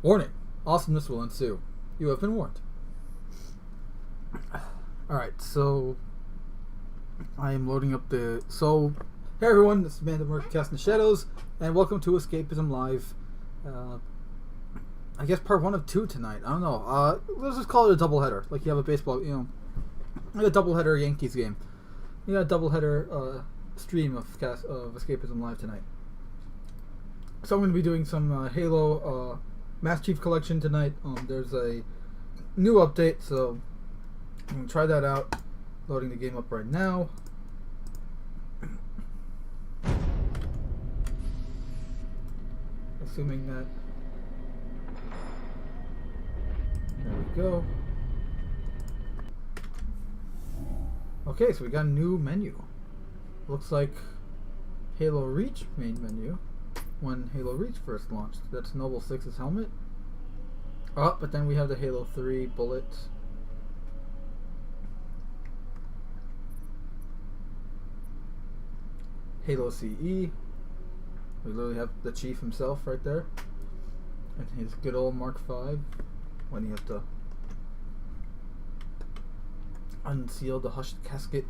Warning. Awesomeness will ensue. You have been warned. Alright, so I am loading up the... hey everyone, this is Mando, Merc, Cast in the Shadows, and welcome to Escapism Live. I guess part 1 of 2 tonight. I don't know. Let's just call it a doubleheader. Like you have a baseball, like a doubleheader Yankees game. You got a doubleheader stream of Escapism Live tonight. So I'm going to be doing some Halo Master Chief Collection tonight. There's a new update, so I'm going to try that out. Loading the game up right now. Assuming that... There we go. Okay, so we got a new menu. Looks like Halo Reach main menu. When Halo Reach first launched. That's Noble 6's helmet. Oh, but then we have the Halo 3 bullet. Halo CE. We literally have the Chief himself right there. And his good old Mark V. When you have to unseal the hushed casket.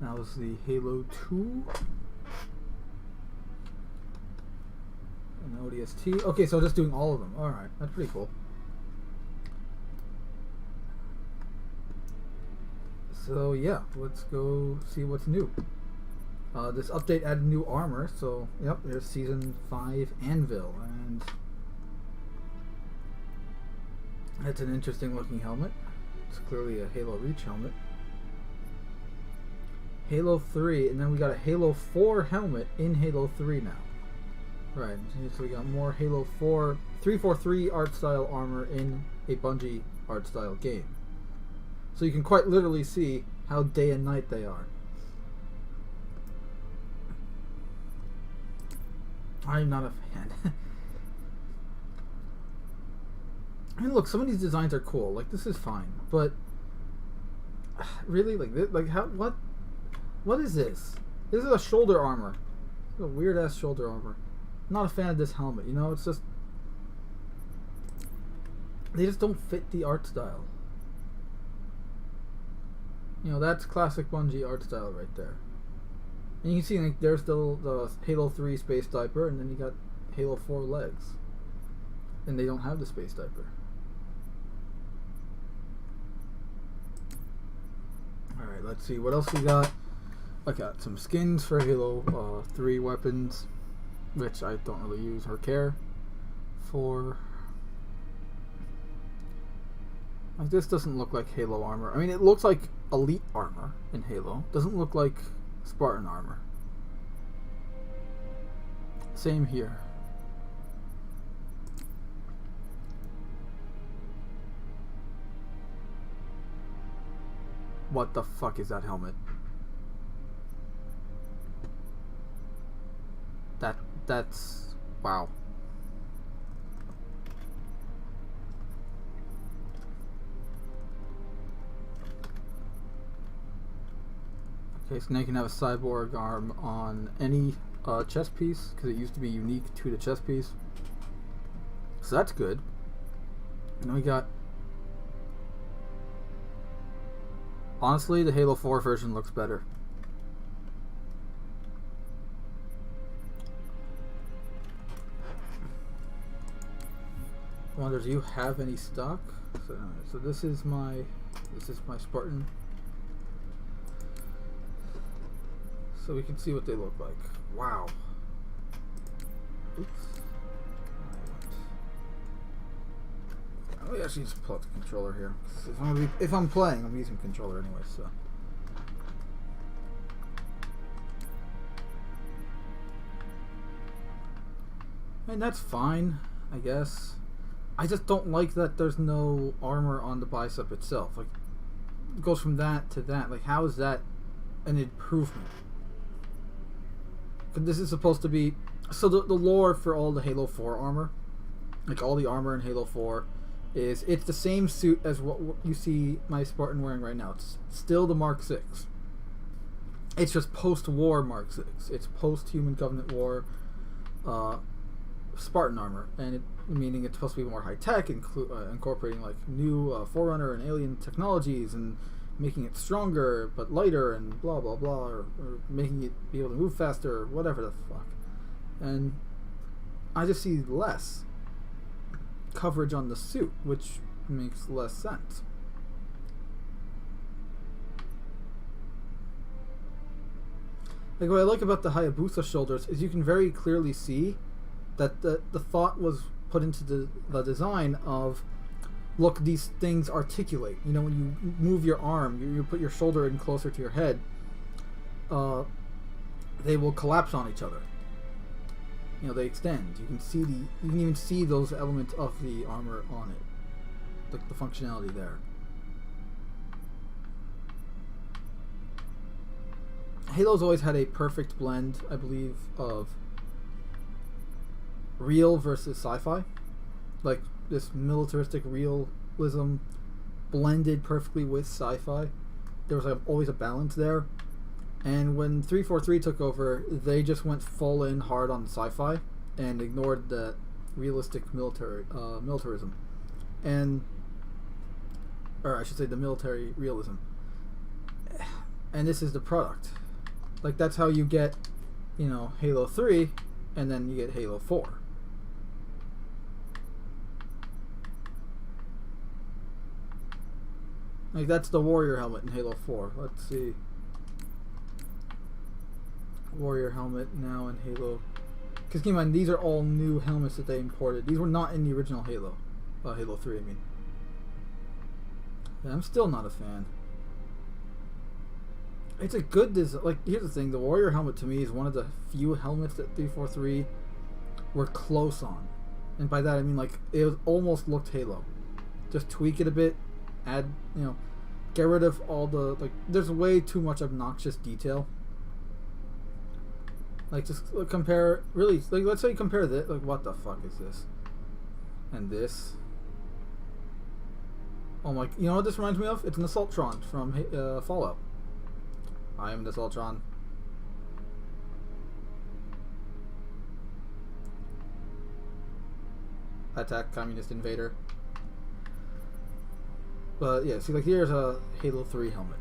That was the Halo 2. And ODST. Okay, so just doing all of them. Alright, that's pretty cool. So yeah, let's go see what's new. This update added new armor, so yep, there's Season 5 Anvil, and that's an interesting looking helmet. It's clearly a Halo Reach helmet. Halo 3, and then we got a Halo 4 helmet in Halo 3 now. Right, so we got more Halo 4 343 art style armor in a Bungie art style game. So you can quite literally see how day and night they are. I'm not a fan. I mean, look, some of these designs are cool. Like, this is fine, but really, what is this? This is a shoulder armor. This is a weird ass shoulder armor. I'm not a fan of this helmet. You know, it's just they just don't fit the art style. You know, that's classic Bungie art style right there. And you can see, like, there's the Halo 3 space diaper, and then you got Halo 4 legs. And they don't have the space diaper. Alright, let's see what else we got. I got some skins for Halo 3 weapons, which I don't really use or care for. Like, this doesn't look like Halo armor. I mean, it looks like Elite armor in Halo. Doesn't look like Spartan armor. Same here. What the fuck is that helmet? That's wow. Okay, so now you can have a cyborg arm on any chest piece, because it used to be unique to the chest piece. So that's good. And then we got... Honestly, the Halo 4 version looks better. I wonder, do you have any stock? So this is my Spartan. So we can see what they look like. Wow. Oops. Let me actually just pull out the controller here. If I'm playing, I'm using controller anyway, so. And that's fine, I guess. I just don't like that there's no armor on the bicep itself. Like, it goes from that to that. Like, how is that an improvement? Because this is supposed to be... So the lore for all the Halo 4 armor, like all the armor in Halo 4, is it's the same suit as what you see my Spartan wearing right now. It's still the Mark 6. It's just post-war Mark 6. It's post-Human Covenant War. Spartan armor, and meaning it's supposed to be more high tech, incorporating like new Forerunner and alien technologies, and making it stronger but lighter, and blah blah blah, or making it be able to move faster, or whatever the fuck. And I just see less coverage on the suit, which makes less sense. Like, what I like about the Hayabusa shoulders is you can very clearly see that the thought was put into the design of, look, these things articulate. You know, when you move your arm, you put your shoulder in closer to your head, they will collapse on each other. You know, they extend. You can even see those elements of the armor on it, like the functionality there. Halo's always had a perfect blend, I believe, of real versus sci-fi. Like, this militaristic realism blended perfectly with sci-fi. There was always a balance there. And when 343 took over, they just went full in hard on sci-fi and ignored the realistic militarism. Or I should say the military realism. And this is the product. Like, that's how you get, you know, Halo 3, and then you get Halo 4. Like, that's the Warrior helmet in Halo 4. Let's see. Warrior helmet now in Halo. Because keep in mind, these are all new helmets that they imported. These were not in the original Halo. Halo 3, I mean. Yeah, I'm still not a fan. It's a good design. Like, here's the thing, the Warrior helmet to me is one of the few helmets that 343 were close on. And by that I mean, like, it almost looked Halo. Just tweak it a bit, add, you know, get rid of all the, like, there's way too much obnoxious detail. Like, just compare, really, like, let's say you compare this, like, what the fuck is this? And this. Oh my, you know what this reminds me of? It's an Assaultron from Fallout. I am the Assaultron. Attack Communist Invader. But yeah, see, like, here's a Halo 3 helmet.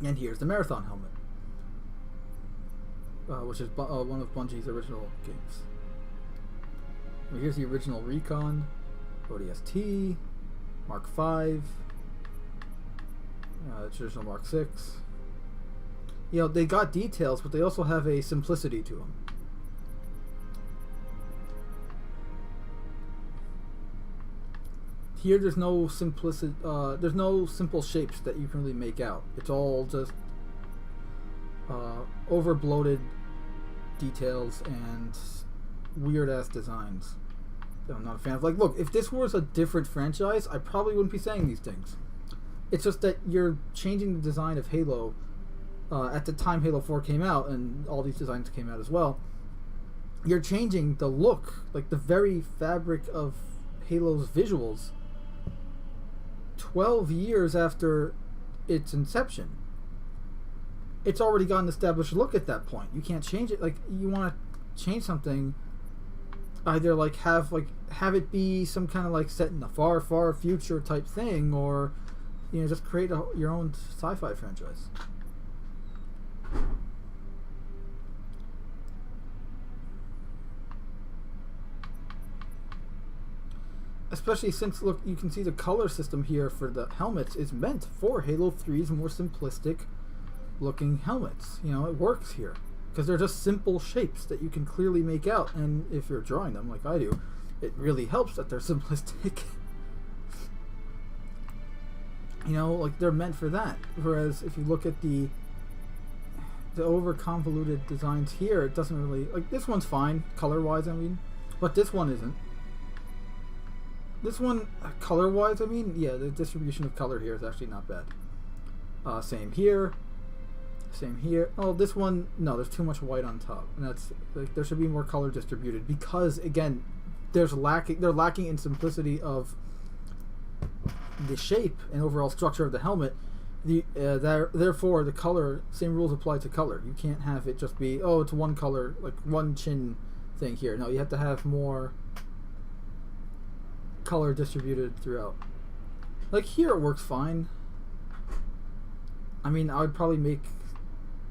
And here's the Marathon helmet. Which is one of Bungie's original games. Well, here's the original Recon, ODST, Mark V, traditional Mark 6. You know, they got details, but they also have a simplicity to them. Here, there's no there's no simple shapes that you can really make out. It's all just over bloated details and weird ass designs that I'm not a fan of. Like, look, if this was a different franchise, I probably wouldn't be saying these things. It's just that you're changing the design of Halo at the time Halo 4 came out, and all these designs came out as well. You're changing the look, like the very fabric of Halo's visuals 12 years after its inception. It's already got an established look at that point. You can't change it. Like, you want to change something, either like have it be some kind of like set in the far, far future type thing, or, you know, just create your own sci-fi franchise. Especially since, look, you can see the color system here for the helmets is meant for Halo 3's more simplistic looking helmets. You know, it works here because they're just simple shapes that you can clearly make out, and if you're drawing them like I do, it really helps that they're simplistic. You know, like, they're meant for that. Whereas if you look at the over convoluted designs here, it doesn't really, like, this one's fine color wise, I mean, but this one isn't. This one, color wise, I mean, yeah, the distribution of color here is actually not bad. Same here. Same here. Oh, this one, no, there's too much white on top, and that's, like, there should be more color distributed, because again, they're lacking in simplicity of the shape and overall structure of the helmet. Therefore, the color, same rules apply to color. You can't have it just be, oh, it's one color, like one chin thing here. No, you have to have more color distributed throughout. Like here it works fine. I mean, I would probably make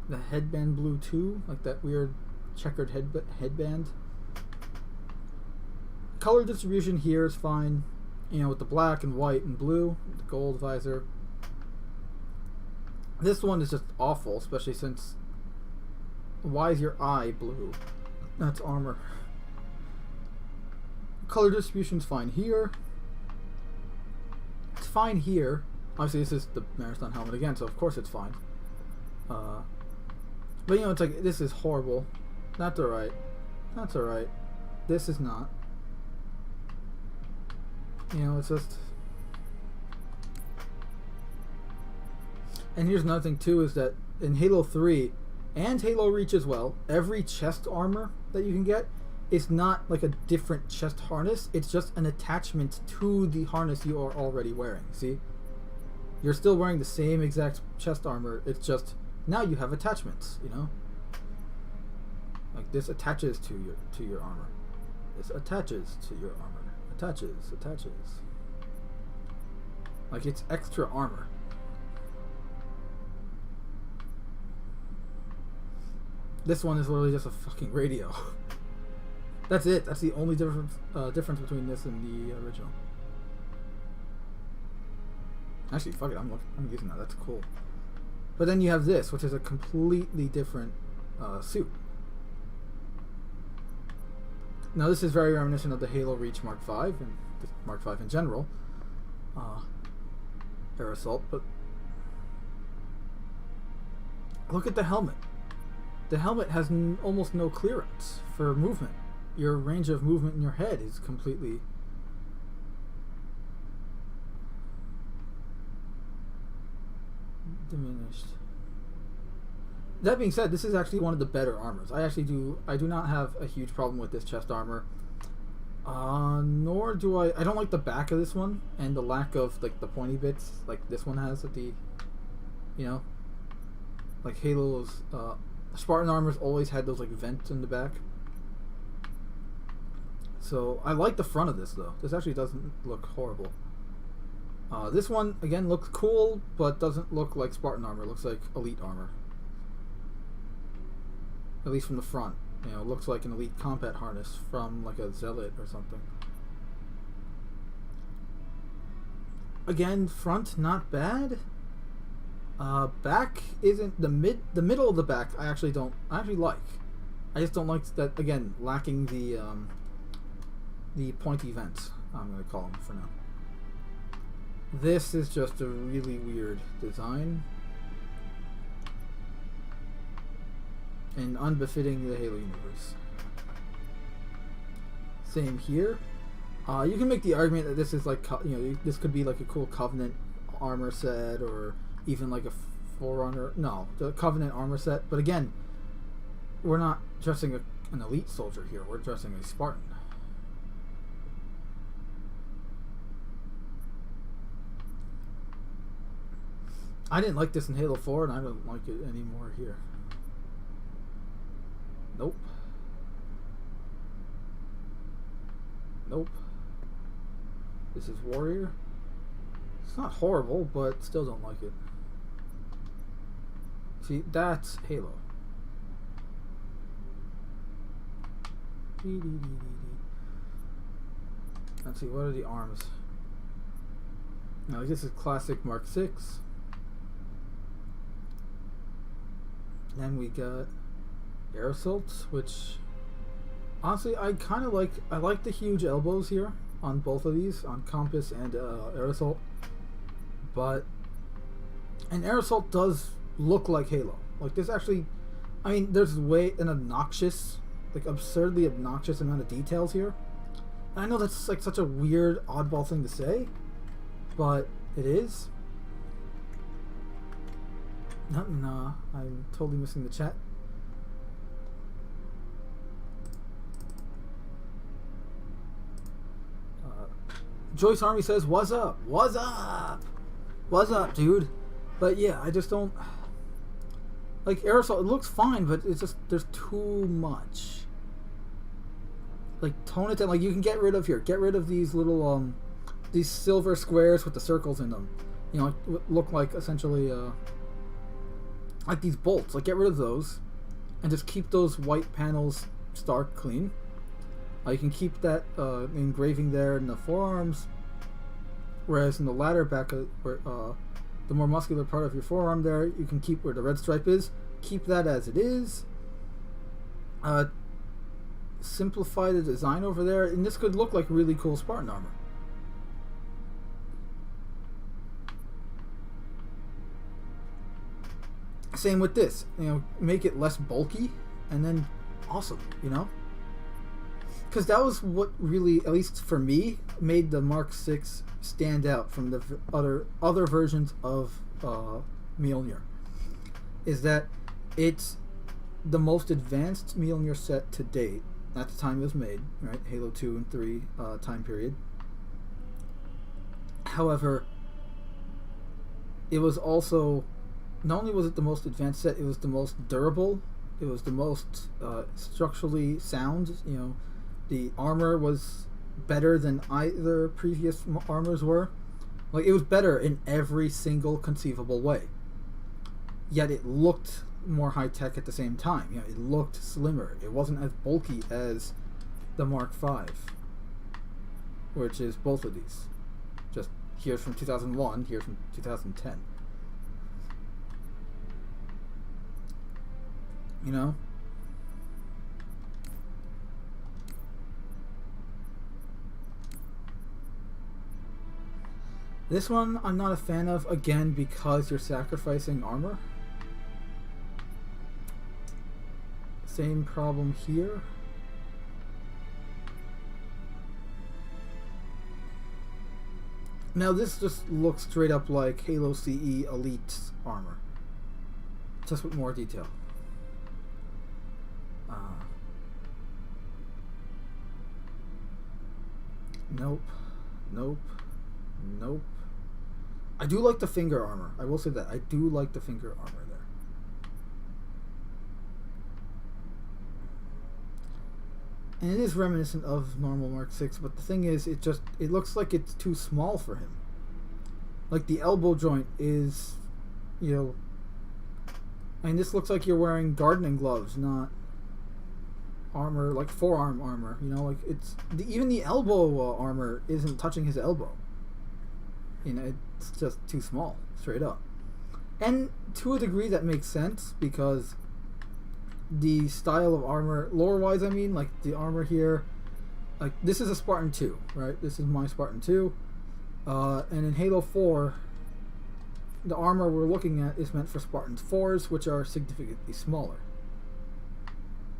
the headband blue too, like that weird checkered headband. Color distribution here is fine, you know, with the black and white and blue, the gold visor. This one is just awful, especially since, why is your eye blue? That's armor. Color distribution's fine here. It's fine here. Obviously this is the marathon helmet again, so of course it's fine. But you know, it's like, this is horrible. That's alright. That's alright. This is not. You know, it's just... And here's another thing too, is that in Halo 3 and Halo Reach as well, every chest armor that you can get is not like a different chest harness, it's just an attachment to the harness you are already wearing. See? You're still wearing the same exact chest armor, it's just now you have attachments, you know? Like this attaches to your armor. This attaches to your armor. Attaches. Like it's extra armor. This one is literally just a fucking radio. That's it. That's the only difference between this and the original. Actually, fuck it. I'm using that. That's cool. But then you have this, which is a completely different suit. Now this is very reminiscent of the Halo Reach Mark V and Mark V in general. Air Assault, but look at the helmet. The helmet has almost no clearance for movement. Your range of movement in your head is completely diminished. That being said, this is actually one of the better armors. I do not have a huge problem with this chest armor. Nor do I don't like the back of this one and the lack of like the pointy bits like this one has at the, you know, like Halo's Spartan armors always had those like vents in the back. So I like the front of this though. This actually doesn't look horrible. This one again looks cool, but doesn't look like Spartan armor. It looks like elite armor. At least from the front. You know, it looks like an elite combat harness from like a zealot or something. Again, front not bad. Back isn't the middle of the back. I actually like. I just don't like that, again, lacking the pointy vents. I'm gonna call them for now. This is just a really weird design and unbefitting the Halo universe. Same here. You can make the argument that this is like, you know, this could be like a cool Covenant armor set or even like a Forerunner. No, the Covenant armor set. But again, we're not dressing an elite soldier here. We're dressing a Spartan. I didn't like this in Halo 4, and I don't like it anymore here. Nope. Nope. This is Warrior. It's not horrible, but still don't like it. See, that's Halo. Let's see, what are the arms? Now, this is classic Mark 6. Then we got Air Assault, which honestly I kind of like. I like the huge elbows here on both of these, on Compass and Air Assault. But an Air Assault does look like Halo. Like this actually, I mean, there's an obnoxious, like absurdly obnoxious amount of details here. And I know that's like such a weird, oddball thing to say, but it is. Nah, I'm totally missing the chat. Joyce Army says, "What's up? What's up? What's up, dude?" But yeah, I just don't like Air Assault. It looks fine, but it's just there's too much. like tone it down. Like you can get rid of these little these silver squares with the circles in them. You know, like, look like essentially like these bolts. Like get rid of those, and just keep those white panels stark clean. You can keep that engraving there in the forearms, whereas in the latter back, where the more muscular part of your forearm there, you can keep where the red stripe is. Keep that as it is. Simplify the design over there, and this could look like really cool Spartan armor. Same with this, you know, make it less bulky, and then awesome, you know? Because that was what really, at least for me, made the Mark 6 stand out from the other versions of Mjolnir. Is that it's the most advanced Mjolnir set to date at the time it was made, right? Halo 2 and 3 time period. However, it was also, not only was it the most advanced set, it was the most durable, it was the most structurally sound, you know. The armor was better than either previous armors were. Like, it was better in every single conceivable way. Yet it looked more high-tech at the same time. You know, it looked slimmer. It wasn't as bulky as the Mark V, which is both of these. Just here's from 2001, here's from 2010. You know? This one I'm not a fan of, again, because you're sacrificing armor. Same problem here. Now this just looks straight up like Halo CE Elite armor. Just with more detail. Nope. Nope. Nope. I do like the finger armor. I will say that. I do like the finger armor there. And it is reminiscent of normal Mark 6, but the thing is, it looks like it's too small for him. Like the elbow joint is, you know, I mean, this looks like you're wearing gardening gloves, not armor, like forearm armor, you know, like it's, even the elbow armor isn't touching his elbow. You know, it's just too small, straight up. And to a degree that makes sense, because the style of armor, lore-wise I mean, like the armor here, like this is a Spartan 2, right? This is my Spartan 2. And in Halo 4, the armor we're looking at is meant for Spartans 4s, which are significantly smaller.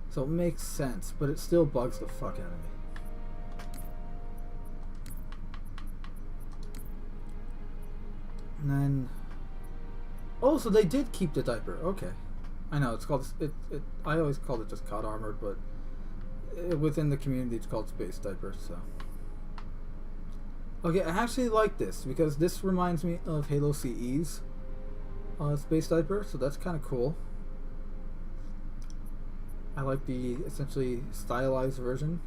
So it makes sense, but it still bugs the fuck out of me. And then, oh, so they did keep the diaper. Okay, I know it's called I always called it just COD armor, but within the community it's called space diaper. So, okay, I actually like this because this reminds me of Halo CE's space diaper, so that's kind of cool. I like the essentially stylized version.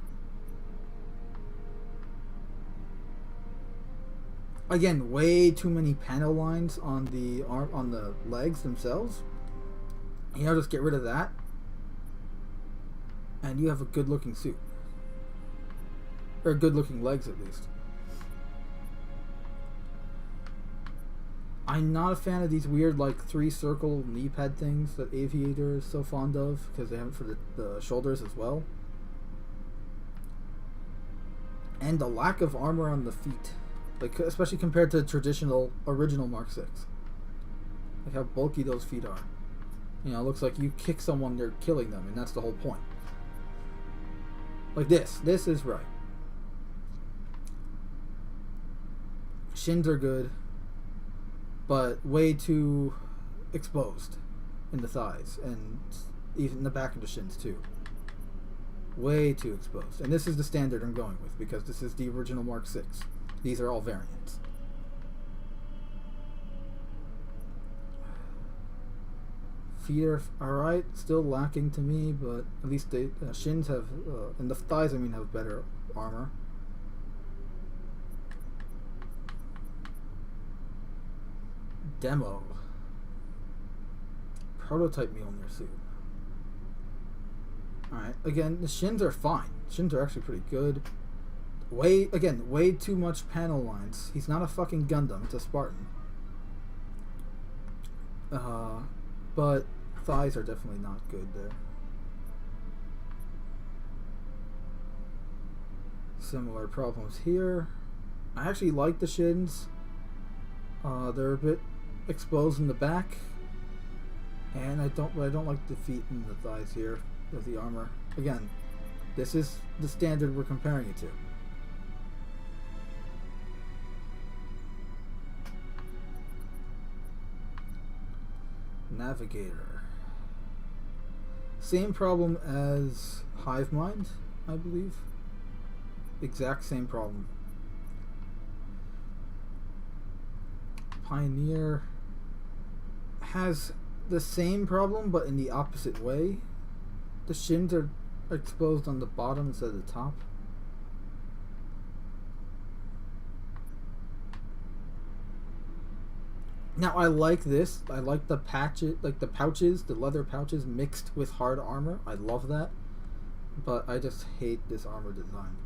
Again, way too many panel lines on the arm, on the legs themselves. You know, just get rid of that, and you have a good-looking suit, or good-looking legs at least. I'm not a fan of these weird, like, 3-circle knee pad things that Aviator is so fond of, because they have it for the shoulders as well. And the lack of armor on the feet. Like, especially compared to traditional, original Mark 6. Like how bulky those feet are. You know, it looks like you kick someone, they're killing them, and that's the whole point. Like this. This is right. Shins are good, but way too exposed in the thighs, and even the back of the shins too. Way too exposed. And this is the standard I'm going with, because this is the original Mark 6. These are all variants. Feet are alright, still lacking to me, but at least the shins have, and the thighs, I mean, have better armor. Demo. Prototype Mjolnir suit. Alright, again, the shins are fine. Shins are actually pretty good. Way too much panel lines. He's not a fucking Gundam, it's a Spartan. But thighs are definitely not good there. Similar problems here. I actually like the shins. They're a bit exposed in the back, and I don't like the feet and the thighs here of the armor. Again, this is the standard we're comparing it to. Navigator. Same problem as Hive Mind, I believe. Exact same problem. Pioneer has the same problem, but in the opposite way. The shins are exposed on the bottom instead of the top. Now I like this. I like the patches, like the pouches, the leather pouches mixed with hard armor. I love that. But I just hate this armor design.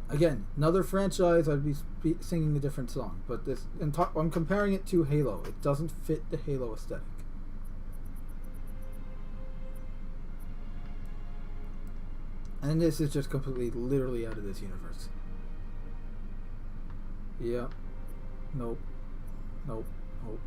Again, another franchise, I'd be singing a different song. But this, I'm comparing it to Halo. It doesn't fit the Halo aesthetic. And this is just completely, literally out of this universe. Yeah. Nope. Nope. Nope.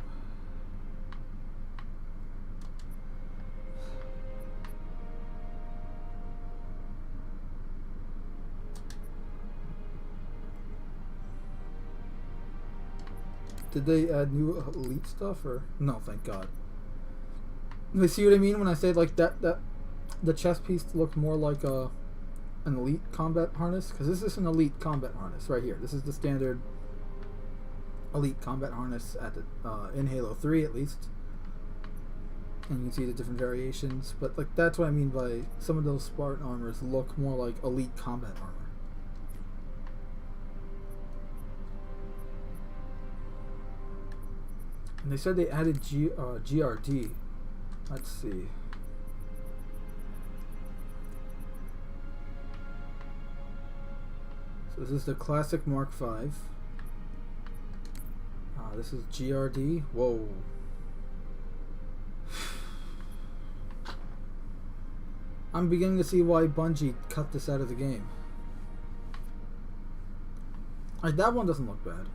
Did they add new elite stuff or no? Thank God. You see what I mean when I say like that the chest piece looked more like an elite combat harness, because this is an elite combat harness right here. This is the standard elite combat harness at the in Halo 3 at least, and you can see the different variations. But like that's what I mean by some of those Spartan armors look more like elite combat armor. And they said they added GRD. Let's see. So this is the classic Mark V. This is GRD. Whoa. I'm beginning to see why Bungie cut this out of the game. Like, that one doesn't look bad.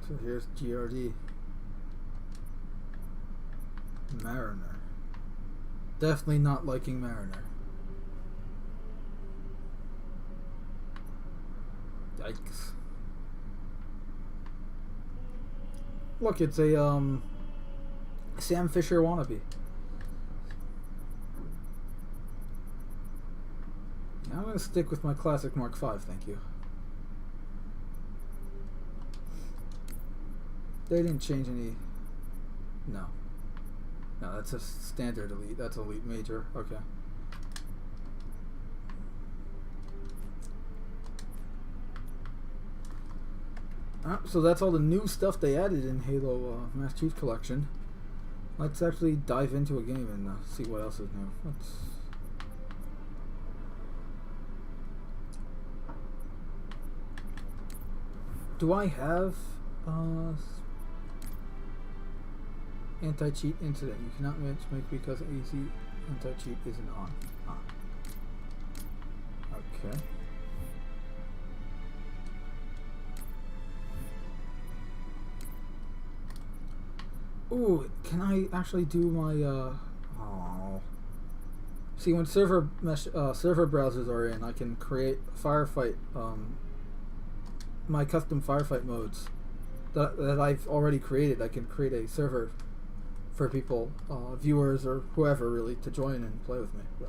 So here's GRD. Mariner. Definitely not liking Mariner. Yikes. Look, it's a Sam Fisher wannabe. Yeah, I'm gonna stick with my classic Mark V, thank you. They didn't change any. No. No, that's a standard elite. That's elite major. Okay. So that's all the new stuff they added in Halo Master Chief Collection. Let's actually dive into a game and see what else is new. Do I have anti-cheat incident? You cannot matchmake because AZ anti-cheat isn't on. Okay. Ooh, can I actually do my oh. See, when server browsers are in, I can create firefight my custom firefight modes that I've already created. I can create a server for people, viewers or whoever really, to join and play with me. But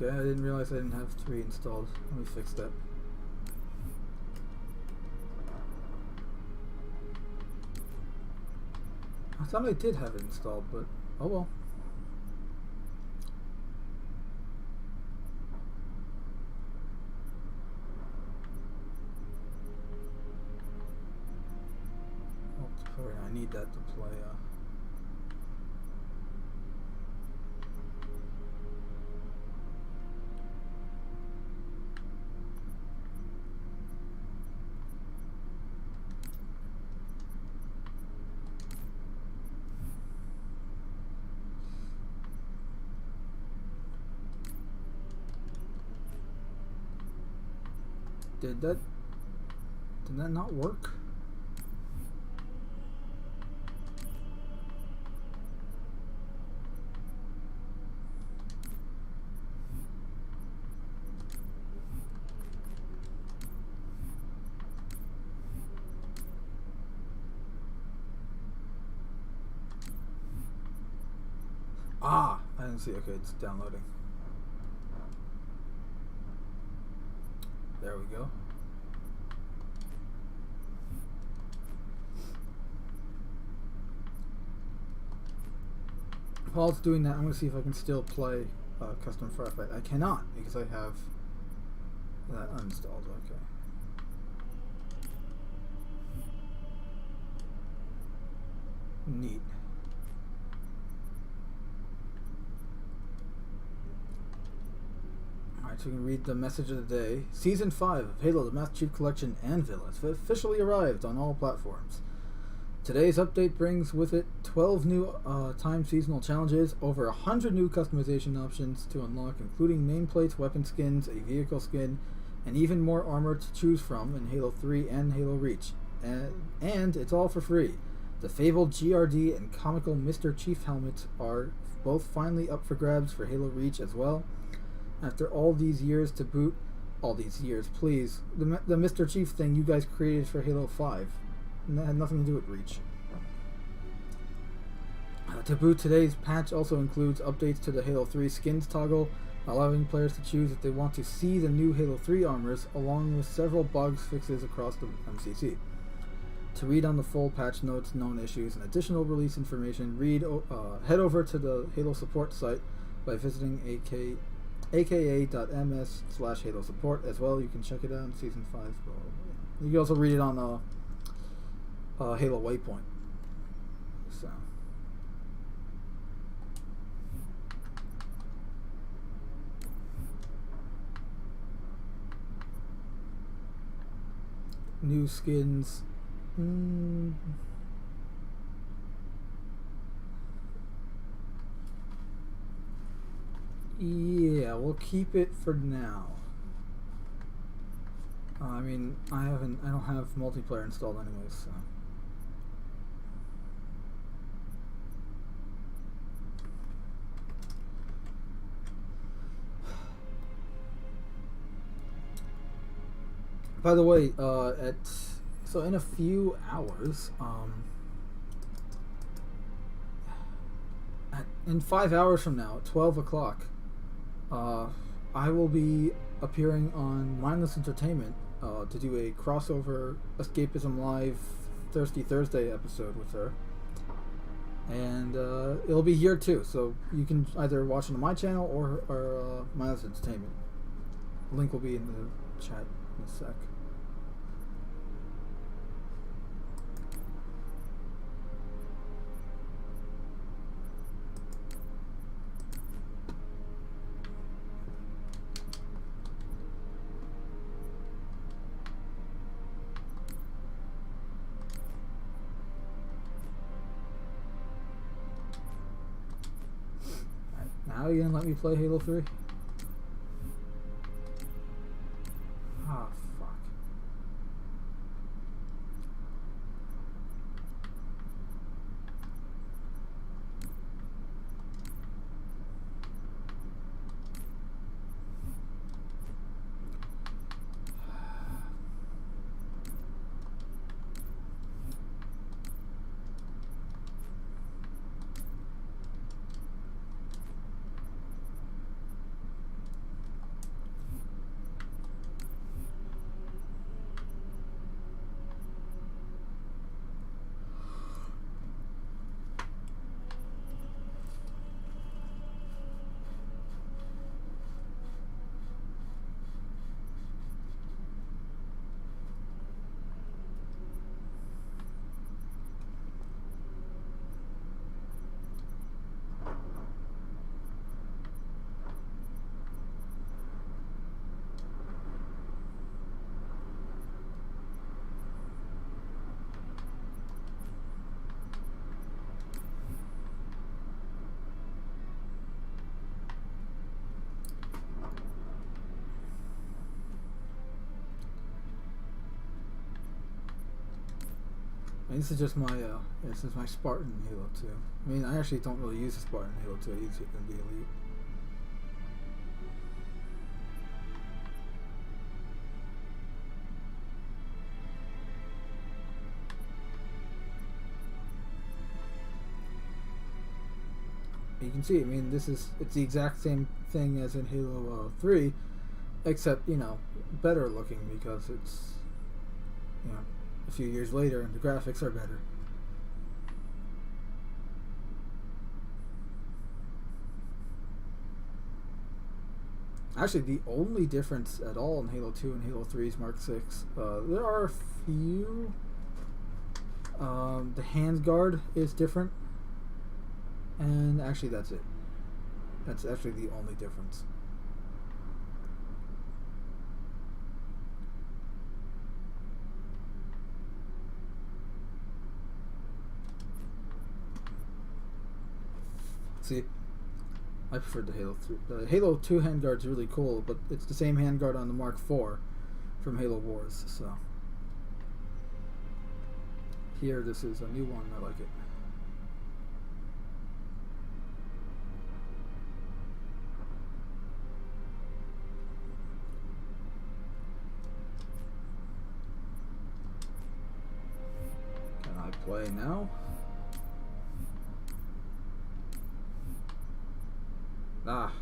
okay, I didn't realize I didn't have 3 installed. Let me fix that. I thought I did have it installed, but oh well. Multiplayer, I need that to play. Did that not work? Ah, I didn't see. Okay, it's downloading. There we go. While it's doing that, I'm going to see if I can still play custom firefight. I cannot because I have that uninstalled. Okay. Neat. Alright, so we can read the message of the day. Season 5 of Halo the Master Chief Collection Anvil has officially arrived on all platforms. Today's update brings with it 12 new timed seasonal challenges, over 100 new customization options to unlock, including nameplates, weapon skins, a vehicle skin, and even more armor to choose from in Halo 3 and Halo Reach. And it's all for free. The fabled GRD and comical Mr. Chief helmets are both finally up for grabs for Halo Reach as well. After all these years to boot, all these years, please, the Mr. Chief thing you guys created for Halo 5, and that had nothing to do with Reach. To boot, today's patch also includes updates to the Halo 3 skins toggle, allowing players to choose if they want to see the new Halo 3 armors, along with several bugs fixes across the MCC. To read on the full patch notes, known issues, and additional release information, head over to the Halo support site by visiting aka.ms/Halo support. As well, you can check it out in Season 5. You can also read it on Halo Waypoint. So. New skins. Yeah, we'll keep it for now. I mean, I don't have multiplayer installed anyways, so. By the way, so in a few hours, in 5 hours from now, at 12 o'clock, I will be appearing on Mindless Entertainment to do a crossover Escapism Live Thirsty Thursday episode with her. And it'll be here too, so you can either watch it on my channel or Mindless Entertainment. The link will be in the chat in a sec. Now you gonna let me play Halo 3? Ah, fuck. And this is just my this is my Spartan in Halo 2. I mean, I actually don't really use the Spartan in Halo 2. I use it in the Elite. You can see, I mean, it's the exact same thing as in Halo 3, except, you know, better looking because it's, you know, a few years later and the graphics are better. Actually, the only difference at all in Halo 2 and Halo 3's Mark 6, there are a few. The handguard is different. And actually, that's it. That's actually the only difference. See, I prefer the Halo 3. The Halo 2 handguard's really cool, but it's the same handguard on the Mark 4 from Halo Wars, so. Here, this is a new one. I like it. Play now. Ah.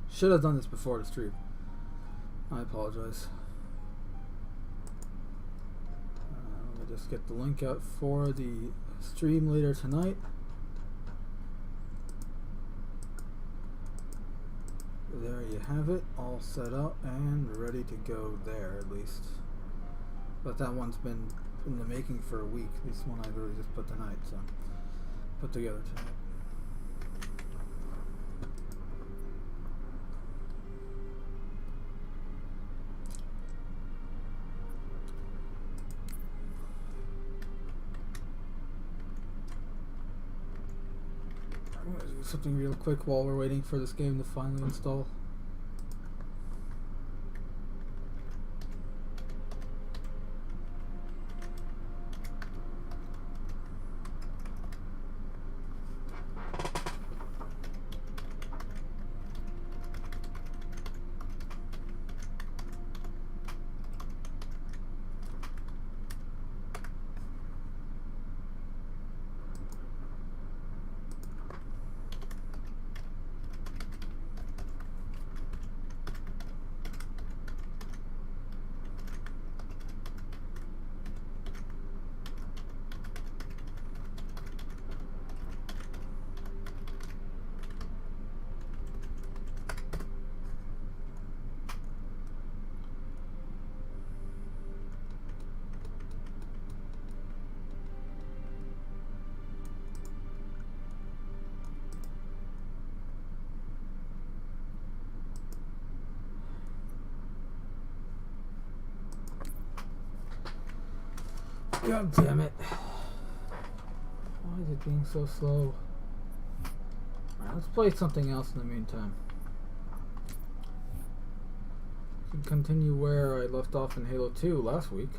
Should have done this before the stream. I apologize. Let me just get the link out for the stream later tonight. There you have it, all set up and ready to go there at least. But that one's been in the making for a week. This one I really just put tonight, so put together tonight. Something real quick while we're waiting for this game to finally install. God damn it. Why is it being so slow? Alright, let's play something else in the meantime. I can continue where I left off in Halo 2 last week.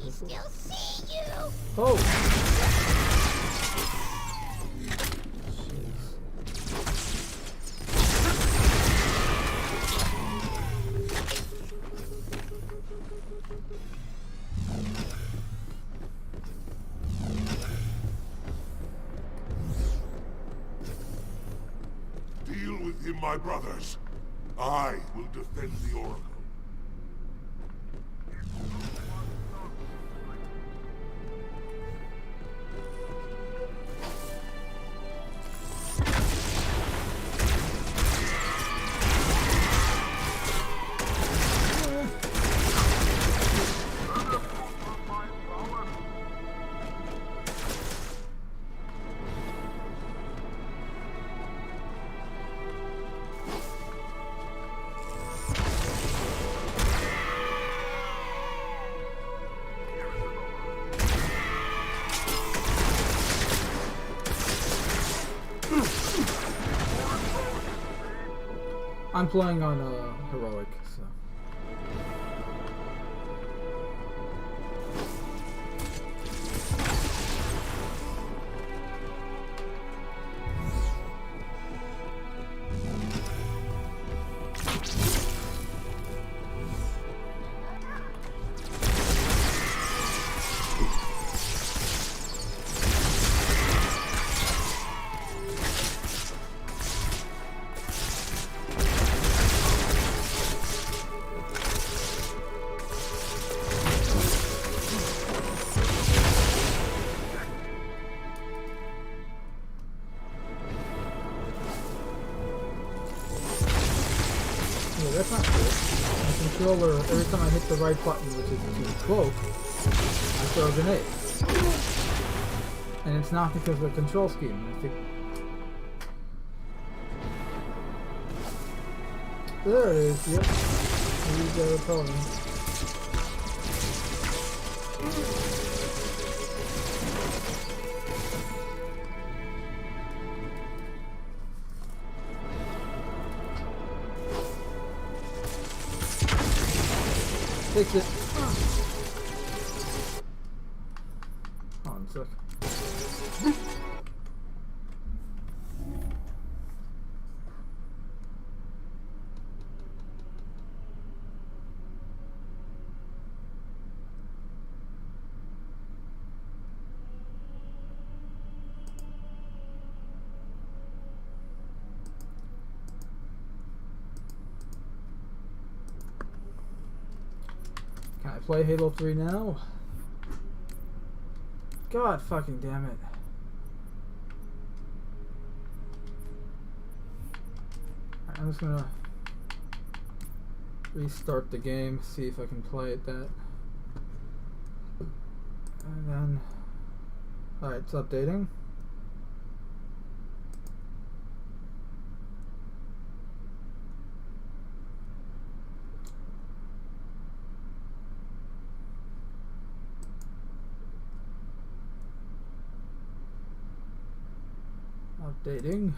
We still see you! Oh! Deal with him, my brothers. I will defend the Oracle. I'm playing on heroic, so. Yeah, that's not good. My controller, every time I hit the right button, which is to cloak, I throw a grenade. And it's not because of the control scheme. I think. There it is, yep. He's got a problem. Fix it. Hold on a sec. Can I play Halo 3 now? God fucking damn it. Alright, I'm just gonna restart the game, see if I can play it that. And then, alright, it's updating. Updating.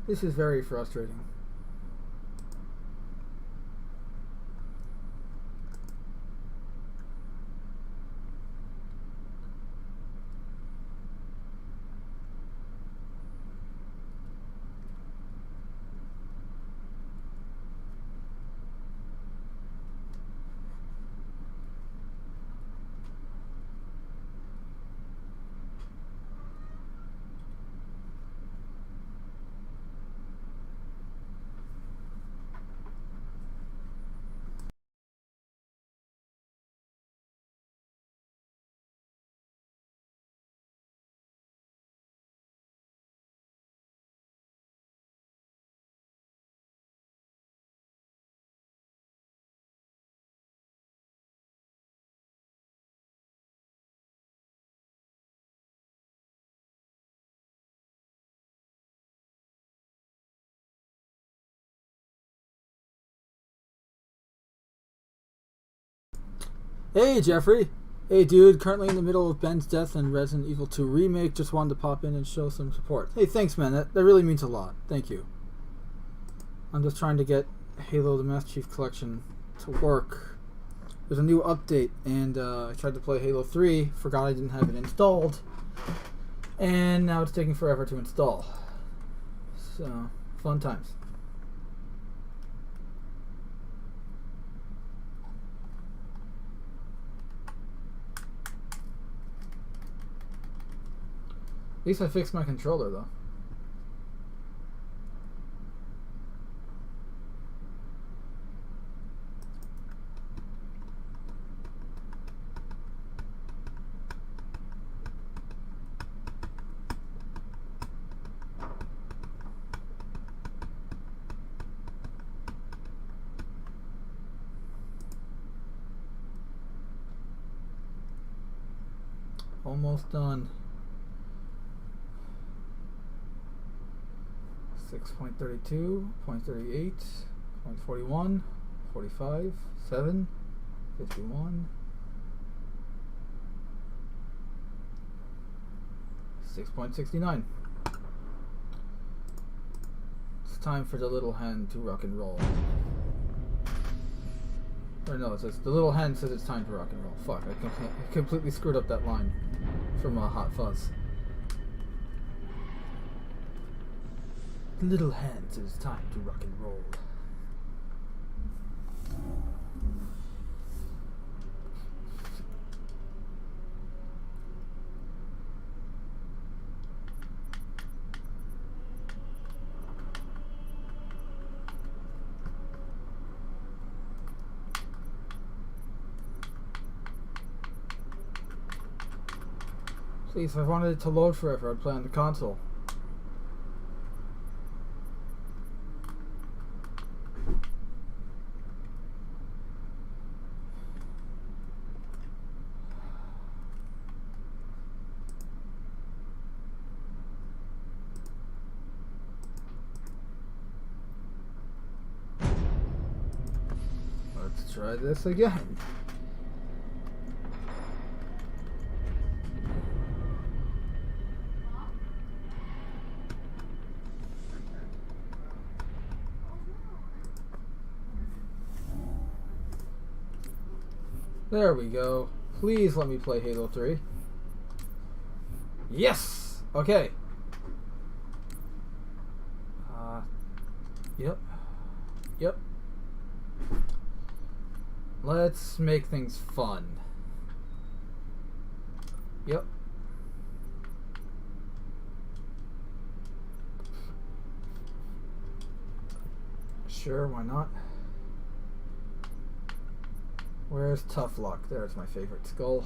This is very frustrating. Hey, Jeffrey. Hey, dude. Currently in the middle of Ben's death and Resident Evil 2 remake. Just wanted to pop in and show some support. Hey, thanks, man. That really means a lot. Thank you. I'm just trying to get Halo the Master Chief Collection to work. There's a new update, and I tried to play Halo 3. Forgot I didn't have it installed. And now it's taking forever to install. So, fun times. At least I fixed my controller, though. Almost done. 6.32, 0.38, 0.41, 45, 7, 51, 6.69. It's time for the little hand to rock and roll. Or no, it says the little hand says it's time to rock and roll. Fuck, I completely screwed up that line from Hot Fuzz. The little hand says it's time to rock and roll. See, if I wanted it to load forever, I'd play on the console. Let's try this again. There we go. Please let me play Halo 3. Yes! Okay. Yep. Yep. Let's make things fun. Yep. Sure, why not? Where's Tough Luck? There's my favorite skull.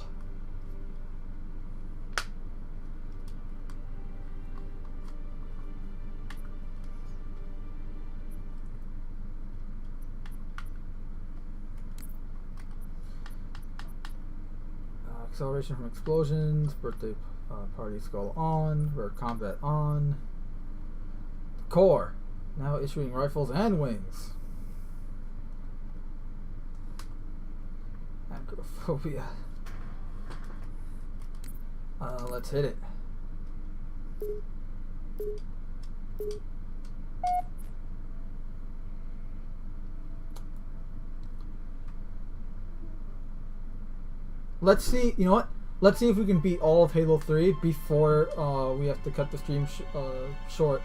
Acceleration from explosions, birthday party skull on, rare combat on. Core, now issuing rifles and wings. Acrophobia. Let's hit it. Let's see. You know what? Let's see if we can beat all of Halo 3 before we have to cut the stream short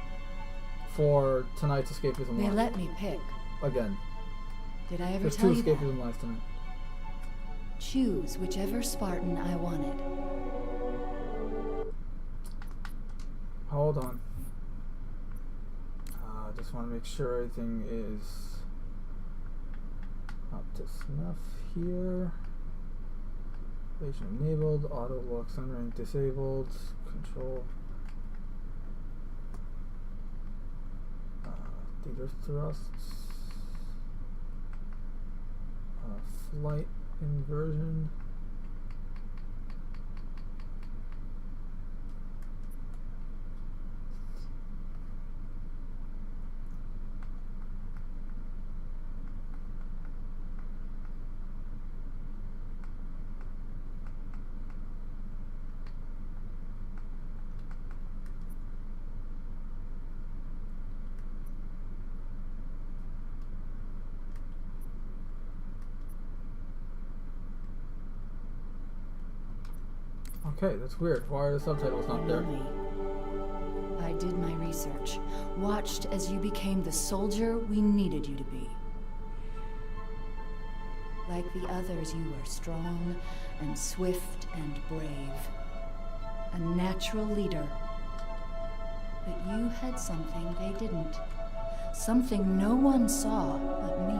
for tonight's Escapism They Live. let me pick. Again. Did I ever There's tell two you that? Escapism Lives tonight. Choose whichever Spartan I wanted. Hold on. Just want to make sure everything is up to snuff here. Invasion enabled, auto lock centering disabled, control. Theater thrusts. Flight inversion. Okay, that's weird. Why are the subtitles not there? Lily, I did my research. Watched as you became the soldier we needed you to be. Like the others, you were strong and swift and brave. A natural leader. But you had something they didn't. Something no one saw but me.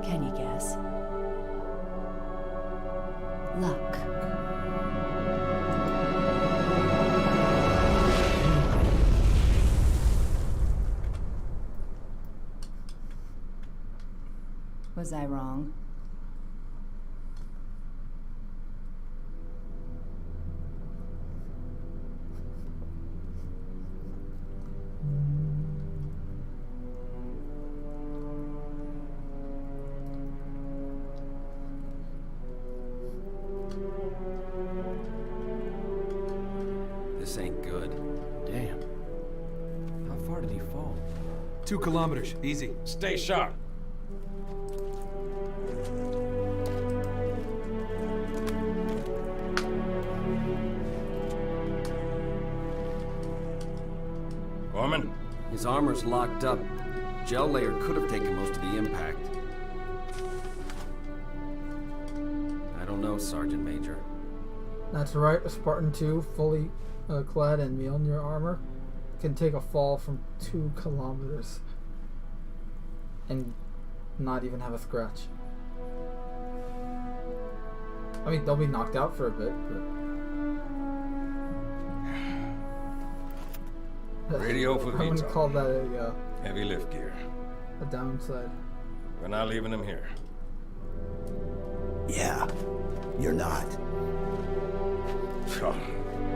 Can you guess? Luck. Was I wrong? This ain't good. Damn. How far did he fall? 2 kilometers. Easy. Stay sharp. Gorman? His armor's locked up. Gel layer could have taken most of the impact. I don't know, Sergeant Major. That's right, a Spartan 2, fully clad in Mjolnir armor, can take a fall from 2 kilometers and not even have a scratch. I mean, they'll be knocked out for a bit, but... Radio for I wouldn't VTOL. call that Heavy lift gear. a downside. We're not leaving him here. Yeah, you're not. Oh,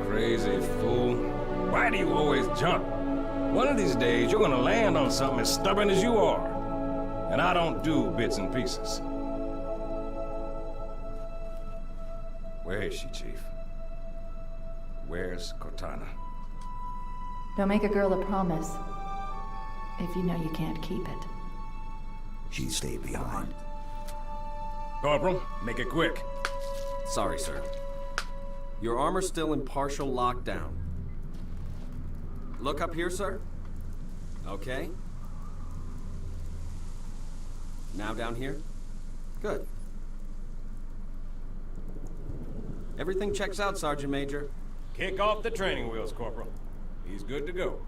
crazy fool. Why do you always jump? One of these days, you're gonna land on something as stubborn as you are. And I don't do bits and pieces. Where is she, Chief? Where's Cortana? Don't make a girl a promise if you know you can't keep it. She stayed behind. Corporal, make it quick. Sorry, sir. Your armor's still in partial lockdown. Look up here, sir. Okay. Now down here. Good. Everything checks out, Sergeant Major. Kick off the training wheels, Corporal. He's good to go.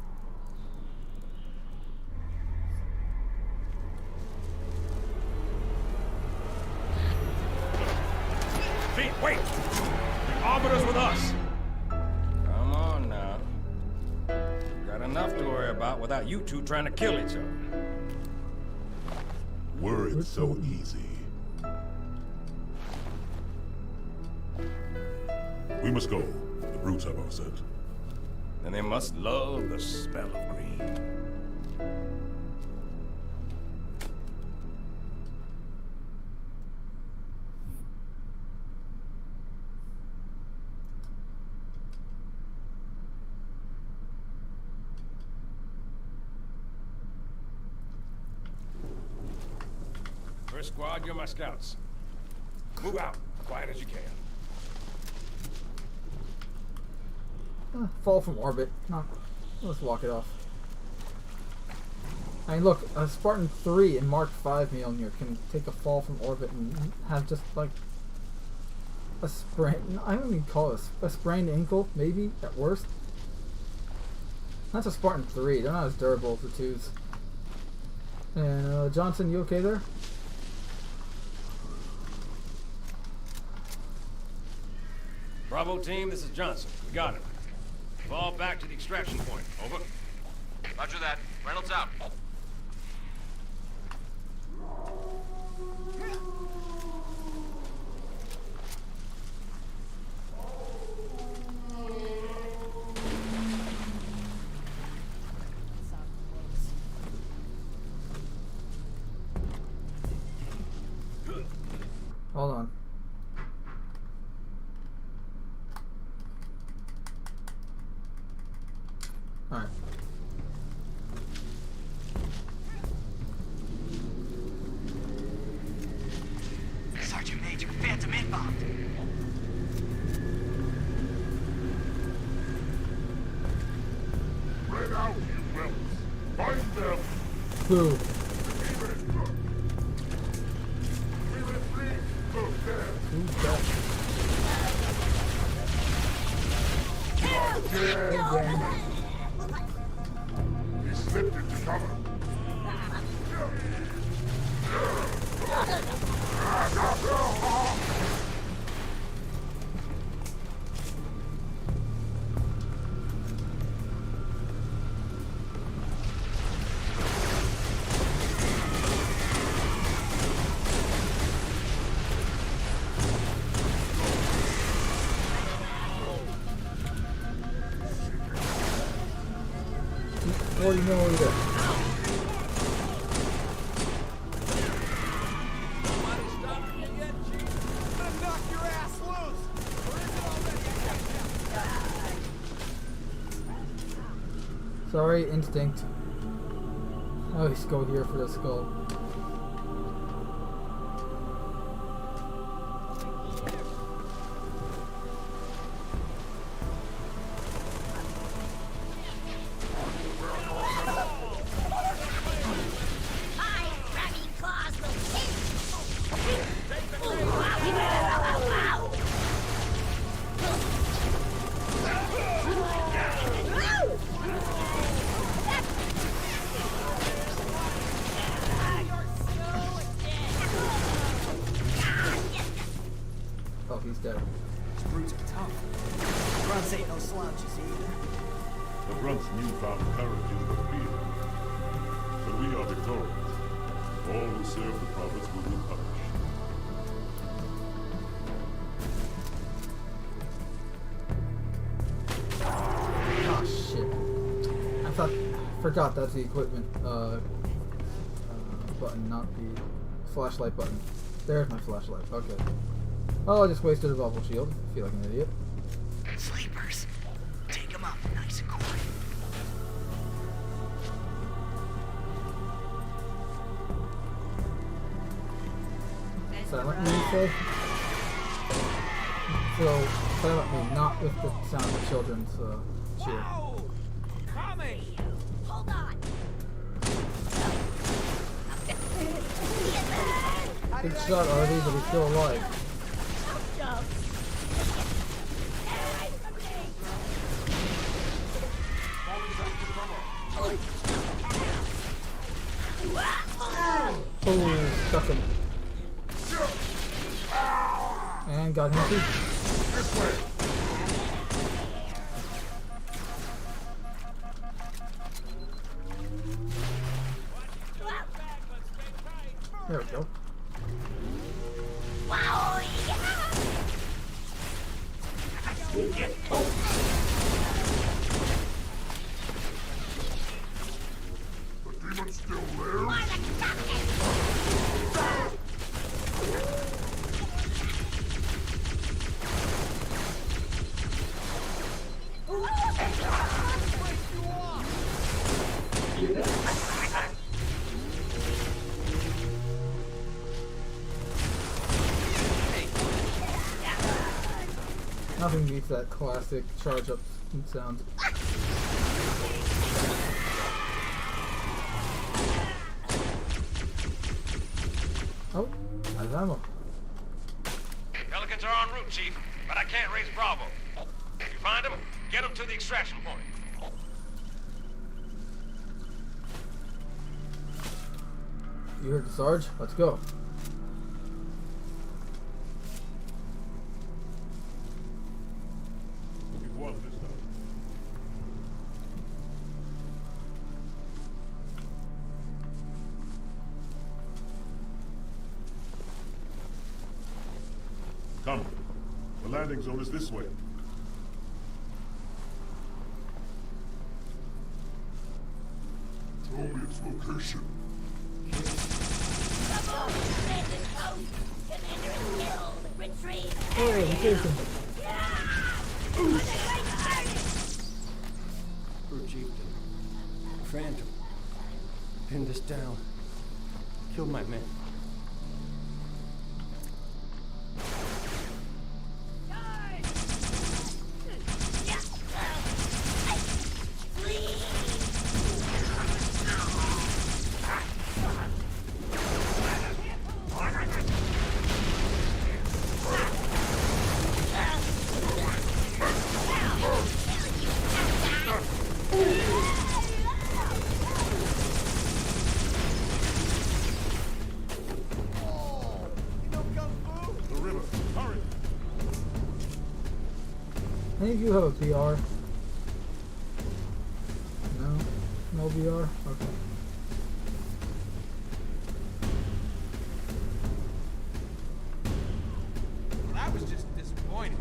Chief, wait! The Arbiter's with us! Come on now. We've got enough to worry about without you two trying to kill each other. Were it so easy. We must go. The brutes have our scent. And they must love the smell of green. First squad, you're my scouts. Move out, quiet as you can. Fall from orbit. No, let's walk it off. I mean, look, a Spartan 3 and Mark 5 Mjolnir can take a fall from orbit and have just like a sprain. I don't even call it a sprained ankle, maybe at worst. That's a Spartan 3. They're not as durable as the 2s. And Johnson, you okay there? Bravo team, this is Johnson. We got him. Fall back to the extraction point. Over. Roger that. Reynolds out. Hold on. Alright. Sergeant Major, Phantom inbound. Spread out, you whelps. Find them. Who? Who's that? He slipped into cover. What do you know either? Sorry, instinct. I always go here for the skull. My grabbing claws will Oh, he's dead. These brutes are tough. Grunts ain't no slouches either. The Grunt's newfound courage is the fear. But we are victorious. All who serve the prophets will be punished. Oh shit! Forgot that's the equipment button, not the flashlight button. There's my flashlight. Okay. Oh, I just wasted a bubble shield. I feel like an idiot. Sleepers. Take them up nice and quiet. Silently, you say? So, silently, not with the sound of children's cheer. hold on. Big shot already, but he's still alive. Oh, stuck him. And got him too. There we go. Wow! The demon's still there? Why the captain? Nothing beats that classic charge up sound. Oh, nice ammo. Pelicans are en route, Chief, but I can't raise Bravo. If you find them, get them to the extraction point. You heard the Sarge? Let's go. You've won this time. Come. The landing zone is this way. Tell me its location. Abandoned post. Commander is killed. Retreat. Hey, vacation. Crew chieftain. Phantom. Pinned us down. Killed my men. Any of you have a BR? No? No BR? Okay. That was just disappointing.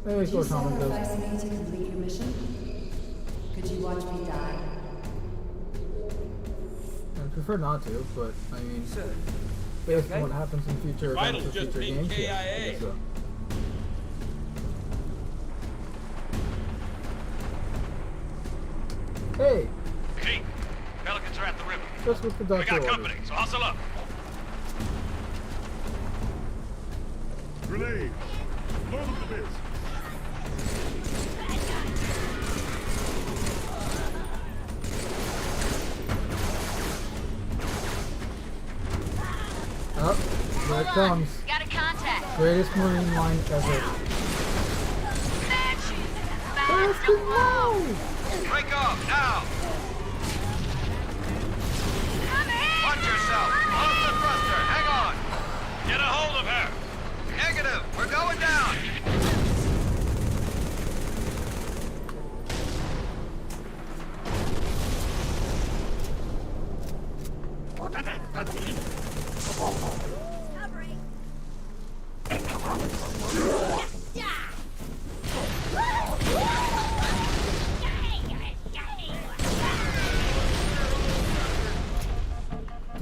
There you Did go, you Tom. sacrifice me to complete your mission? Could you watch me die? I prefer not to, but I mean, Sir, based on what happens in future events or just future being games, yeah, I KIA. guess so. Hey, Chief, Pelicans are at the river. just with the We doctor got orders. company, so hustle up. Grenade! Blow them to bits! Oh, there it comes. Got a contact. Greatest marine line ever. Bastion low! Break off, now! Watch yourself! Off the thruster, hang on! Get a hold of her. Negative, we're going down! Covering.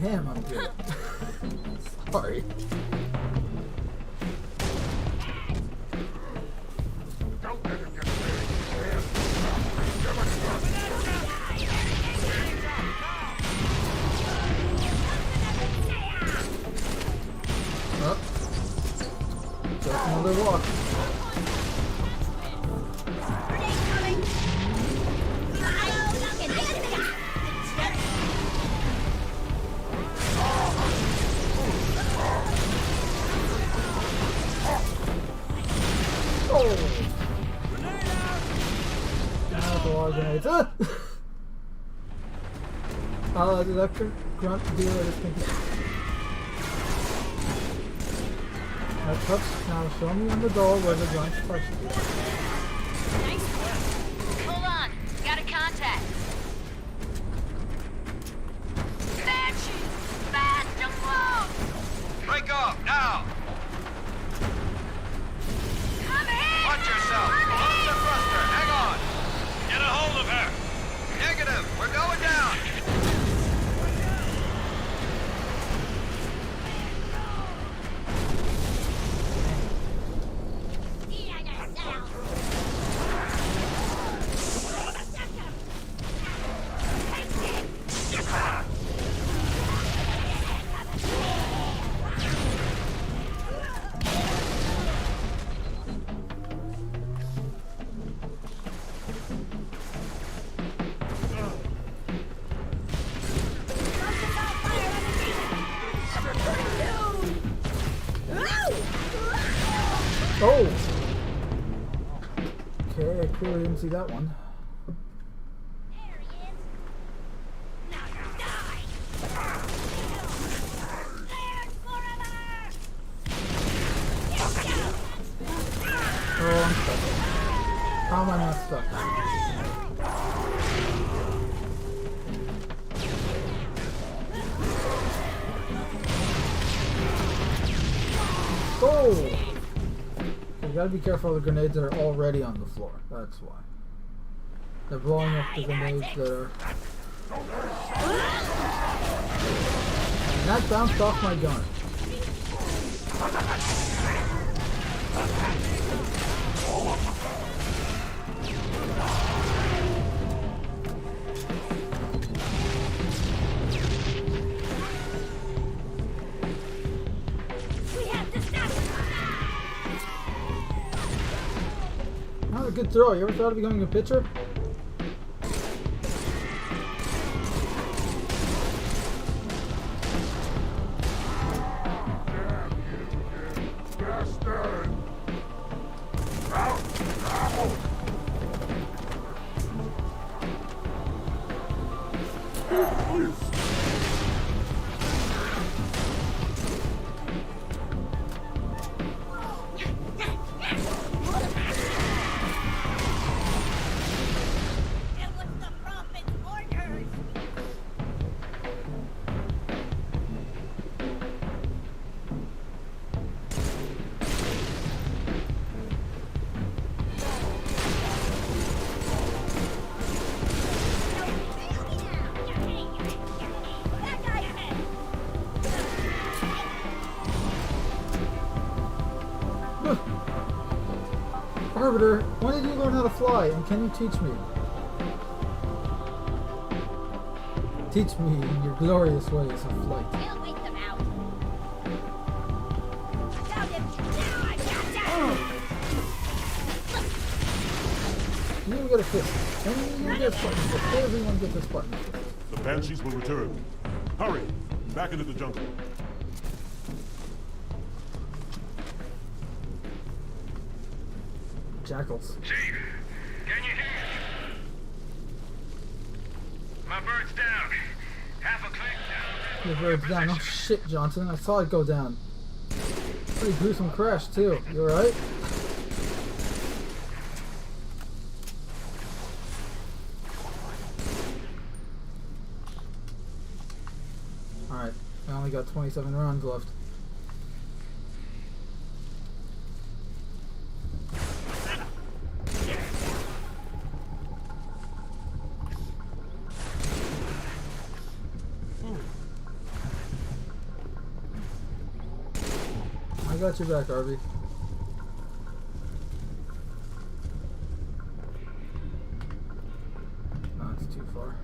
Damn, I'm good. Sorry. Oh. Just another walk. Oh! Now it's a lot of grenades. The electric grunt dealer is thinking. That touch. Now show me on the door where the grunt touched you. Hold on. Got a contact. Banshee! Fast and close! Break off, now! Come in! Watch yourself! Off the thruster, hang on! Get a hold of her. Negative, we're going down! Oh! Okay, I clearly didn't see that one. There he is. Now you die. Live forever. Oh, I'm stuck. How am I not stuck? Oh! You gotta be careful of the grenades that are already on the floor. That's why. They're blowing up the grenades that are... And that bounced off my gun. We have to stop him. Not a good throw. You ever thought of becoming a pitcher? It was the prophet's orders. That guy ahead. Arbiter, when did you learn how to fly? And can you teach me? Teach me your glorious ways of flight. We'll wait them out. Found him. Now I got You even get a fist. And you get a button fist. Everyone gets this button fist. The Banshees will return. Hurry! Back into the jungle. Jackals. Chief, can you hear me? My bird's down. Half a click down. Your bird's down. Oh shit, Johnson. I saw it go down. Pretty gruesome crash, too. You alright? Alright. I only got 27 rounds left. I got your back, Arby. No, it's too far.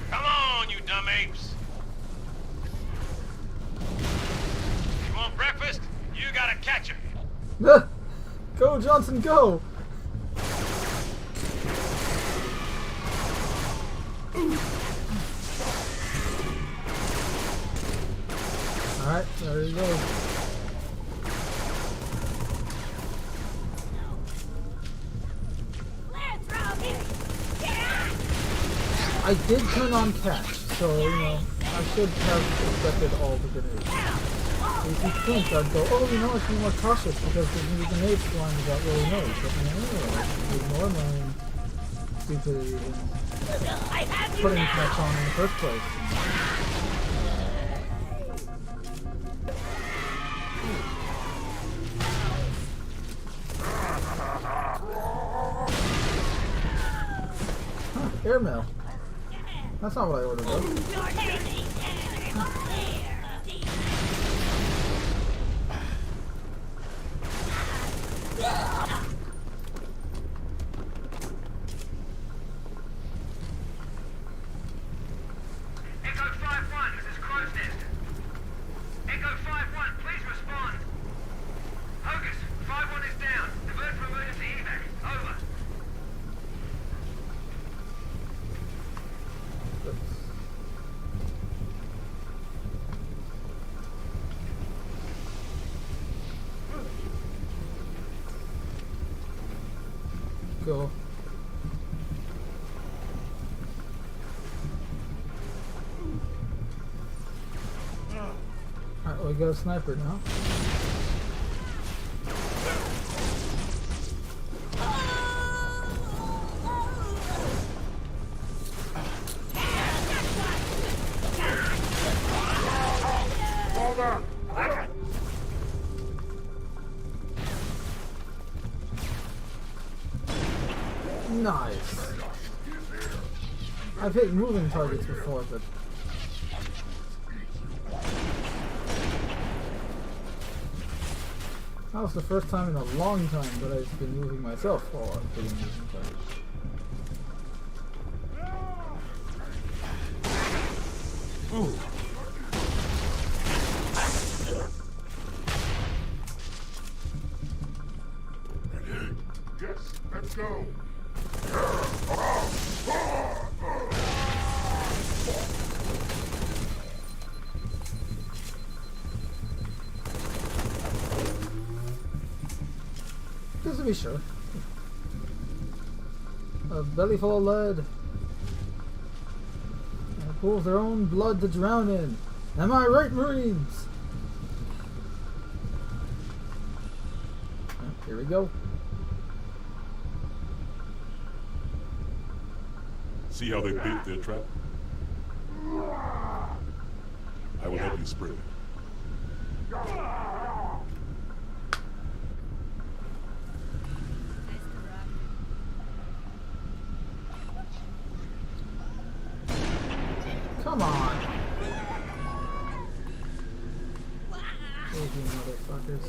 Come on, you dumb apes. You want breakfast? You gotta catch him. Go, Johnson, go! Alright, there you go. Let's roll here. I did turn on catch, so, you know, I should have expected all the grenades. If you think, I'd go, oh, you know, I should be more cautious because there's new grenades flying without really notice. But no, ignore my stupidity and putting catch on in the first place. Huh, airmail. That's not what I ordered though. Echo 5-1, this is Crow's Nest. Echo 5-1, please respond. Hocus, 5-1 is down. Divert for emergency evac. Over. go. Alright, well, we got a sniper now. Nice. I've hit moving targets before, but that was the first time in a long time that I've been moving myself while I'm hitting moving targets. Ooh. Yes, let's go. Just to be sure. A belly full of lead. And a pool of their own blood to drown in. Am I right, Marines? Here we go. See how they bait their trap? I will help you spread it. Come on. Crazy motherfuckers.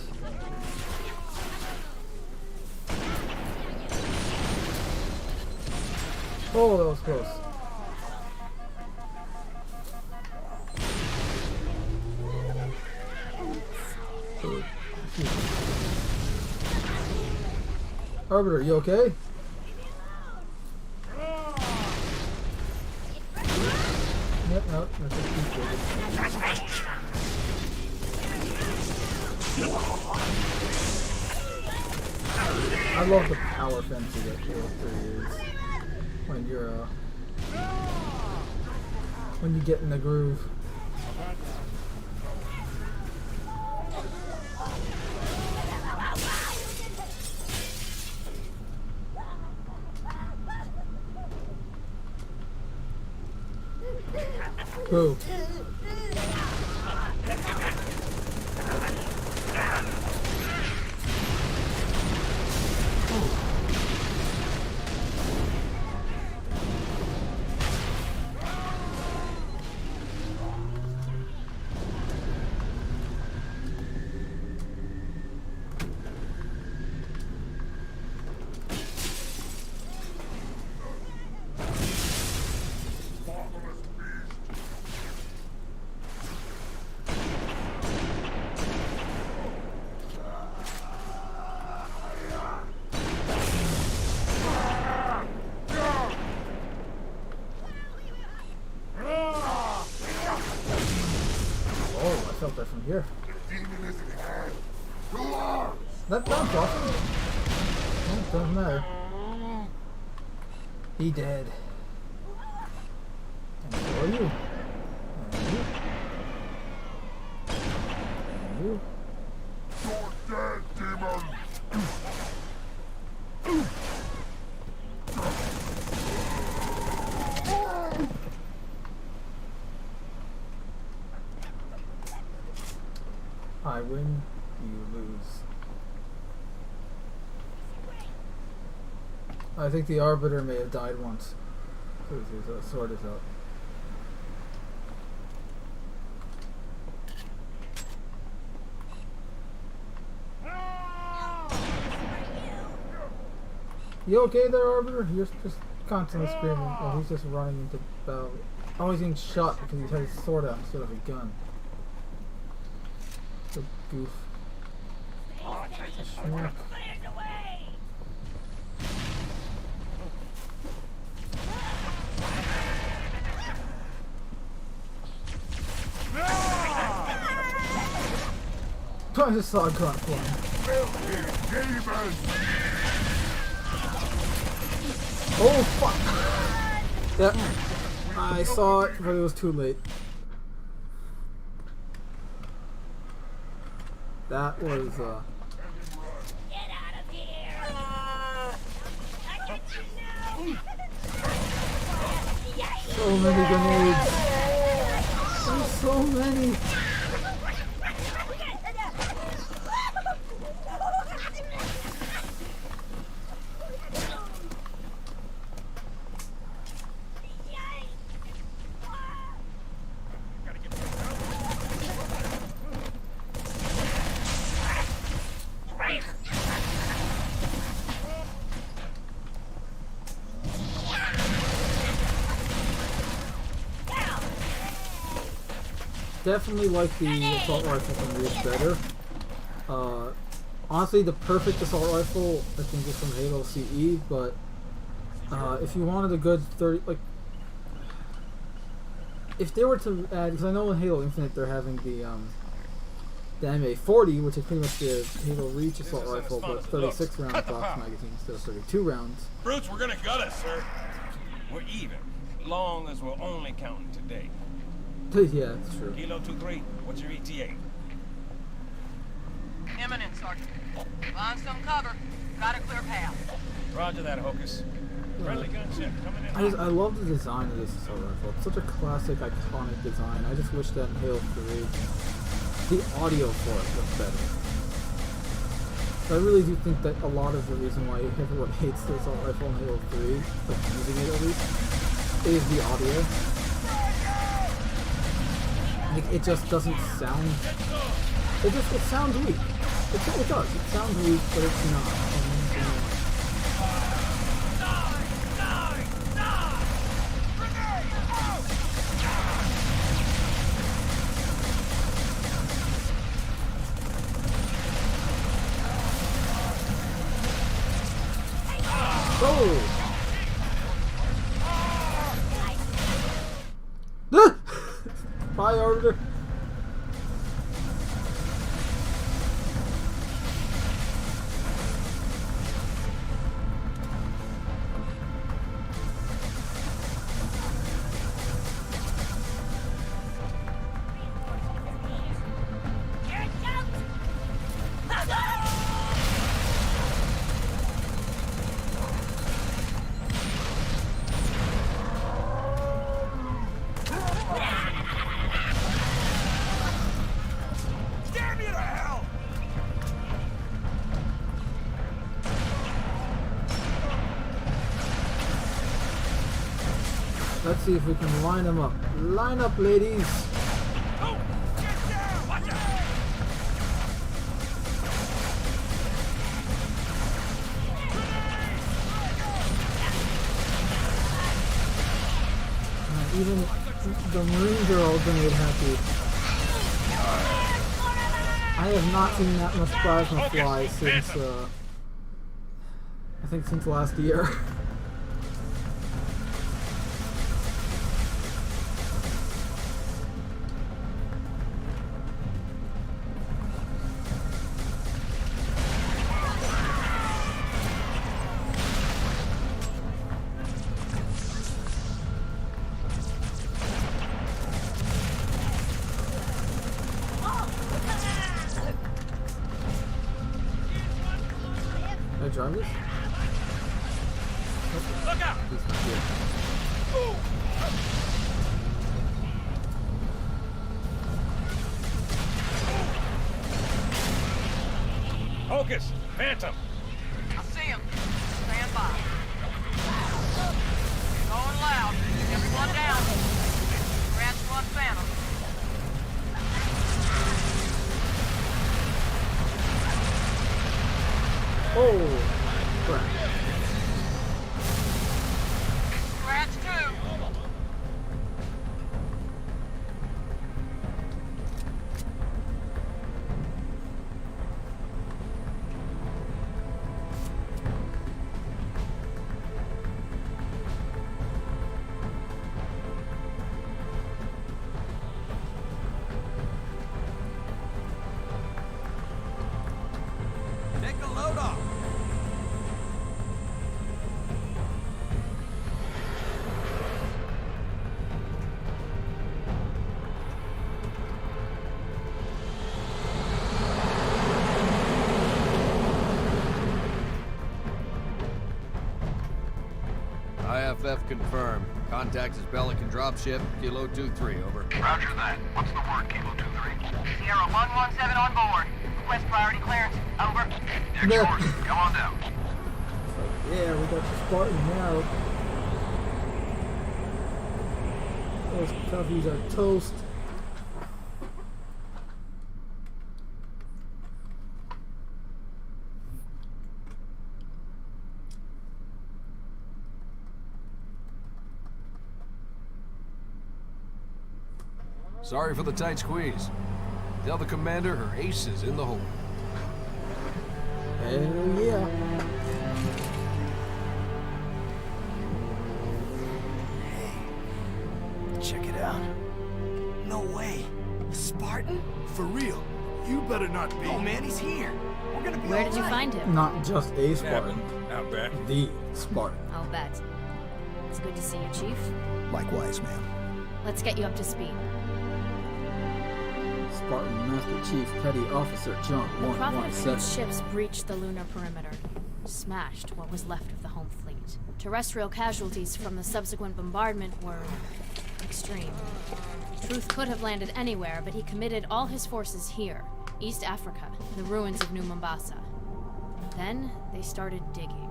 Oh, that was close. Arbiter, you okay? Yep, no, that's a keep. I love the power fence you get when you're when you get in the groove. Boo. I felt that from here. That bounced off him. Oh, doesn't matter. He dead. And so are you. And you. And you. You're dead, demon! I win, you lose. I think the Arbiter may have died once. Because his sword is out. You okay there, Arbiter? You're just constantly screaming. Oh, he's just running into battle. Oh, he's getting shot because he had his sword out instead of a gun. The goof. Schmuck. I just saw a grunt flying. Oh fuck! Yep. I saw it, but it was too late. That was Get out of here! I get you now! so many grenades. There's so many. Definitely like the assault rifle from Reach better. Honestly, the perfect assault rifle I think is from Halo CE, but if you wanted a good 30, like, if they were to add, because I know in Halo Infinite they're having the MA40, which is pretty much the Halo Reach assault rifle, but 36 round box magazine instead of 32 rounds. Brutes, we're gonna gut us, sir. We're even, long as we're only counting today. Yeah, that's true. Kilo 2-3, what's your ETA? Imminent, Sergeant. Find some cover. Got a clear path. Roger that, Hocus. Friendly gunship coming in. I love the design of this assault rifle. It's such a classic, iconic design. I just wish that in Halo 3, the audio for it was better. I really do think that a lot of the reason why everyone hates the assault rifle in Halo 3, like using it at least, is the audio. Like, it just doesn't sound. It sounds weak. It does. It sounds weak, but it's not. Oh! Bye, Arbiter. Let's see if we can line them up. Line up, ladies. Oh, get down! Watch out! Even the Marines are all grenade happy. I have not seen that much plasma fly since, I think since last year. Can I drive this? Look out! He's not here. Hocus! Phantom! I see him. Stand by. Going loud. Everyone down. Scratch one Phantom. Oh, crap. Scratch two. Take the load off. FF confirmed. Contact is Pelican dropship, Kilo 23, over. Roger that. What's the word, Kilo 23? Sierra 117 on board. Request priority clearance. Over. Excellent. Come on down. Yeah, we got the Spartan now. Those coffees are toast. Sorry for the tight squeeze. Tell the commander her ace is in the hole. Hell yeah. Check it out. No way. A Spartan? For real? You better not be. Oh man, he's here. We're gonna be Where did you find him? Not just a Spartan. Out back. The Spartan. I'll bet. It's good to see you, Chief. Likewise, ma'am. Let's get you up to speed. Spartan Master Chief Petty Officer John The Prophet of 117. Truth's ships breached the lunar perimeter, smashed what was left of the home fleet. Terrestrial casualties from the subsequent bombardment were extreme. Truth could have landed anywhere, but he committed all his forces here, East Africa, the ruins of New Mombasa. Then they started digging.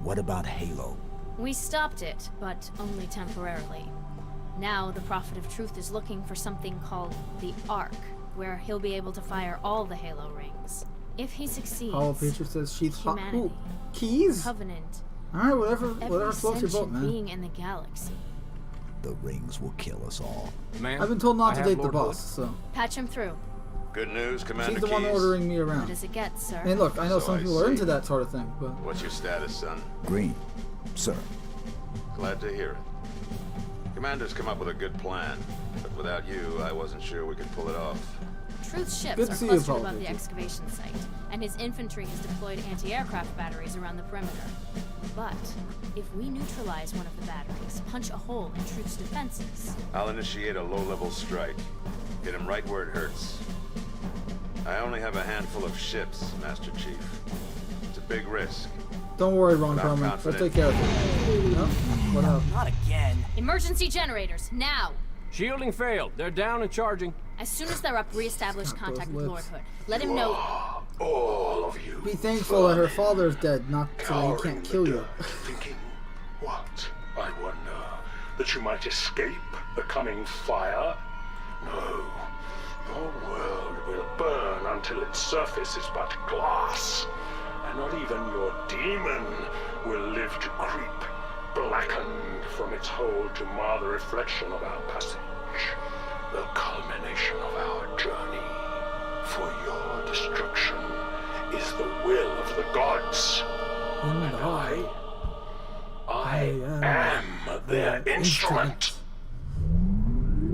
What about Halo? We stopped it, but only temporarily. Now the Prophet of Truth is looking for something called the Ark, where he'll be able to fire all the Halo rings. If he succeeds, Hollow Patriot says she's hot. humanity, Ooh, keys? Covenant, Alright, whatever every floats your boat, sentient man. being in the galaxy. The rings will kill us all. Ma'am, I've been told not I to have date the Lord boss, Hood. so Patch him through. Good news, Commander she's the one Keyes. ordering me What around. does it get, sir? And look, I know So some I people are into see. that sort of thing, but What's your status, son? Green, sir. Glad to hear it. Commander's come up with a good plan, but without you, I wasn't sure we could pull it off. Truth's ships Good to are see you, clustered Paul above the Patriot. excavation site, and his infantry has deployed anti-aircraft batteries around the perimeter. But if we neutralize one of the batteries, punch a hole in Truth's defenses, I'll initiate a low-level strike. Hit him right where it hurts. I only have a handful of ships, Master Chief. It's a big risk. don't worry, Ron But I'm Perlman. Let's confident. take care of it. No? What up? Not again. emergency generators, now! Shielding failed. They're down and charging. As soon as they're up, reestablish Those contact with Lord lips. Hood. Let him know. All of you. Be thankful that her father's dead, not so he can't kill you. Thinking, what? I wonder that you might escape the coming fire? No. Your world will burn until its surface is but glass. And not even your demon will live to creep, blackened from its hole to mar the reflection of our passage. The culmination of our journey. For your destruction is the will of the gods. And I am their instrument.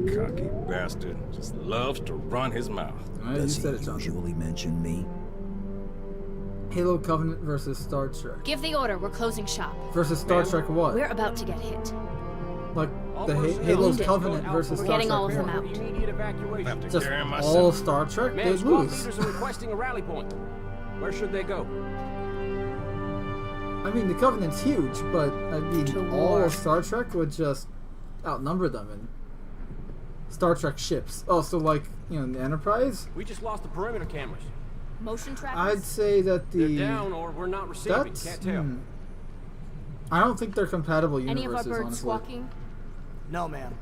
Cocky bastard. Just loves to run his mouth. Alright, you Does he said it, John. usually mention me? Halo Covenant versus Star Trek. Give the order, we're closing shop. Versus Star Ma'am? Trek what? We're about to get hit. Like the personnel Halo's wounded. Covenant versus We're Star getting Trek all of them what? out. Immediate evacuation. Have to Just carry him all myself. Star Trek? Man, They'd squad lose. leaders are requesting a rally point. Where should they go? I mean, the Covenant's huge, but I mean, To all war. of Star Trek would just outnumber them in Star Trek ships. Oh, so like, you know, the Enterprise? We just lost the perimeter cameras. Motion trackers? I'd say that They're the... down or we're not receiving. That's... Can't tell. I don't think they're compatible Any of our universes, birds honestly. squawking? No, ma'am.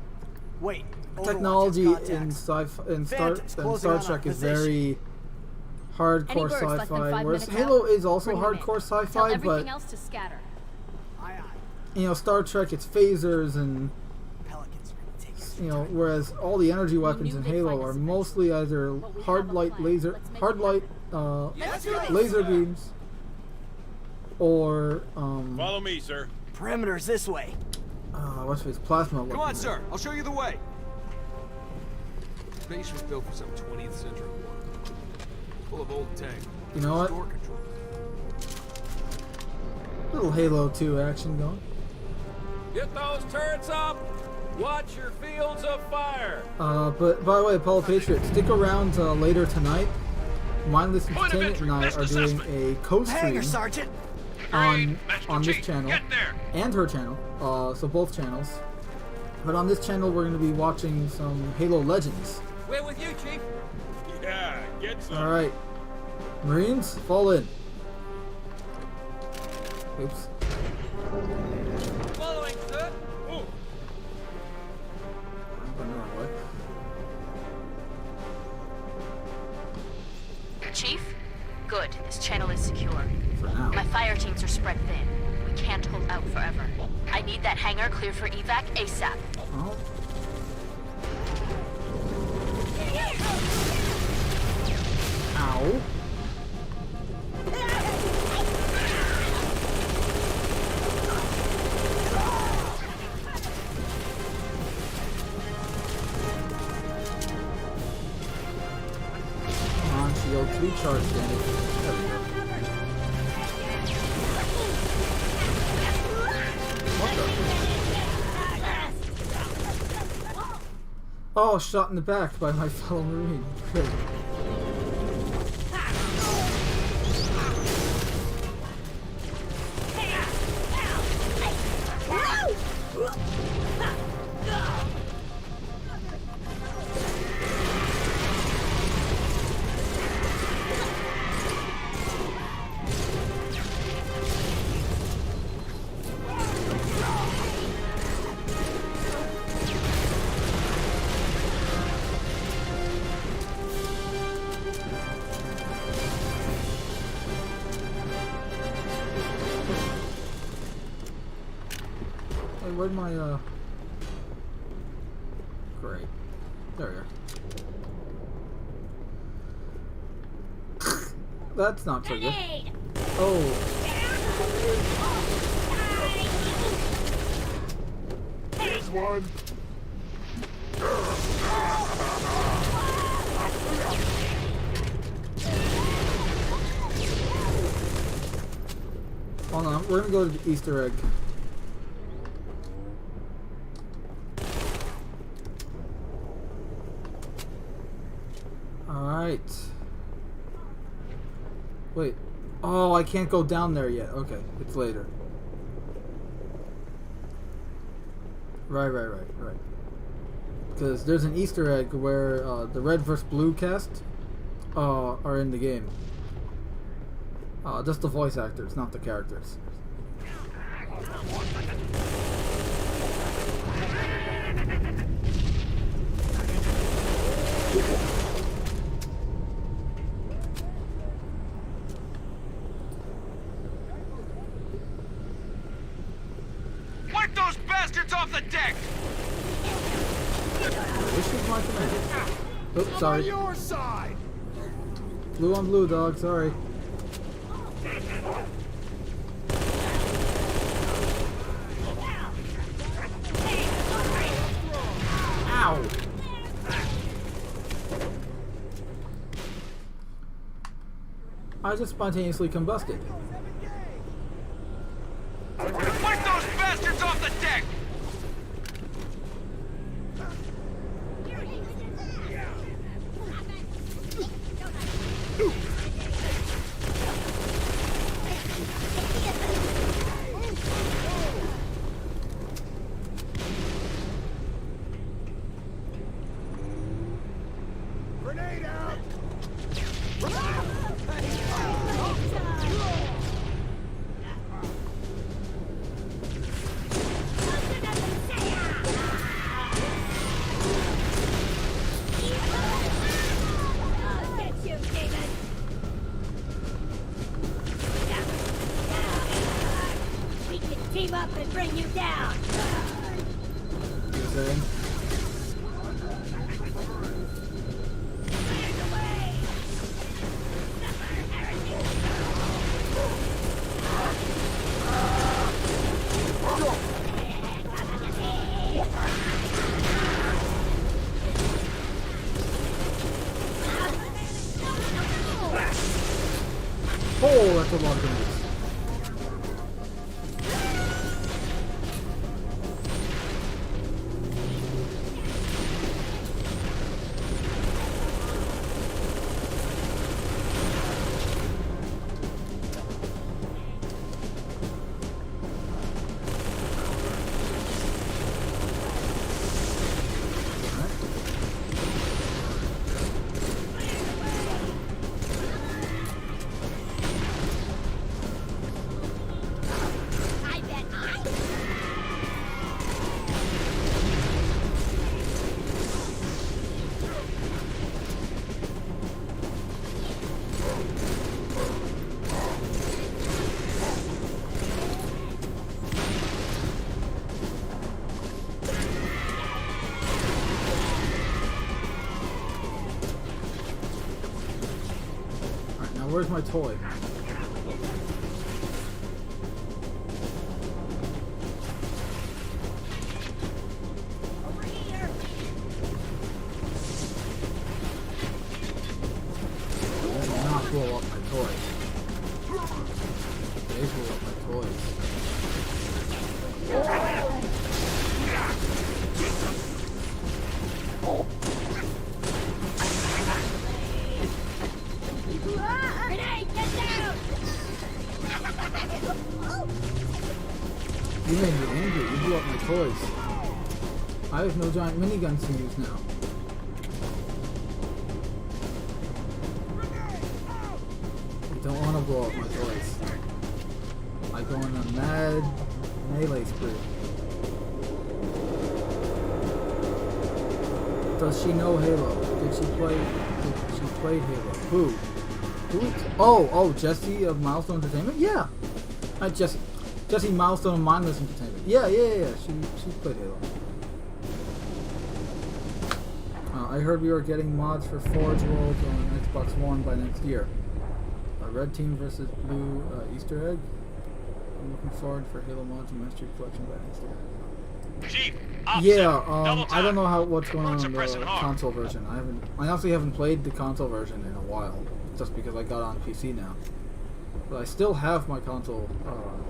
Wait. Technology Overwatch has in contacts. sci-fi in Star, Phantoms in closing Star on our Trek is position. very Any hardcore birds less than sci-fi, 5 whereas minutes Halo out? is also Bring them in. hardcore Tell sci-fi, everything but else to scatter. Aye, aye. you know, Star Trek it's phasers and Pelicans are gonna take us. you know, whereas all the energy weapons knew in they'd Halo find are us mostly either But we hard have a light plan. laser, Let's make hard it light, laser beams, or Follow me, sir. Perimeter's this way. what's his plasma weapons. Come on, sir. I'll show you the way. Space was built for some 20th century war. Full of old tech. You know what? Door control. Little Halo 2 action going. Get those turrets up. Watch your fields of fire. But by the way, Paul Patriot, stick around later tonight. Mindless Point of Entertainment entry, and I missed are doing assessment. a co-stream Hanger, Sergeant. on this channel and her channel, so both channels. But on this channel, we're going to be watching some Halo Legends. We're with you, Chief. Yeah, get some. All right, Marines, fall in. Oops. Following, sir. Ooh. I'm going the wrong way. Chief? Good. This channel is secure. For now. My fire teams are spread thin. We can't hold out forever. I need that hangar clear for evac ASAP. Oh. Ow. Come on, shield. Recharge damage. There we go. What the? Oh, shot in the back by my fellow Marine. Good. Hey, where'd my, Great. There we are. That's not so good. Oh. Here's one. Hold on, we're gonna go to the Easter egg. Alright. Wait. Oh, I can't go down there yet. Okay, it's later. Right. Because there's an Easter egg where the red versus blue cast are in the game. Just the voice actors, not the characters. Wipe those bastards off the deck! This is my command. Oops, sorry. Your side. Blue on blue, dog. Sorry. Ow! I just spontaneously combusted. Wipe those bastards off the deck! Grenade out. We can team up and bring you down. You saying? Oh, that's a lot of damage. Now where's my toy? Over here. Let me not blow up my toys. They blew up my toys. Grenade, get down! You made me angry. You blew up my toys. I have no giant miniguns to use now. You don't want to blow up my toys. I go on a mad melee spree. Does she know Halo? Did she play Halo? Who? Oh, Jesse of Milestone Entertainment? Yeah. Jesse Milestone of Mindless Entertainment. Yeah. She played Halo. I heard we were getting mods for Forge World on Xbox One by next year. Red Team versus Blue Easter egg. I'm looking forward for Halo mods and Master Chief Collection by next year. Chief, I don't know what's going on in the console version. I honestly haven't played the console version in a while, just because I got on PC now. But I still have my console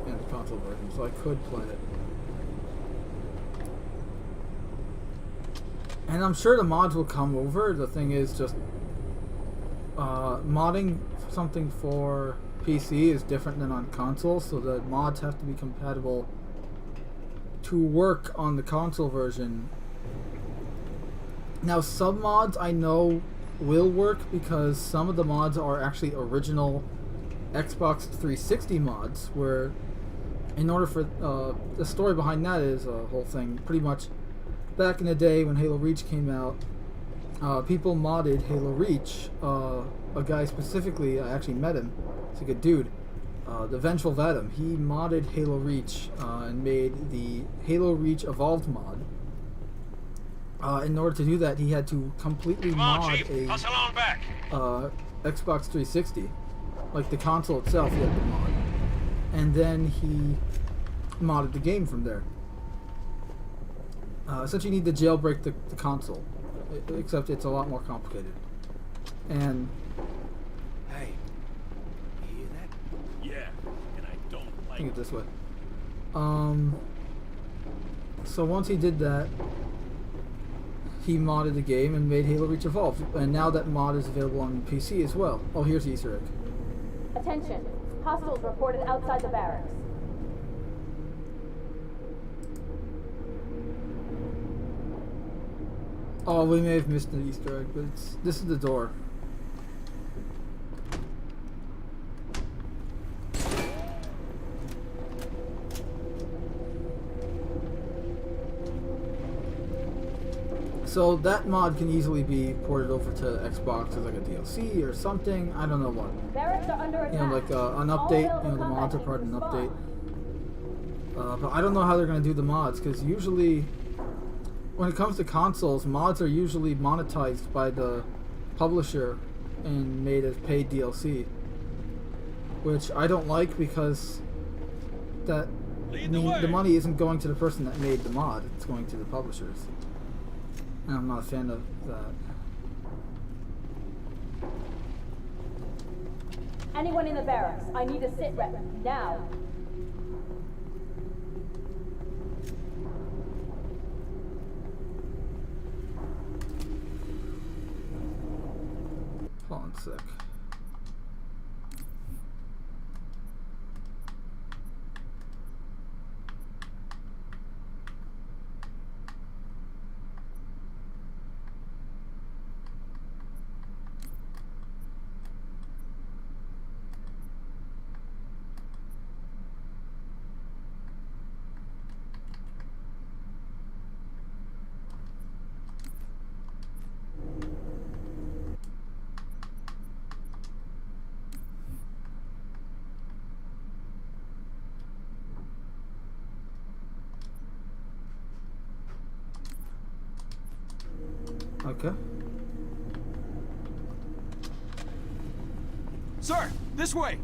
and console version, so I could play it. And I'm sure the mods will come over. The thing is just modding something for PC is different than on console, so the mods have to be compatible to work on the console version. Now some mods I know will work because some of the mods are actually original Xbox 360 mods, where in order for the story behind that is a whole thing. Pretty much back in the day when Halo Reach came out, people modded Halo Reach. A guy specifically, I actually met him, he's a good dude, the Vengeful Vadim. He modded Halo Reach and made the Halo Reach Evolved mod. In order to do that, he had to completely mod a Xbox 360, like the console itself. He had to mod, and then he modded the game from there. Essentially, you need to jailbreak the console, except it's a lot more complicated. And hey, you hear that? Yeah, and I don't like think it this way. So once he did that, he modded the game and made Halo Reach Evolved, and now that mod is available on PC as well. Oh, here's the Easter egg. Attention, hostiles reported outside the barracks. Oh, we may have missed the Easter egg, but this is the door. So that mod can easily be ported over to Xbox as like a DLC or something. I don't know what. Barracks are under attack. You know, like an update. You know, the mods are part of an update. But I don't know how they're going to do the mods, because usually when it comes to consoles, mods are usually monetized by the publisher and made as paid DLC, which I don't like, because that the money isn't going to the person that made the mod, it's going to the publishers. And I'm not a fan of that. Anyone in the barracks, I need a sit rep now. Hold on a sec. Okay. Sir, this way!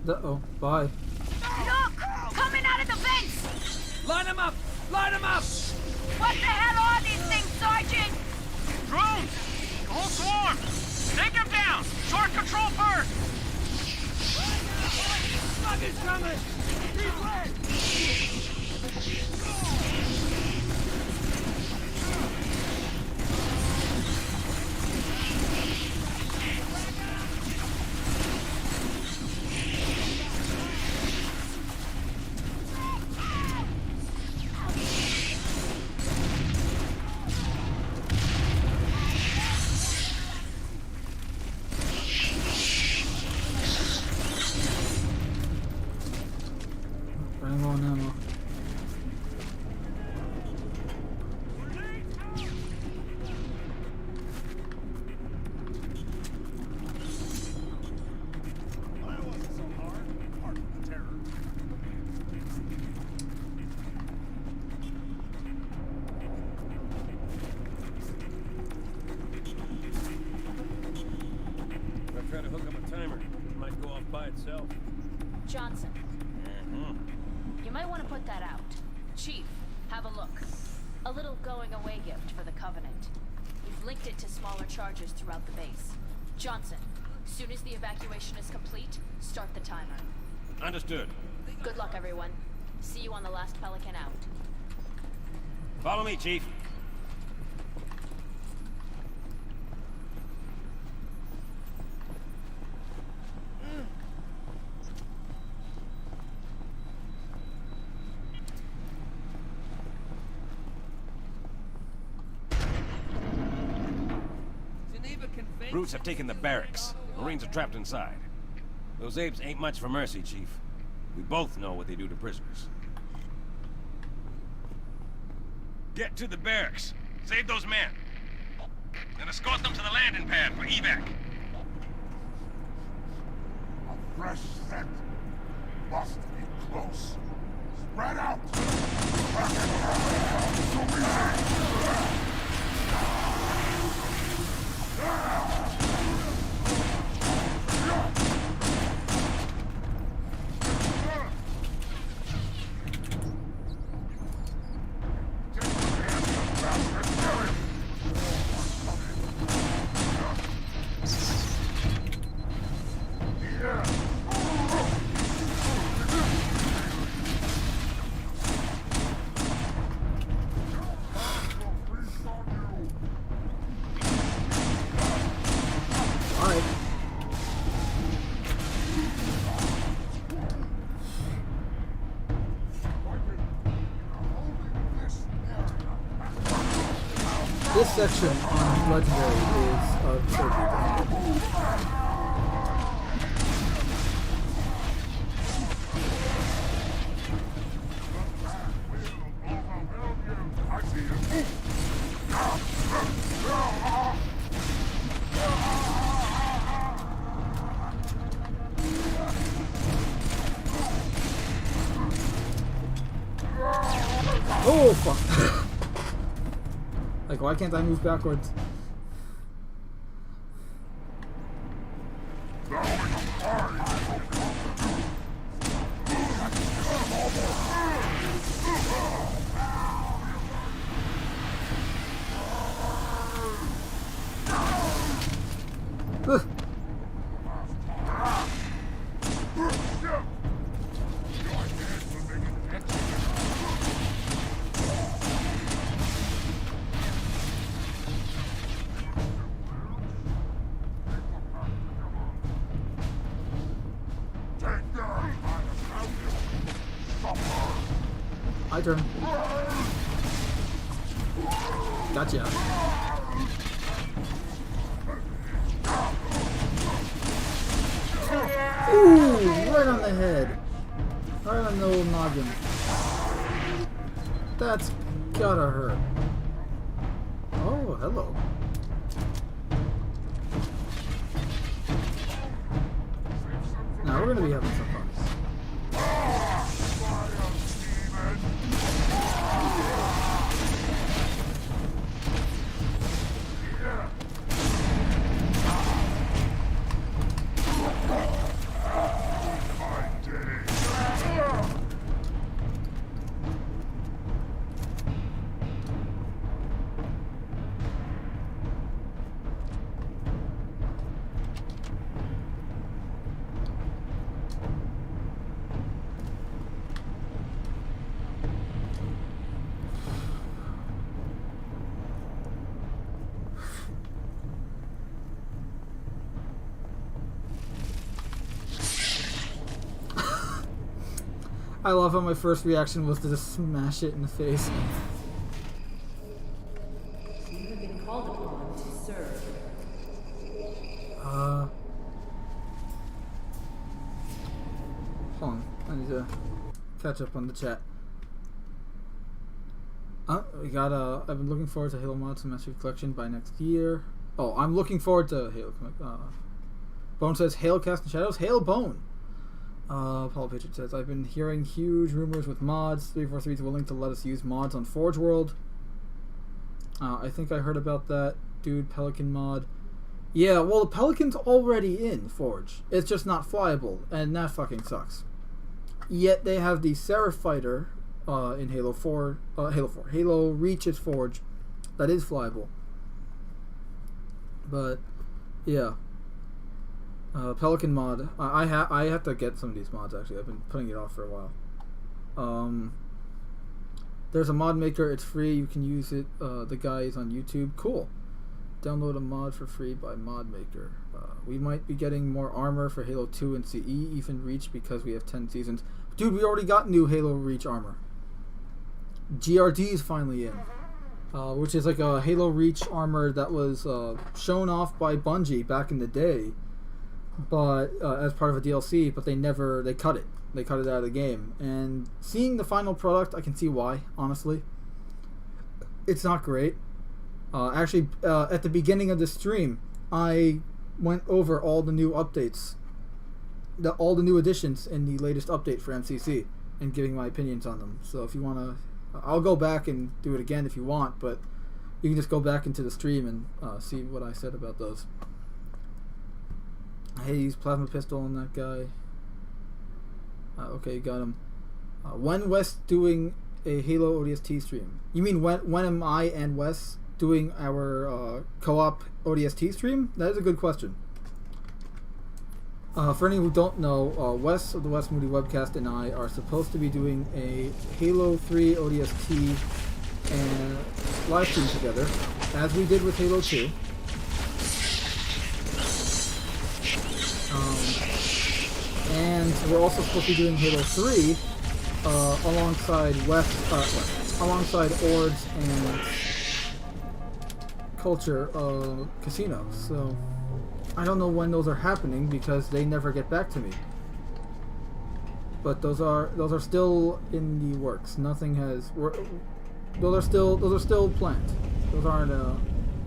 Uh-oh, bye. Look! Coming out of the vents! Line them up! Line them up! What the hell are these things, Sergeant? Drones! The whole swarm! Take them down! Short control first! Slug is coming! Keep red! Running low on ammo. If I try to hook up a timer, it might go off by itself. Johnson, you might want to put that out. Chief, have a look. A little going-away gift for the Covenant. We've linked it to smaller charges throughout the base. Johnson, soon as the evacuation is complete, start the timer. Understood. Good luck, everyone. See you on the last Pelican out. Follow me, Chief. Brutes have taken the barracks. Marines are trapped inside. Those apes ain't much for mercy, Chief. We both know what they do to prisoners. Get to the barracks. Save those men. Then escort them to the landing pad for evac. A fresh scent must be close. Spread out! This section on Legendary is so deep. Oh fuck! Like, why can't I move backwards? My turn. Gotcha. Ooh, right on the head. Right on the old noggin. That's gotta hurt. Oh, hello. Now we're gonna be having some fun. I love how my first reaction was to just smash it in the face. You have been called upon to serve. Hold on. I need to catch up on the chat. We got I've been looking forward to Halo Mods and Master Chief Collection by next year. Oh, I'm looking forward to Halo. Bone says Halo Cast and Shadows. Hail Bone. Paul Patriot says, I've been hearing huge rumors with mods. 343 is willing to let us use mods on Forge World. I think I heard about that dude Pelican mod. Yeah, well, the Pelican's already in Forge. It's just not flyable, and that fucking sucks. Yet they have the Seraph Fighter in Halo Reach's Forge that is flyable. But yeah. Pelican mod. I have to get some of these mods actually. I've been putting it off for a while. There's a mod maker. It's free. You can use it. The guy is on YouTube. Cool. Download a mod for free by mod maker. We might be getting more armor for Halo 2 and CE, even Reach, because we have 10 seasons. Dude, we already got new Halo Reach armor. GRD is finally in. Which is like a Halo Reach armor that was shown off by Bungie back in the day, but as part of a DLC, but they cut it. They cut it out of the game. And seeing the final product, I can see why, honestly. It's not great. Actually, at the beginning of the stream, I went over all the new updates, all the new additions in the latest update for MCC, and giving my opinions on them. So if you want to, I'll go back and do it again if you want, but you can just go back into the stream and see what I said about those. Hey, use plasma pistol on that guy. Okay, you got him. When Wes doing a Halo ODST stream? You mean when am I and Wes doing our co-op ODST stream? That is a good question. For any who don't know, Wes of the Wes Moody Webcast and I are supposed to be doing a Halo 3 ODST and live stream together, as we did with Halo 2. And we're also supposed to be doing Halo 3 alongside alongside Ords and Culture Casino. So I don't know when those are happening because they never get back to me. But those are still in the works. Nothing has. Those are still planned. Those aren't.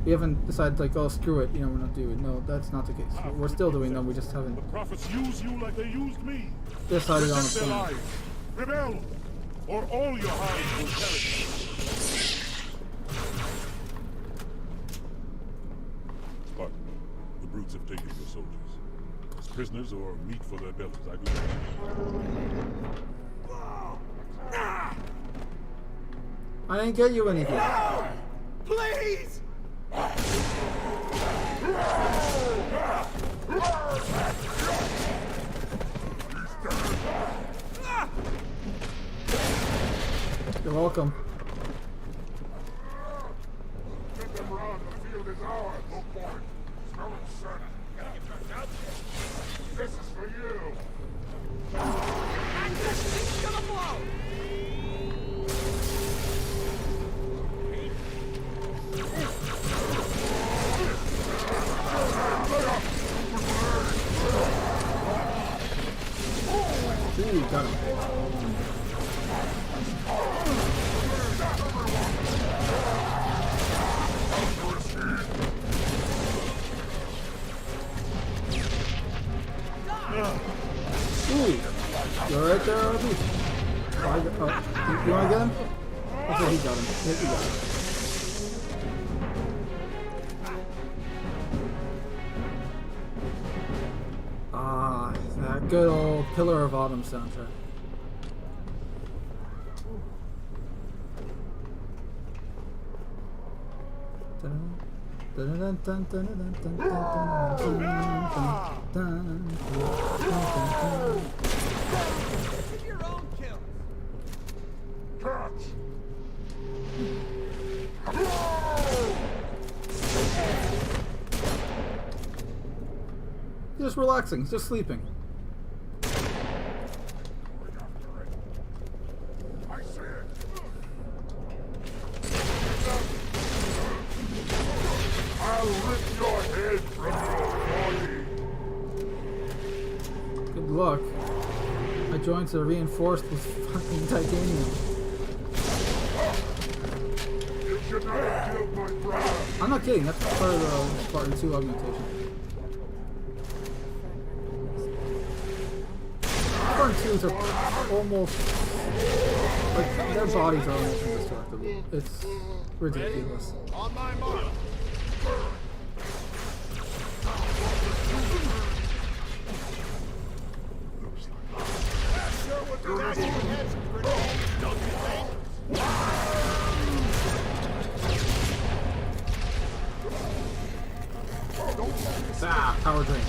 We haven't decided like, oh, screw it, we're not doing it. No, that's not the case. We're still doing them. We just haven't. The prophets use you like they used me. Decided on a plan. Rebel, or all your hides will perish. Spartan, the brutes have taken your soldiers. As prisoners or meat for their bellies, I do not. I didn't get you anything. No! Please! You're welcome. Get them around, the field is ours, look boy. Smell it, son. Gotta get back out. This is for you. And this thing's gonna blow! Ooh, got him. Ooh, you're right there, RB. You wanna get him? Okay, he got him. Yeah, he got him. Ah. good old Pillar of Autumn soundtrack. Your own kill. He's just relaxing. He's just sleeping. I'll rip your head from your body. Good luck. My joints are reinforced with fucking titanium. You should not have killed my brother. I'm not kidding. That's part of the Spartan 2 augmentation. Spartan 2s are almost like their bodies are almost indestructible. It's ridiculous. On my mark. Sure would be nice if we had some grenades, don't you think? Ah, power drink.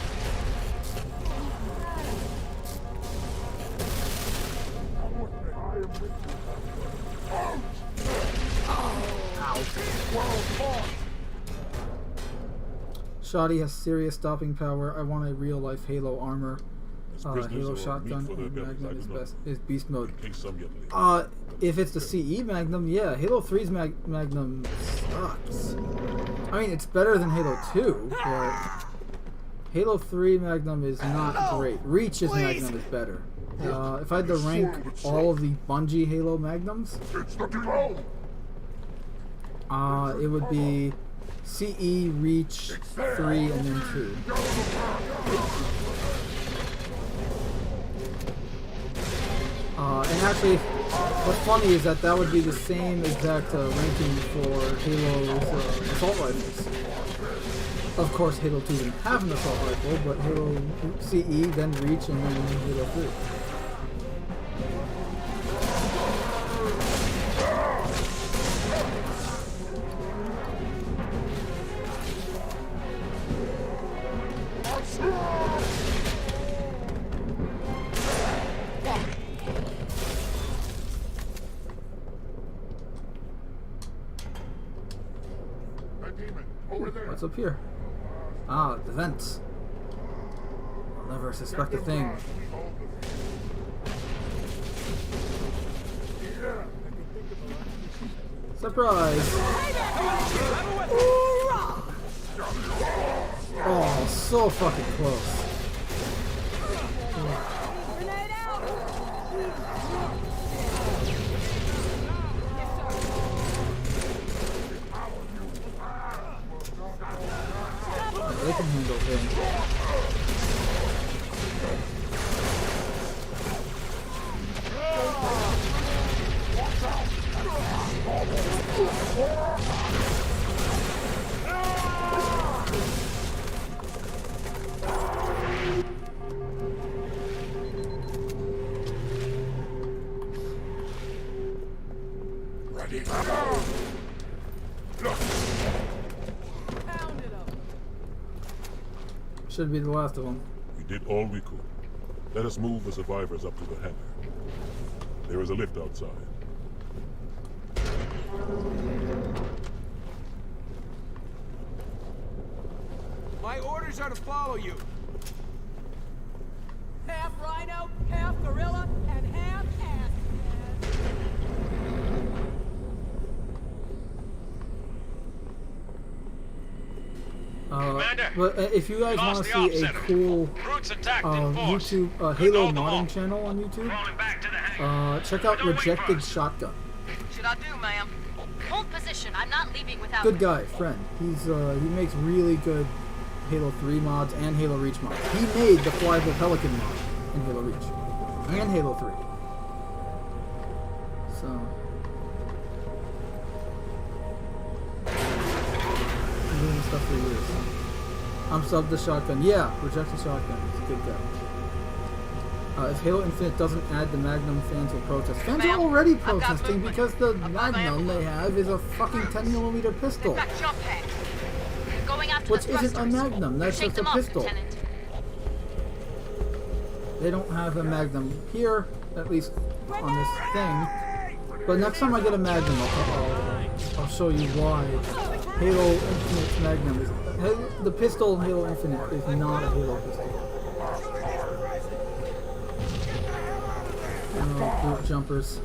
Shoddy has serious stopping power. I want a real life Halo armor. Halo shotgun and Magnum is beast mode. If it's the CE Magnum, yeah. Halo 3's Magnum sucks. I mean, it's better than Halo 2, but Halo 3 Magnum is not great. Reach's Magnum is better. If I had to rank all of the Bungie Halo Magnums, it would be CE, Reach, 3, and then 2. And actually, what's funny is that would be the same exact ranking for Halo's assault rifles. Of course, Halo 2 didn't have an assault rifle, but Halo CE, then Reach, and then Halo 3. What's up here? Ah, the vents. I'll never suspect a thing. Surprise! Oh, so fucking close. They can handle things. Ready to go. Should be the last of them. We did all we could. Let us move the survivors up to the hangar. There is a lift outside. My orders are to follow you. Half rhino, half gorilla, and half ass. But if you guys want to see a cool YouTube Halo modding channel on YouTube, check out Rejected Shotgun. Should I do, ma'am? Hold position. I'm not leaving without. Good guy, friend. He's he makes really good Halo 3 mods and Halo Reach mods. He made the Flyable Pelican mod in Halo Reach and Halo 3. So I'm doing stuff for years. I'm subbed to Shotgun. Yeah, Rejected Shotgun. He's a good guy. If Halo Infinite doesn't add the Magnum, fans will protest. Fans are already protesting because the Magnum they have is a fucking 10mm pistol. Which isn't a Magnum, that's just a pistol. They don't have a Magnum here, at least on this thing. But next time I get a Magnum, I'll show you why Halo Infinite's Magnum is... The pistol in Halo Infinite is not a Halo pistol. Group jumpers.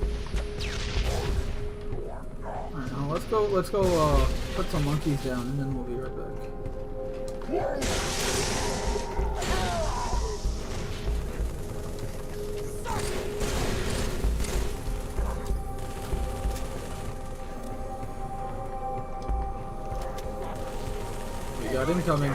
Alright, now let's go put some monkeys down and then we'll be right back. We got incoming.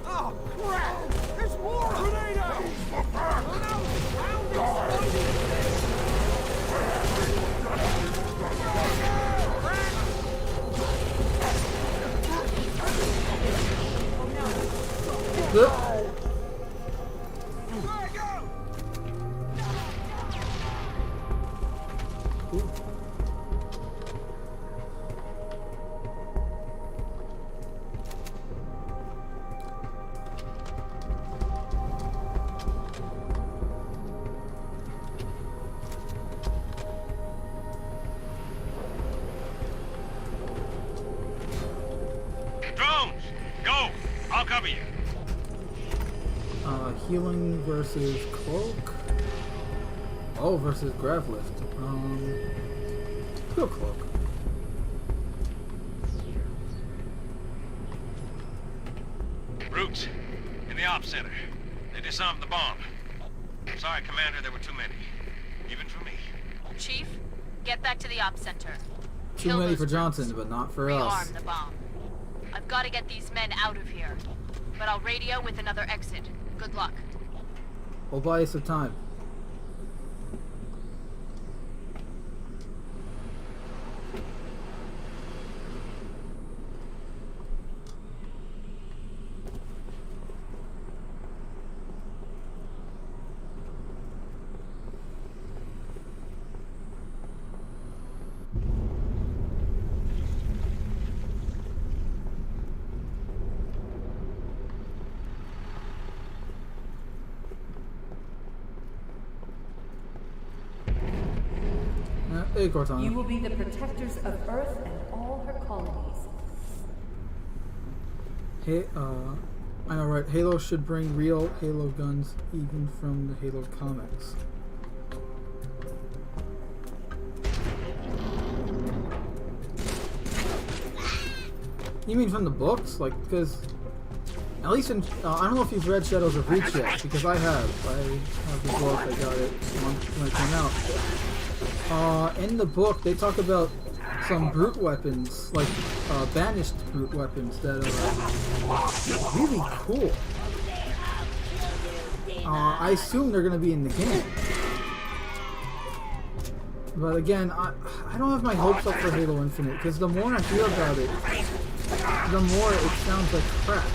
Oh, crap! There's more! Drones, go! I'll cover you. Healing versus cloak. Oh, versus grav lift. Go cloak. Roots, in the ops center. They disarmed the bomb. Sorry, Commander, there were too many. Even for me. Chief, get back to the ops center. Too many for Johnson, but not for us. Rearm the bomb. I've got to get these men out of here. But I'll radio with another exit. Good luck. We'll buy you some time. Hey, Cortana. You will be the protectors of Earth and all her colonies. Hey, I know, right? Halo should bring real Halo guns, even from the Halo comics. You mean from the books? Like, because at least in I don't know if you've read Shadows of Reach yet, because I have. I have the book. I got it when it came out. In the book, they talk about some brute weapons, like banished brute weapons that are really cool. I assume they're going to be in the game. But again, I don't have my hopes up for Halo Infinite, because the more I hear about it, the more it sounds like crap.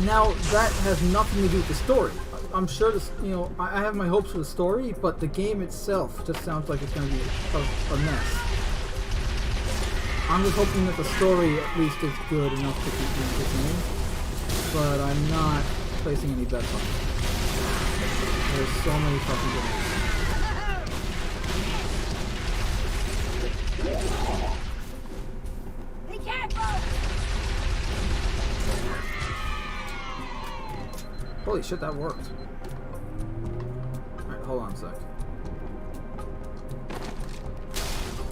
Now, that has nothing to do with the story. I'm sure this, you know, I have my hopes for the story, but the game itself just sounds like it's going to be a mess. I'm just hoping that the story at least is good enough to keep me entertained, but I'm not placing any bets on it. There's so many fucking good ones. Be careful! Holy shit, that worked. Alright, hold on a sec.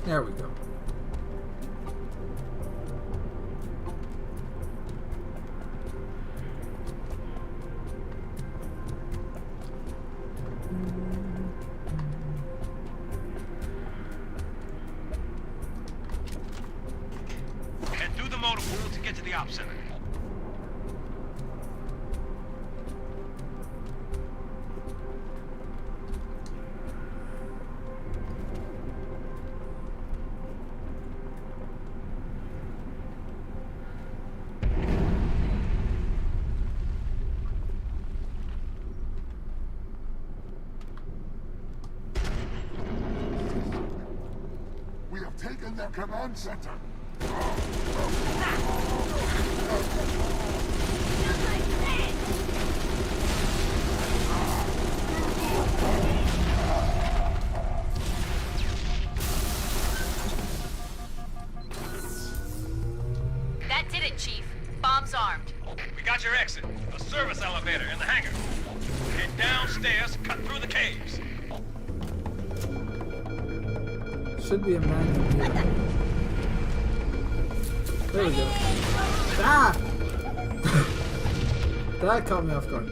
There we go. Head through the motor pool to get to the ops center. in the command center. That did it, Chief. Bomb's armed. We got your exit. A service elevator in the hangar. Head downstairs, cut through the caves. Should be a magnum here. There we go. Ah! That caught me off guard.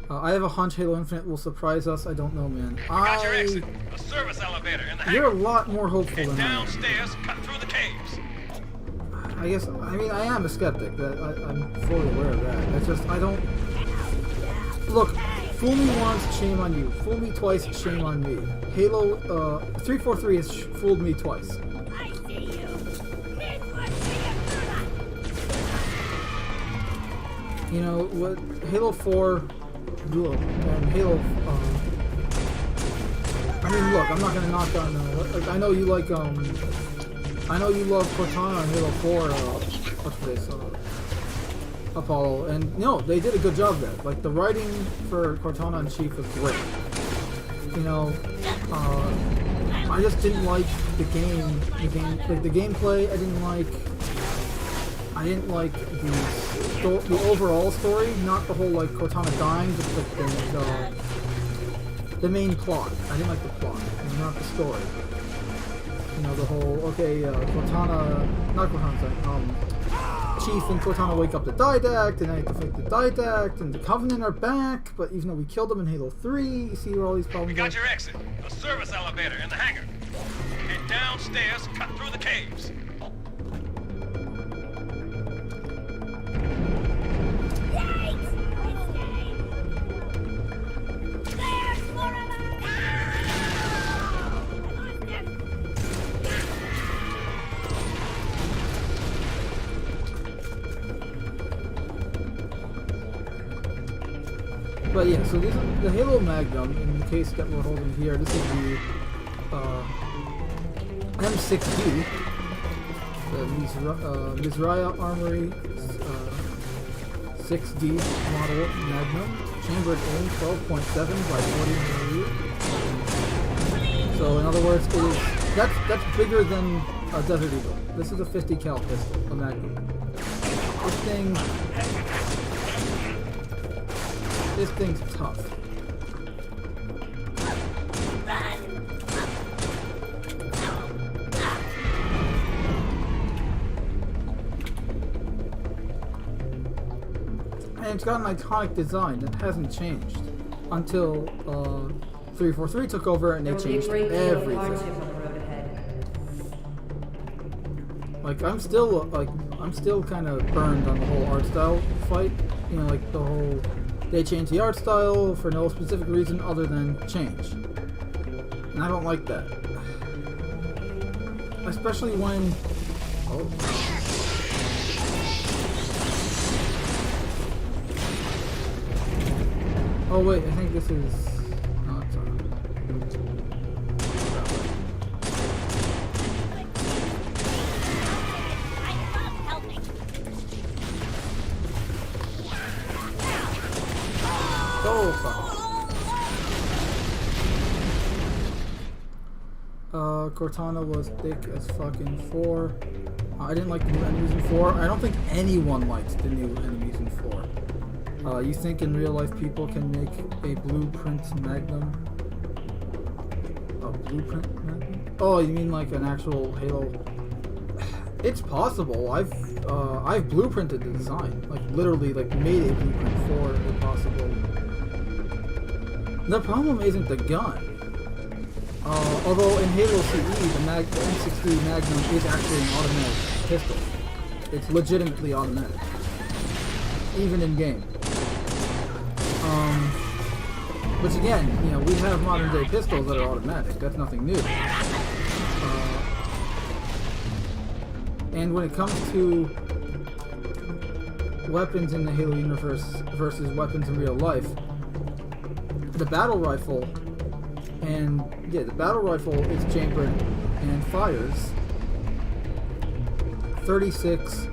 I have a hunch Halo Infinite will surprise us. I don't know, man. Got your exit. A service elevator in the hangar. You're a lot more hopeful Head than I am. downstairs, cut through the caves. I guess, I mean, I am a skeptic. I'm fully aware of that. It's just, I don't... Look, fool me once, shame on you. Fool me twice, shame on me. Halo 343 has fooled me twice. I see you. You know, what Halo 4 and Halo... I mean, look, I'm not gonna knock on... I know you like, I know you love Cortana on Halo 4, what's this, Apollo, and no, they did a good job there. Like, the writing for Cortana and Chief was great. You know, I just didn't like the gameplay, I didn't like the overall story, not the whole, like, Cortana dying, just like the main plot. I didn't like the plot, and not the story. You know, the whole, okay, Cortana, not Cortana, sorry, Chief and Cortana wake up the Didact, and I have to fight the Didact, and the Covenant are back, but even though we killed them in Halo 3, you see where all these problems We got your exit. A service elevator in the hangar. Head downstairs, cut through the caves. But yeah, so this is the Halo Magnum, in the case that we're holding here. This is the M6D, the Mizraya Armory 6D model Magnum, chambered in 12.7 by 40 mm. So in other words, it is that's bigger than a Desert Eagle. This is a 50 cal pistol, a Magnum. This thing's tough. And it's got an iconic design that hasn't changed until 343 took over and they changed everything. Like I'm still kind of burned on the whole art style fight. You know, like the whole. They changed the art style for no specific reason other than change. And I don't like that. Especially when... Oh wait, I think this is... No, it's alright. Oh, fuck. Cortana was thick as fucking 4. I didn't like the new enemies in 4. I don't think anyone liked the new enemies in 4. You think in real life people can make a blueprint Magnum? A blueprint Magnum? Oh, you mean like an actual Halo? It's possible. I've blueprinted the design. Like literally like made a blueprint for a possible. The problem isn't the gun. Although in Halo CE, the M6D Magnum is actually an automatic pistol. It's legitimately automatic. Even in game. Which again, you know, we have modern day pistols that are automatic. That's nothing new. And when it comes to weapons in the Halo universe versus weapons in real life, the battle rifle, and yeah, the battle rifle is chambered and fires 36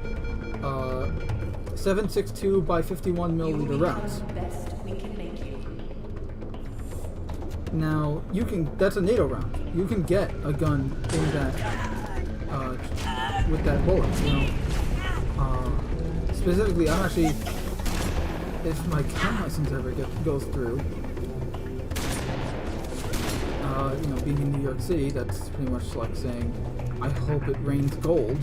7.62 by 51 milliliter rounds. Best we can make you. Now that's a NATO round. You can get a gun in that with that bullet. Specifically, I'm actually, if my gun license ever goes through, being in New York City, that's pretty much like saying, I hope it rains gold.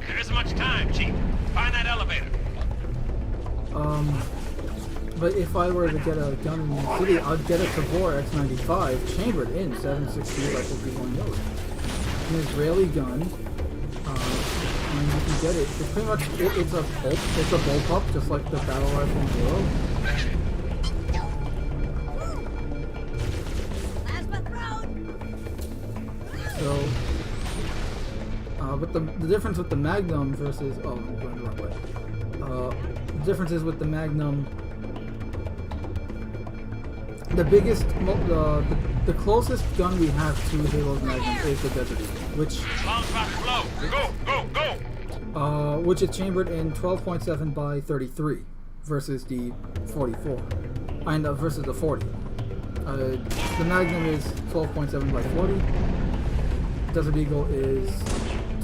There isn't much time, Chief. Find that elevator. But if I were to get a gun in the city, I'd get a Tavor X95 chambered in 7.62 by 51 mil. An Israeli gun, and you can get it. It's pretty much it's a bullpup, just like the battle rifle in Halo. So, but the difference with the Magnum versus I'm going the wrong way. The difference is with the Magnum. The biggest, the closest gun we have to Halo's Magnum is the Desert Eagle, which is chambered in 12.7 by 33 versus the 44, and versus the 40. The Magnum is 12.7 by 40. Desert Eagle is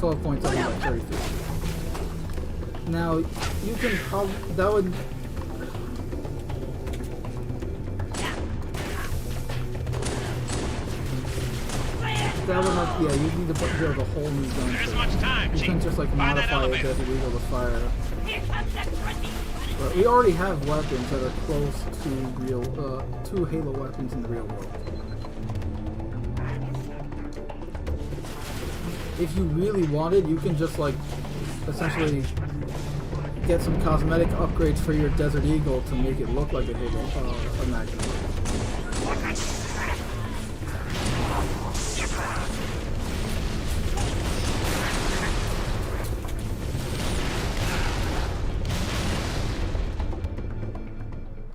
12.7 by 33. Now you can probably that would. That would not, yeah, you need to build a whole new gun. You can't just like modify a Desert Eagle to fire. But we already have weapons that are close to to Halo weapons in the real world. If you really wanted, you can just like essentially get some cosmetic upgrades for your Desert Eagle to make it look like a Halo, a Magnum.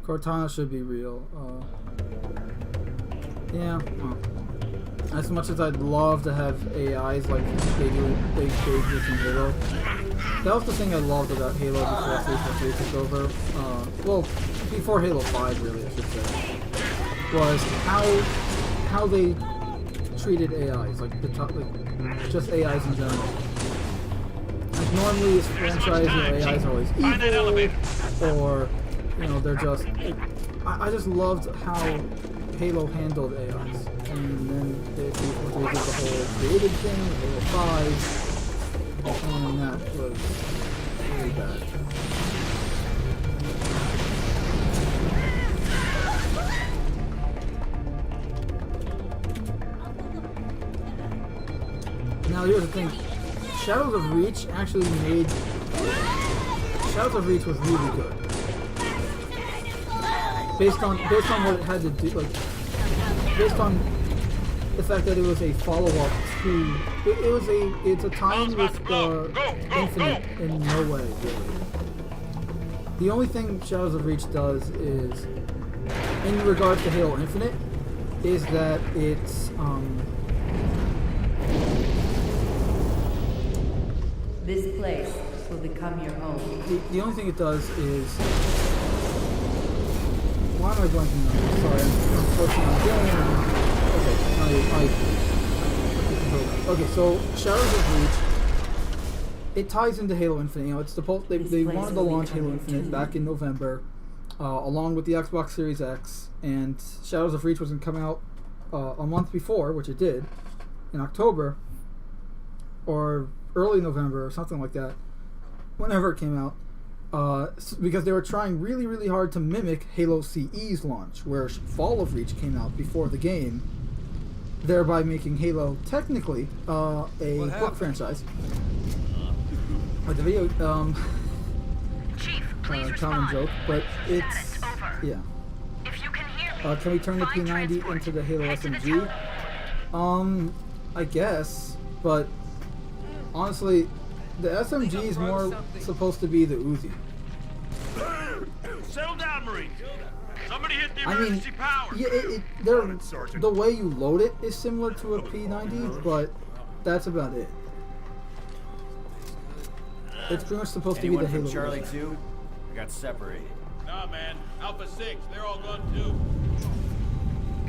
Cortana should be real. Yeah. Well, as much as I'd love to have AIs like they exist in Halo, that was the thing I loved about Halo before 343 took over. Well, before Halo 5, really, I should say, was how they treated AIs, like just AIs in general. Like normally, it's franchise AIs are always evil, or they're just. I just loved how Halo handled AIs, and then they did the whole created thing, Halo 5, and that was really bad. Now here's the thing, Shadows of Reach actually made... Shadows of Reach was really good. Based on what it had to do, like, based on the fact that it was a follow-up to... It's a tie-in with Infinite in no way, really. The only thing Shadows of Reach does is, in regards to Halo Infinite, is that it's, This place will become your home. The only thing it does is... Why am I blanking on this? Sorry, I'm focusing on game. Okay, so Shadows of Reach, it ties into Halo Infinite. It's supposed they wanted to launch Halo Infinite back in November, along with the Xbox Series X, and Shadows of Reach wasn't coming out a month before, which it did, in October, or early November or something like that, whenever it came out, because they were trying really, really hard to mimic Halo CE's launch, where Fall of Reach came out before the game, thereby making Halo technically a book franchise. Like the video, common joke, but it's yeah. Can we turn the P90 into the Halo SMG? I guess, but honestly, the SMG is more supposed to be the Uzi. Settle down, Marine. Somebody hit the emergency power. Yeah, the way you load it is similar to a P90, but that's about it. It's pretty much supposed to be Anyone the from Halo. Charlie logo. 2? We got separated. Nah, man. Alpha 6, they're all gone too.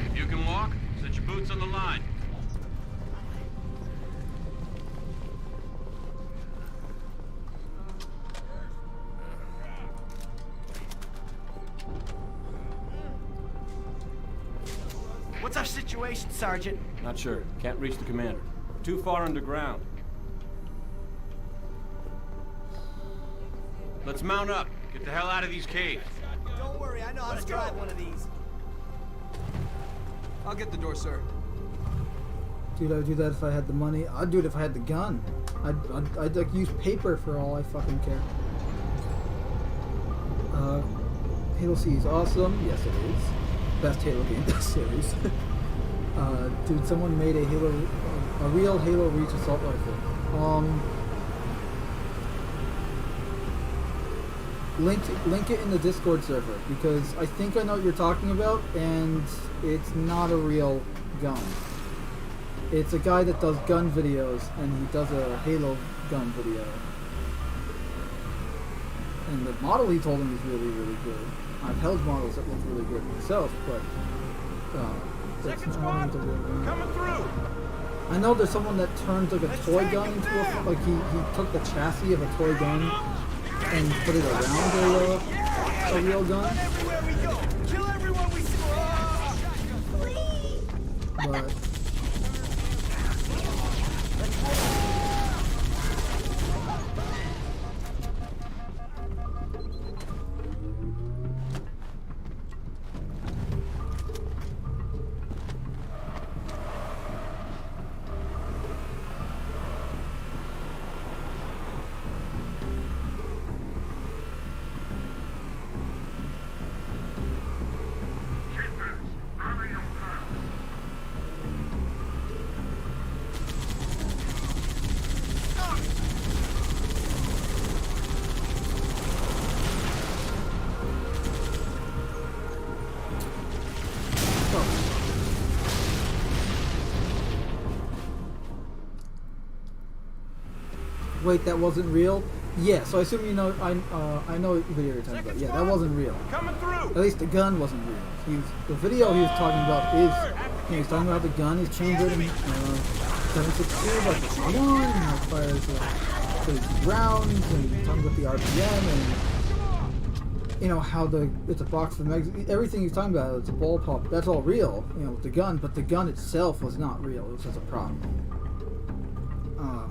If you can walk, set your boots on the line. What's our situation, Sergeant? Not sure. Can't reach the commander. Too far underground. Let's mount up. Get the hell out of these caves. Don't worry, I know how to drive one of these. I'll get the door, sir. Dude, I would do that if I had the money. I'd do it if I had the gun. I'd like use paper for all I fucking care. Halo C is awesome. Yes, it is. Best Halo game in the series. Dude, someone made a real Halo Reach assault rifle. Link it in the Discord server because I think I know what you're talking about, and it's not a real gun. It's a guy that does gun videos, and he does a Halo gun video. And the model he told him is really, really good. I've held models that look really good myself, but that's not the real gun. Coming through. I know there's someone that turns like a toy gun into a like he took the chassis of a toy gun and put it around a real gun. Everywhere we go, kill everyone we see. But wait, that wasn't real? Yeah, so I assume you know, I know what video you're talking about. Yeah, that wasn't real. Coming through. At least the gun wasn't real. The video he was talking about is, he's talking about the gun, he's tuned it in 7.62, like it's one, and it fires 32 rounds, and he's talking about the RPM, and you know, how it's a box of magazines, everything he's talking about, it's a ball pop, that's all real, you know, with the gun, but the gun itself was not real, it was just a prop.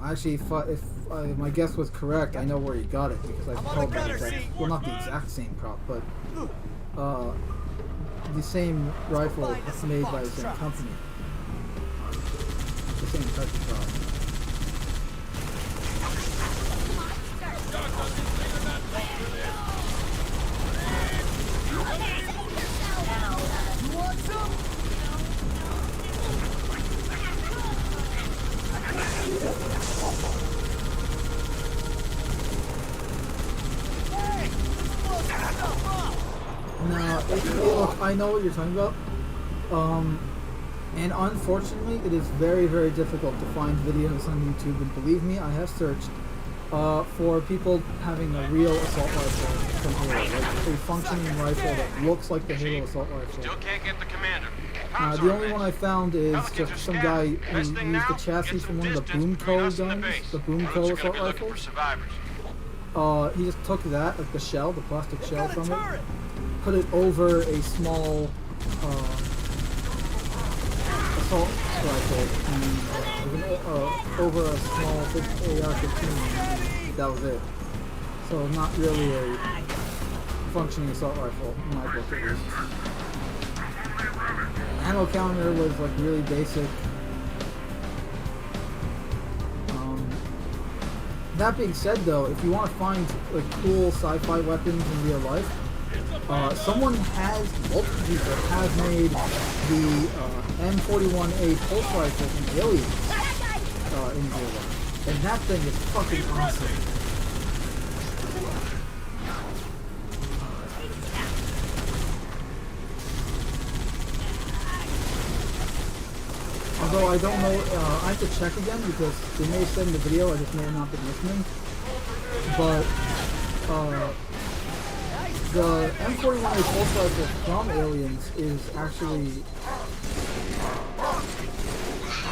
Actually, if my guess was correct, I know where he got it because I've held that exact, well, not the exact same prop, but the same rifle made by the same company. The same type of prop. You want some? No, look, I know what you're talking about. And unfortunately, it is very, very difficult to find videos on YouTube. And believe me, I have searched for people having a real assault rifle from Halo, like a functioning rifle that looks like the Halo assault rifle. Still can't get the commander. The only one I found is just some guy who used the chassis from one of the Boomco guns, the Boomco assault rifles. He just took that, like the shell, the plastic shell from it, put it over a small assault rifle, and over a small AR-15. That was it. So not really a functioning assault rifle in my book, at least. Ammo counter was like really basic. That being said, though, if you want to find like cool sci-fi weapons in real life, someone multiple people has made the M41A pulse rifle from Aliens in real life, and that thing is fucking awesome. Although I don't know, I have to check again because they may have said in the video, I just may have not been listening. But the M41A pulse rifle from Aliens is actually,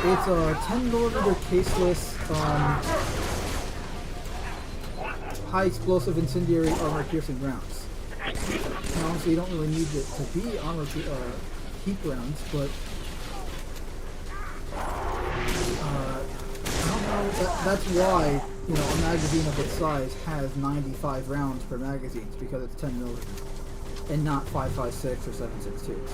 it's a 10mm caseless, high explosive incendiary armor piercing rounds. And obviously you don't really need it to be armor heat rounds, but I don't know, that's why, you know, a magazine of its size has 95 rounds per magazine, because it's 10mm and not 5.56 or 7.62s.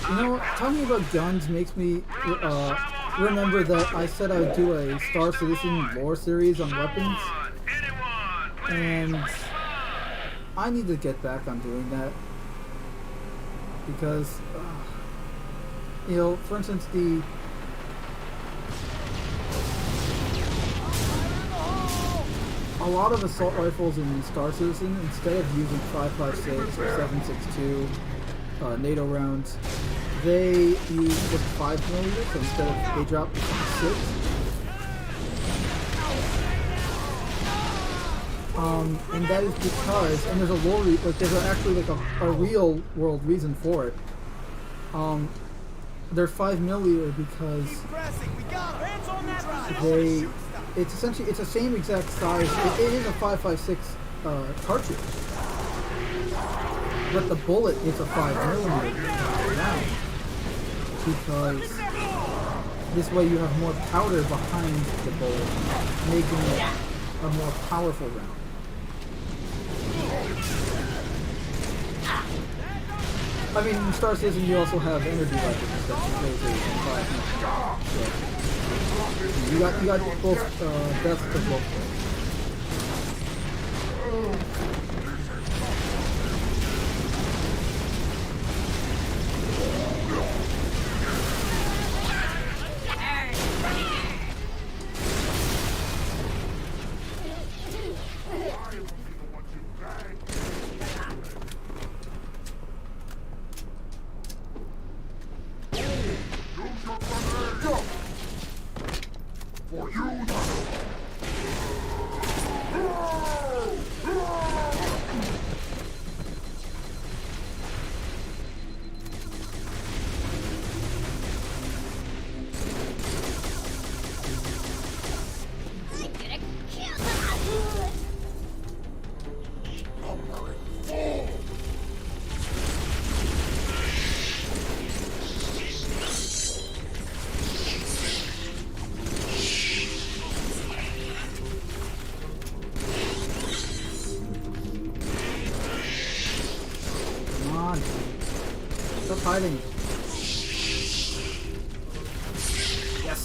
You know, talking about guns makes me remember that I said I would do a Star Citizen lore series on weapons, and I need to get back on doing that because, you know, for instance, a lot of assault rifles in Star Citizen, instead of using 5.56 or 7.62 NATO rounds, they use just 5mm, so instead of, they drop to 6. And that is because, and there's a lore, like there's actually like a real world reason for it. They're 5mm because it's essentially, it's the same exact size, it is a 5.56 cartridge. But the bullet is a 5mm round, because this way you have more powder behind the bullet, making it a more powerful round. I mean, in Star Citizen you also have energy weapons and stuff, so you got both best of both worlds. Hiding. Yes.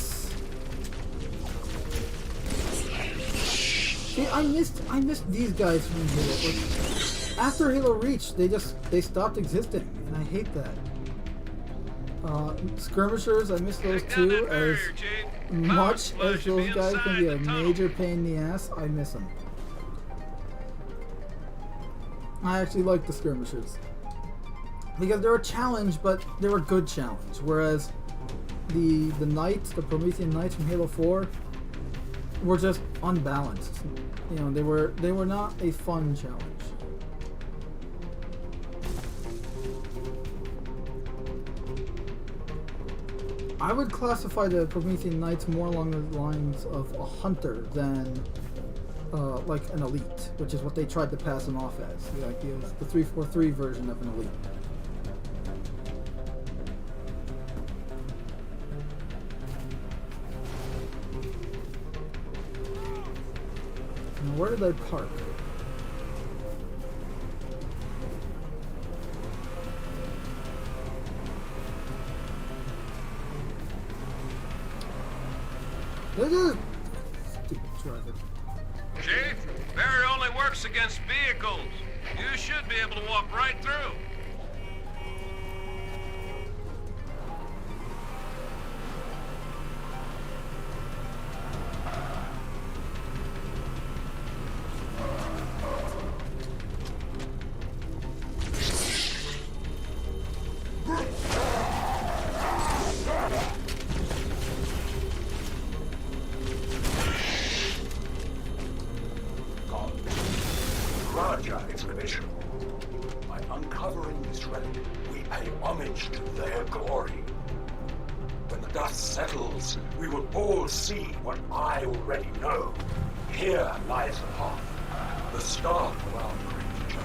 See, I missed these guys from Halo. Like, after Halo Reach, they stopped existing, and I hate that. Skirmishers, I miss those too. As much as those guys can be a major pain in the ass, I miss them. I actually like the skirmishers. Because they're a challenge, but they're a good challenge. Whereas the Knights, the Promethean Knights from Halo 4, were just unbalanced. You know, they were not a fun challenge. I would classify the Promethean Knights more along the lines of a hunter than like an elite, which is what they tried to pass them off as. Like the 343 version of an elite. Where did I park? Stupid driver. Chief, barrier only works against vehicles. You should be able to walk right through. its division. By uncovering this relic, we pay homage to their glory. When the dust settles, we will all see what I already know. Here lies the path, the start of our great journey.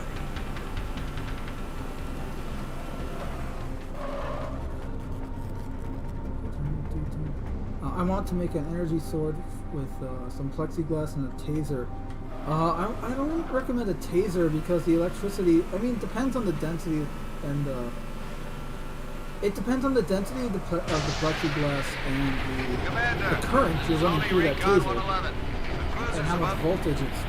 I want to make an energy sword with some plexiglass and a taser. I don't recommend a taser because the electricity, I mean, it depends on the density and it depends on the density of the plexiglass and the current you're running through that taser and how much voltage it's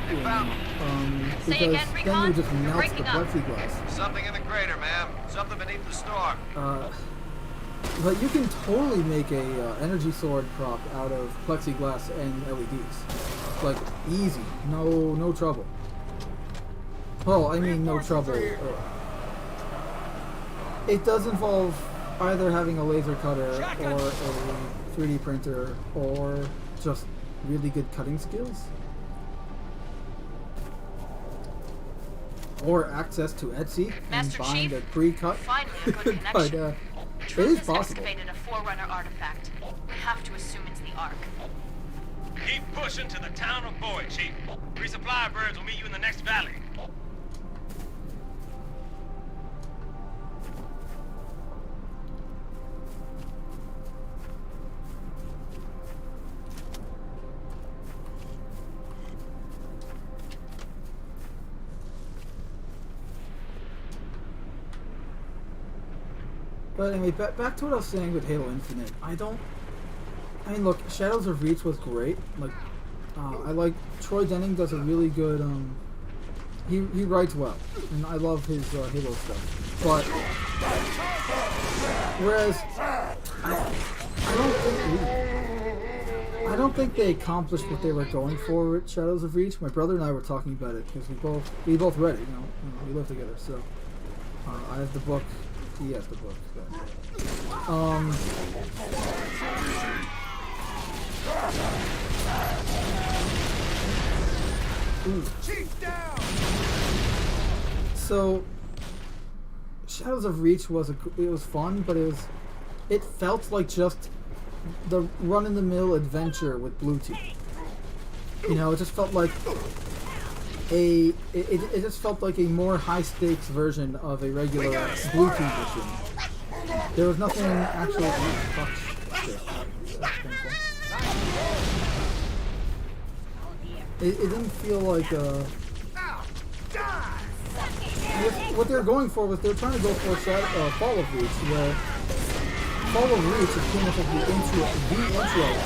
because then you just melt the plexiglass. Something in the crater, ma'am. Something beneath the storm. But you can totally make a energy sword prop out of plexiglass and LEDs. Like, easy. No trouble. Well, I mean no trouble. It does involve either having a laser cutter or a 3D printer or just really good cutting skills. Or access to Etsy and buying a pre-cut. But it is possible. Excavated a Forerunner artifact. We have to assume it's the Ark. Keep pushing to the town of Boyd, Chief. Resupply birds will meet you in the next valley. But anyway, back to what I was saying with Halo Infinite. I mean, look, Shadows of Reach was great. Like, I like Troy Denning does a really good. He writes well, and I love his Halo stuff. But whereas I don't think they accomplished what they were going for with Shadows of Reach. My brother and I were talking about it because we both read it. You know, we live together. So I have the book. He has the book. So Shadows of Reach was fun, but it felt like just the run-in-the-mill adventure with Blue Team. You know, it just felt like it just felt like a more high-stakes version of a regular Blue Team mission. There was nothing actually. It didn't feel like what they were going for was they were trying to go for Fall of Reach, where Fall of Reach is pretty much like the intro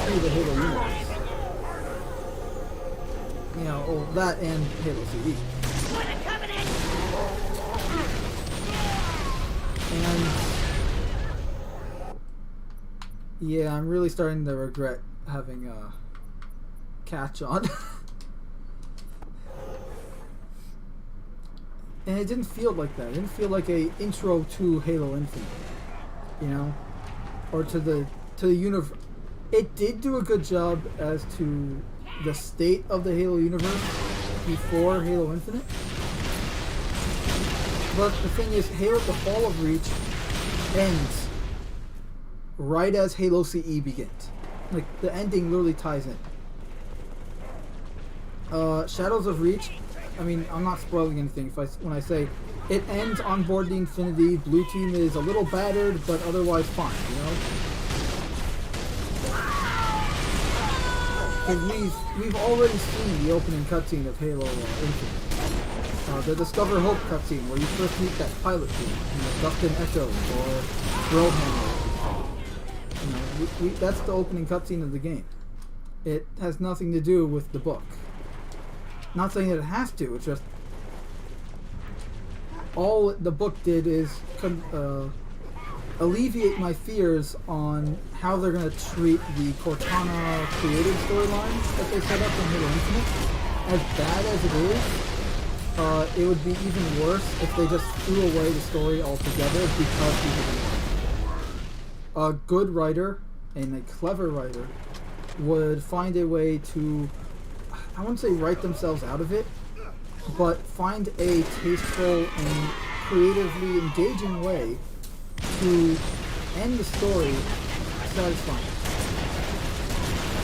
to the Halo universe. You know, that and Halo CD. And yeah, I'm really starting to regret having a catch on. And it didn't feel like that. It didn't feel like a intro to Halo Infinite, you know, or to the universe. It did do a good job as to the state of the Halo universe before Halo Infinite. But the thing is, Halo: The Fall of Reach ends right as Halo CE begins. Like, the ending literally ties in. Shadows of Reach, I mean, I'm not spoiling anything when I say it ends on board the Infinity. Blue Team is a little battered, but otherwise fine, you know? Because we've already seen the opening cutscene of Halo Infinite. The Discover Hope cutscene, where you first meet that pilot team, you know, Dustin Echo or Brohammer. You know, that's the opening cutscene of the game. It has nothing to do with the book. Not saying that it has to, it's just all the book did is alleviate my fears on how they're going to treat the Cortana creative storylines that they set up in Halo Infinite. As bad as it is, it would be even worse if they just threw away the story altogether because people didn't like it. A good writer and a clever writer would find a way to, I wouldn't say write themselves out of it, but find a tasteful and creatively engaging way to end the story satisfying.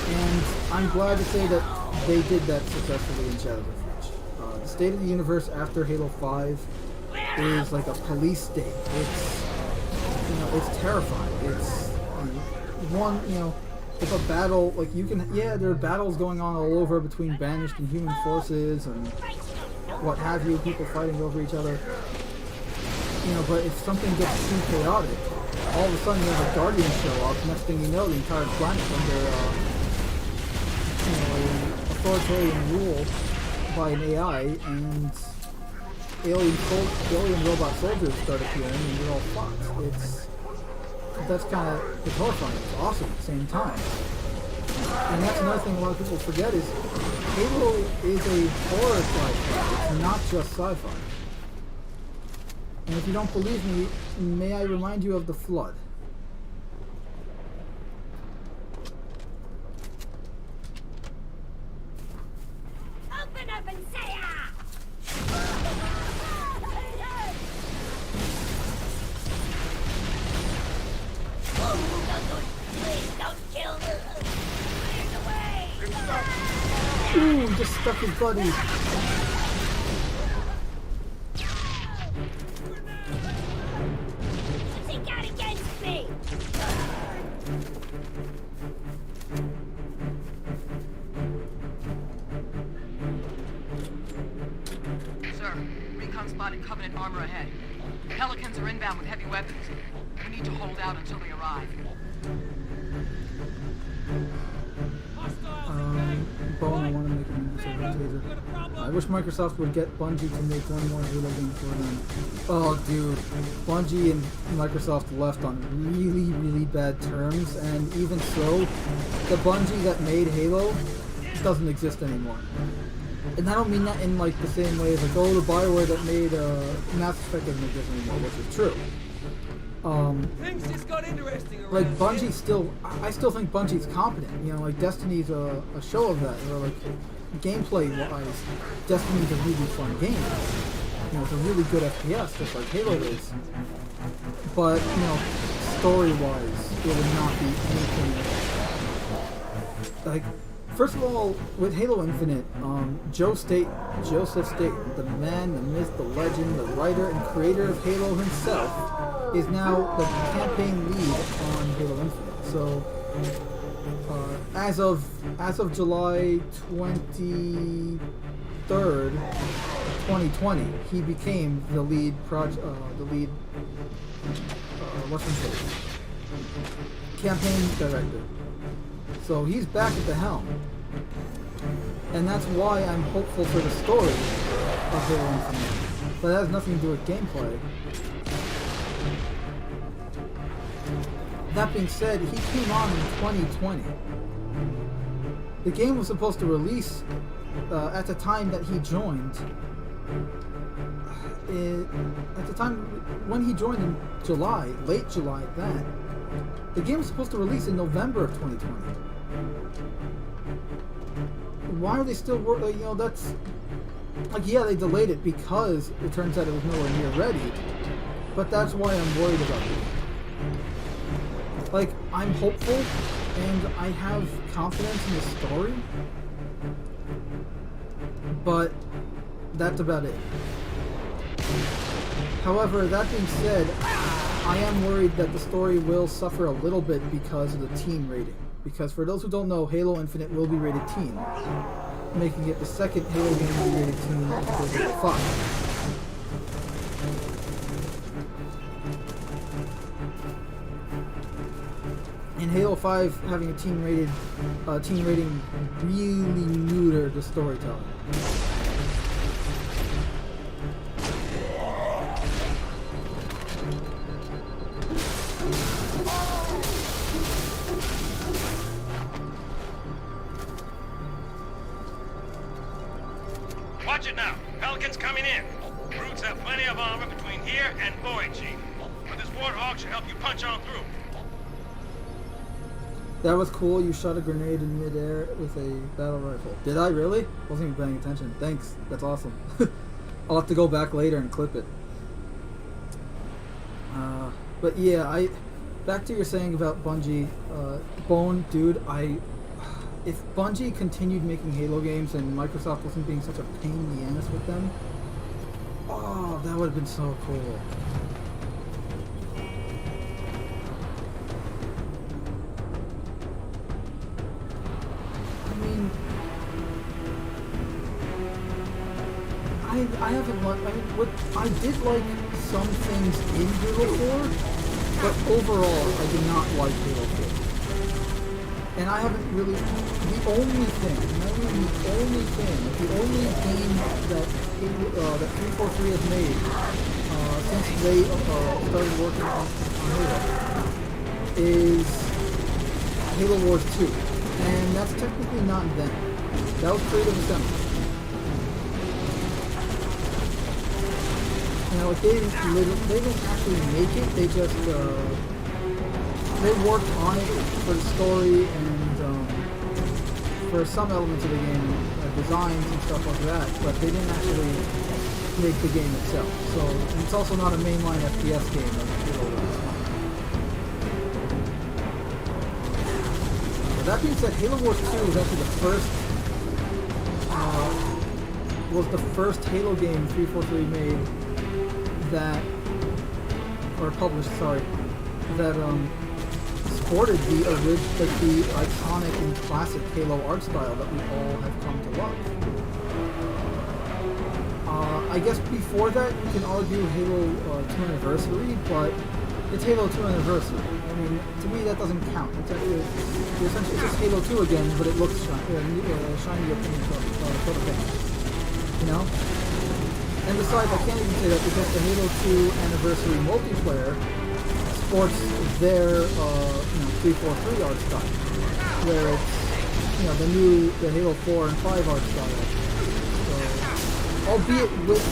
And I'm glad to say that they did that successfully in Shadows of Reach. The state of the universe after Halo 5 is like a police state. It's, you know, it's terrifying. It's one, you know, if a battle, like you can, yeah, there are battles going on all over between banished and human forces and what have you, people fighting over each other. You know, but if something gets too chaotic, all of a sudden you have a Guardian show up, next thing you know, the entire planet's under, you know, authoritarian rule by an AI, and alien robot soldiers start appearing, and you're all fucked. That's kind of, it's horrifying. It's awesome at the same time. And that's another thing a lot of people forget is Halo is a horror sci-fi. It's not just sci-fi. And if you don't believe me, may I remind you of the Flood? Open up and say ah! Please don't kill me! Clear the way! Ooh, he just stuck his buddy. What's he got against me? Sir, recon spotted Covenant armor ahead. Pelicans are inbound with heavy weapons. We need to hold out until they arrive. Bone, I want to make an taser. I wish Microsoft would get Bungie to make one more Halo game for them. Oh, dude. Bungie and Microsoft left on really, really bad terms, and even so, the Bungie that made Halo doesn't exist anymore. And I don't mean that in like the same way as like, oh, the Bioware that made Mass Effect doesn't exist anymore, which is true. Things just got interesting around Like Bungie still, I still think Bungie's competent. You know, like Destiny's a show of that. Or like gameplay-wise, Destiny's a really fun game. You know, it's a really good FPS, just like Halo is. But you know, story-wise, it would not be anything like. First of all, with Halo Infinite, Joseph Staten, the man, the myth, the legend, the writer and creator of Halo himself, is now the campaign lead on Halo Infinite. So, as of July 23rd, 2020, he became the lead campaign director. So he's back at the helm. And that's why I'm hopeful for the story of Halo Infinite. But that has nothing to do with gameplay. That being said, he came on in 2020. The game was supposed to release at the time that he joined. At the time when he joined in July, late July at that, the game was supposed to release in November of 2020. Why are they still working? You know, that's like, yeah, they delayed it because it turns out it was nowhere near ready. But that's why I'm worried about it. Like, I'm hopeful and I have confidence in the story, but that's about it. However, that being said, I am worried that the story will suffer a little bit because of the teen rating. Because for those who don't know, Halo Infinite will be rated teen, making it the second Halo game to be rated teen after Halo 5. And Halo 5 having a teen rating really neutered the storytelling. Watch it now. Pelicans coming in. Brutes have plenty of armor between here and Boyd, Chief. But this Warthog should help you punch on through. That was cool. You shot a grenade in midair with a battle rifle. Did I really? Wasn't even paying attention. Thanks. That's awesome. I'll have to go back later and clip it. But yeah, back to your saying about Bungie. Bone, dude, if Bungie continued making Halo games and Microsoft wasn't being such a pain in the ass with them, oh, that would have been so cool. I haven't liked. I did like some things in Halo 4, but overall, I did not like Halo 4. And I haven't really. The only game that 343 has made since they started working on Halo is Halo Wars 2, and that's technically not them. That was Creative Assembly. You know, they didn't actually make it. They just they worked on it for the story and for some elements of the game, designs and stuff like that. But they didn't actually make the game itself. So and it's also not a mainline FPS game. That being said, Halo Wars 2 was actually the first Halo game 343 made. That published, that sported the iconic and classic Halo art style that we all have come to love. I guess before that you can argue Halo 2 Anniversary, but it's Halo 2 Anniversary. I mean, to me that doesn't count. It's essentially just Halo 2 again, but it looks shiny up in the paint. You know? And besides, I can't even say that because the Halo 2 Anniversary multiplayer sports their 343 art style, where it's the Halo 4 and 5 art style. So, albeit with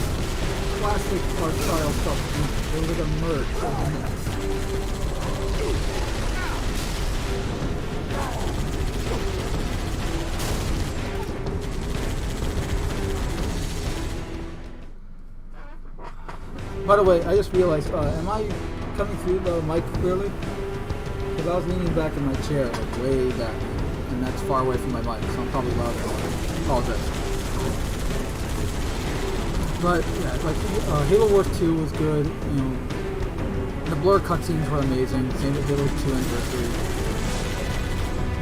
classic art style stuff, with a Merc of the mix. By the way, I just realized, am I coming through the mic clearly? Because I was leaning back in my chair, like way back, and that's far away from my mic, so I'm probably louder. I apologize. But yeah, like Halo Wars 2 was good. You know, the blur cutscenes were amazing. Same with Halo 2 Anniversary.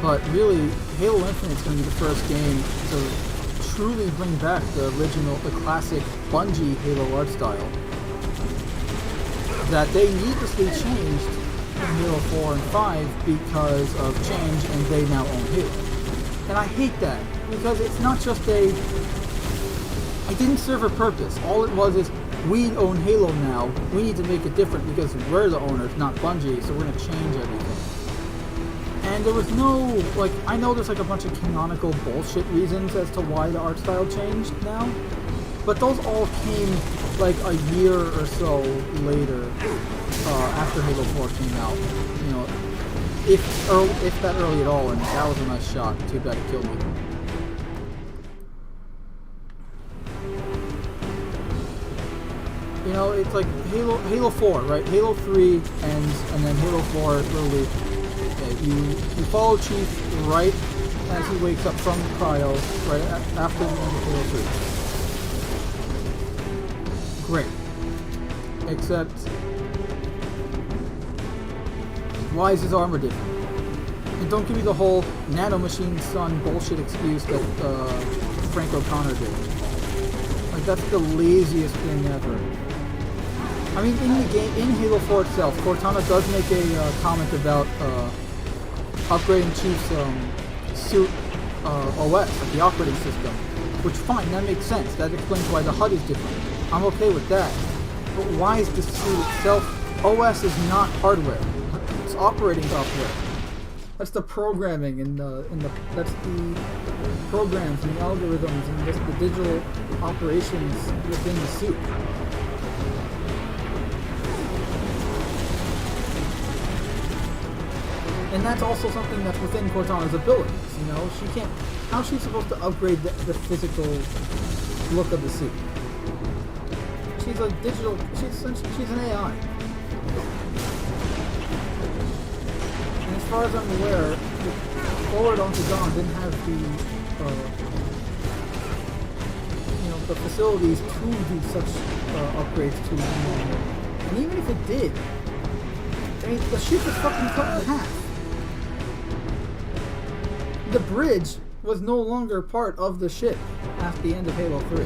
But really, Halo Infinite is going to be the first game to truly bring back the classic Bungie Halo art style that they needlessly changed in Halo 4 and 5 because of change, and they now own Halo. And I hate that, because it's not just it didn't serve a purpose. All it was is, we own Halo now, we need to make it different because we're the owners, not Bungie, so we're going to change everything. And there was no, I know there's a bunch of canonical bullshit reasons as to why the art style changed now, but those all came a year or so later, after Halo 4 came out. You know, if that early at all, and that was a nice shot. Too bad it killed me. You know, it's like Halo 4, right? Halo 3 ends, and then Halo 4 literally, you follow Chief right as he wakes up from cryo, right after the end of Halo 3. Great. Except, why is his armor different? And don't give me the whole nanomachine son bullshit excuse that Frank O'Connor did. That's the laziest thing ever. I mean, in the game, in Halo 4 itself, Cortana does make a comment about upgrading Chief's suit OS, the operating system. Which, fine, that makes sense. That explains why the HUD is different. I'm okay with that. But why is the suit itself? OS is not hardware. It's operating software. That's the programming and that's the programs and the algorithms and just the digital operations within the suit. And that's also something that's within Cortana's abilities, you know? She can't... How's she supposed to upgrade the physical look of the suit? She's a digital... She's an AI. And as far as I'm aware, Forward onto Dawn didn't have the... the facilities to do such upgrades to it. And even if it did, I mean, the ship was fucking cut in half. The bridge was no longer part of the ship at the end of Halo 3.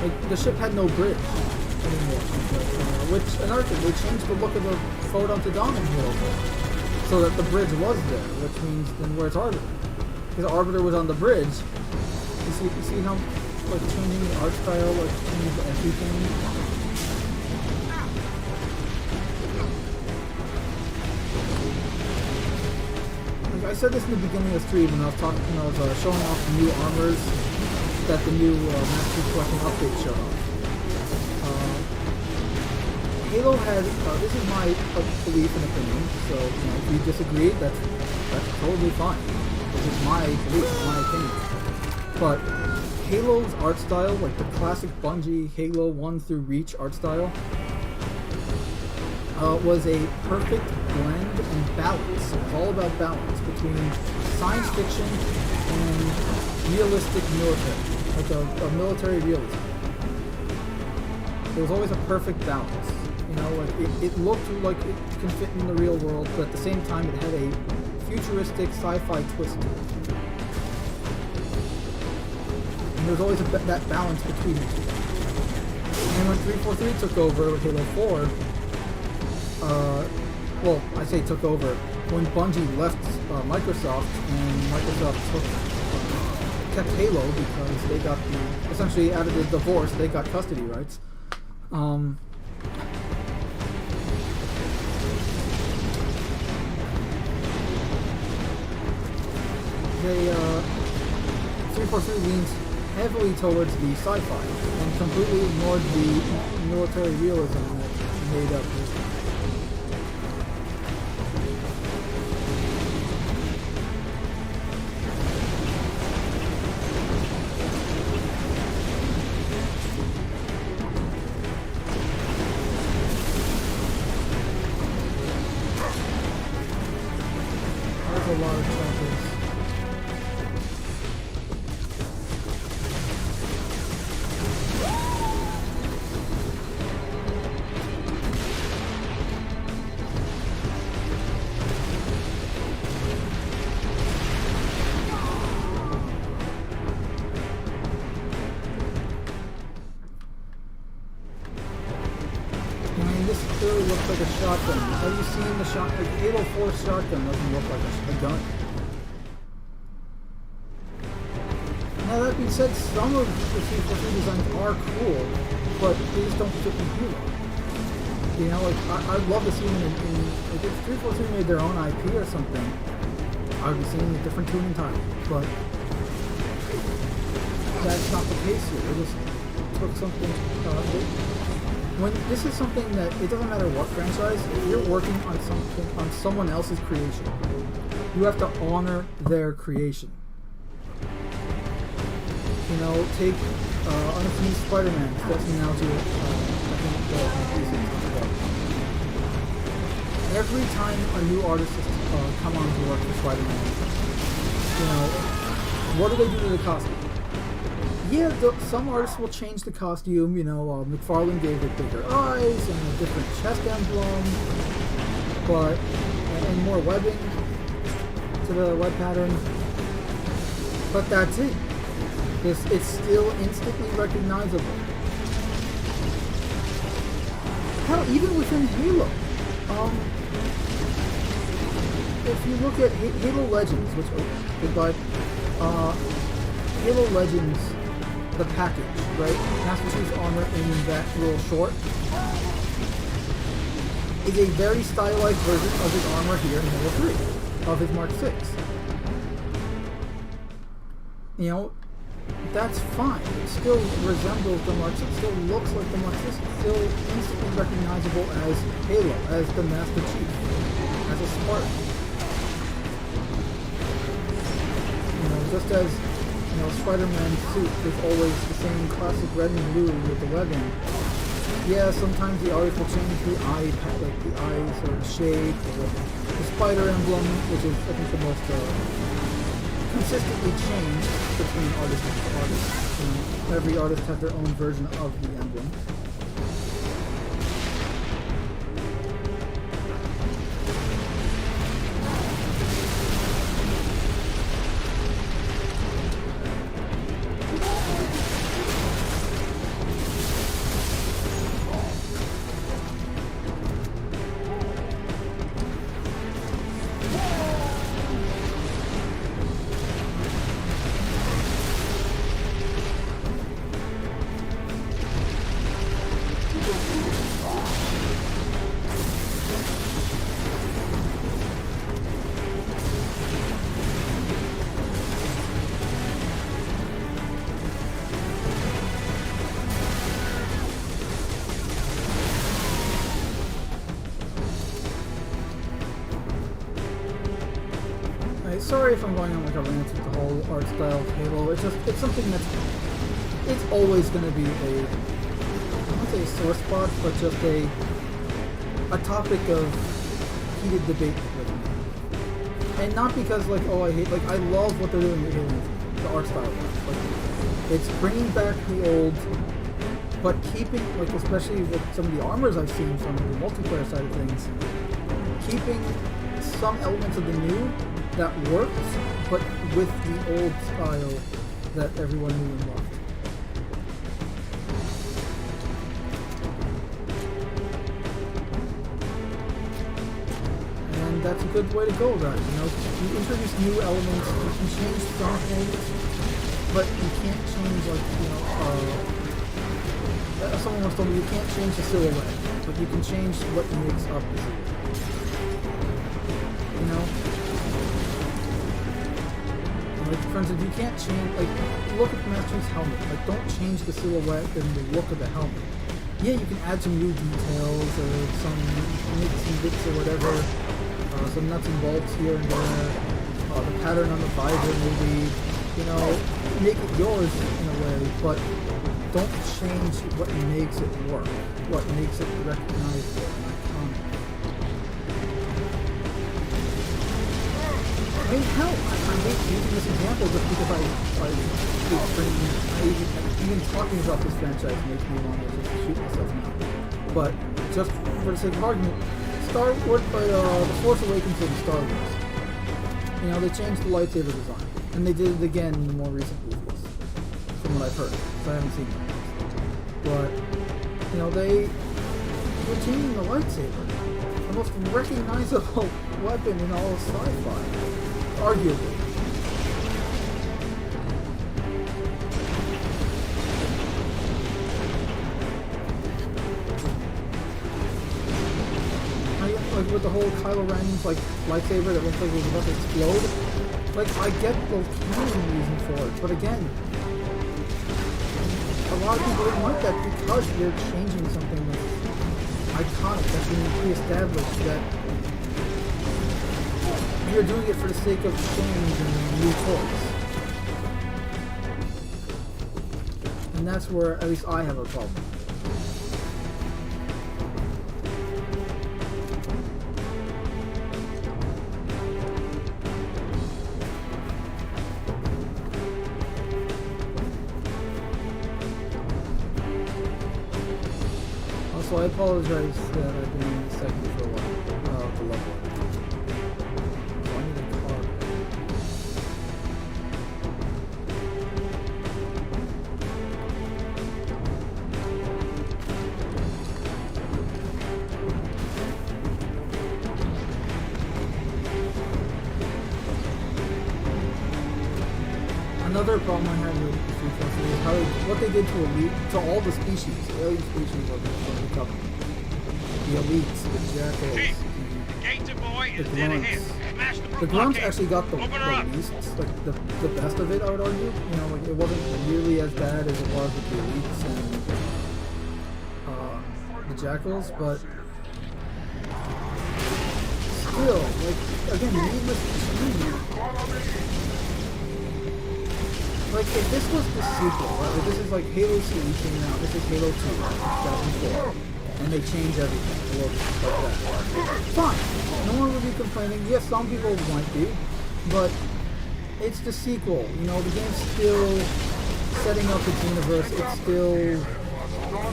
Like, the ship had no bridge anymore. Which, another thing, they changed the look of the Forward onto Dawn in Halo 4. So that the bridge was there, which means then where's Arbiter? Because Arbiter was on the bridge. You see how like changing the art style like changes everything? Like I said this in the beginning of the stream when I was showing off the new armors that the new Master Chief Collection update showed off. Halo had, this is my belief and opinion, so if you disagree, that's totally fine. This is my belief, my opinion. But Halo's art style, like the classic Bungie Halo 1 through Reach art style, was a perfect blend and balance. It was all about balance between science fiction and realistic military, like a military realism. There was always a perfect balance. You know, like it looked like it can fit in the real world, but at the same time it had a futuristic sci-fi twist to it. And there was always that balance between the two. And when 343 took over with Halo 4, well, I say took over, when Bungie left Microsoft and Microsoft kept Halo because they got essentially out of the divorce, they got custody rights. 343 leans heavily towards the sci-fi and completely ignored the military realism that made up this. There's a lot of choppers. Like a shotgun. Have you seen the shotgun? Like Halo 4 shotgun doesn't look like a gun. Now that being said, some of the 343 designs are cool, but they just don't fit in Halo. You know, like I'd love to see them in like if 343 made their own IP or something, I'd be seeing a different tune and time. But that's not the case here. They just took something. When this is something that it doesn't matter what franchise, if you're working on something on someone else's creation, you have to honor their creation. You know, take honestly Spider-Man. That's an analogy. I think every time a new artist has come on to work for Spider-Man, you know, what do they do to the costume? Yeah, some artists will change the costume, you know, McFarlane gave it bigger eyes and a different chest emblem, and more webbing to the web pattern, but that's it. It's still instantly recognizable. Hell, even within Halo, if you look at Halo Legends, which, goodbye, Halo Legends, the package, right? Master Chief's armor in that little short is a very stylized version of his armor here in Halo 3, of his Mark 6. You know, that's fine. It still resembles the marks. It still looks like the marks. It's still instantly recognizable as Halo, as the Master Chief, as a Spartan. You know, just as Spider-Man's suit is always the same classic red and blue with the webbing. Yeah, sometimes the artist will change the eye, like the eye sort of shape, or the spider emblem, which is I think the most consistently changed between artist and artist. You know, every artist has their own version of the emblem. Sorry if I'm going on like a rant with the whole art style of Halo. It's something it's always going to be a, I won't say a sore spot, but just a topic of heated debate with me. And not because like, oh, I hate, like I love what they're doing with Halo, the art style. Like, it's bringing back the old, but keeping, like especially with some of the armors I've seen from the multiplayer side of things, keeping some elements of the new that works, but with the old style that everyone knew and loved. And that's a good way to go about it, you know? You introduce new elements, you can change some things, but you can't change, like, you know, someone once told me you can't change the silhouette, but you can change what makes up the silhouette. You know? Like, for instance, you can't change, like, look at the Master Chief's helmet. Like, don't change the silhouette and the look of the helmet. Yeah, you can add some new details or some bits or whatever, some nuts and bolts here and there, the pattern on the visor maybe, you know, make it yours in a way, but don't change what makes it work, what makes it recognizable and iconic. I mean, hell, I hate using this example just because even talking about this franchise makes me want to just shoot myself now. But just for the sake of argument, The Force Awakens and Star Wars. You know, they changed the lightsaber design, and they did it again in the more recent movies, from what I've heard, because I haven't seen them. But, you know, they're changing the lightsaber, the most recognizable weapon in all of sci-fi. Arguably. Like with the whole Kylo Ren's like lightsaber that looks like it was about to explode. Like I get the canon reason for it, but again, a lot of people didn't like that because you're changing something that's iconic, that's being pre-established, that you're doing it for the sake of change and new toys. And that's where at least I have a problem. Also, I apologize that I've been in the second for a while. The level. Another problem I had with the Free Force is how what they did to all the species, the alien species of the Covenant. The elites, the jackals, Chief, the Gator boy is dead ahead. Smash the The grunge actually got the least, like the best of it, I would argue. You know, like it wasn't nearly as bad as it was with the elites and the jackals, but still, like, again, needless to say, like, if this was the sequel, right, like, this is like Halo 3 came out, this is Halo 2, 2004, and they change everything, like that. Fine, no one would be complaining. Yes, some people might be, but it's the sequel, you know, the game's still setting up its universe, it's still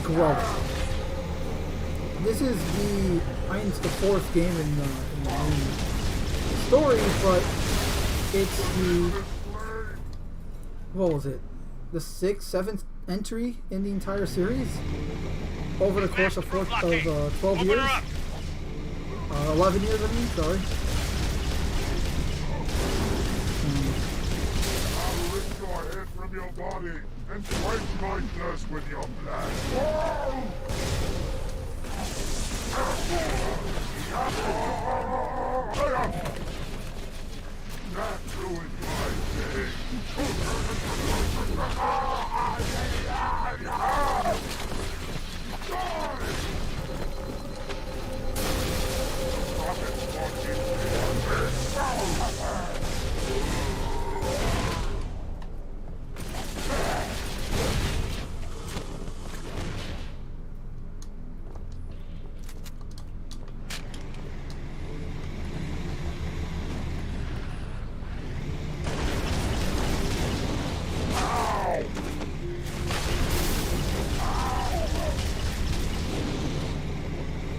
growing. This is it's the fourth game in the story, but it's the, what was it, the 6th, 7th entry in the entire series over the course of 12 years. 11 years, I mean, sorry. I'll rip your head from your body and quench my thirst with your blood. That ruined my day.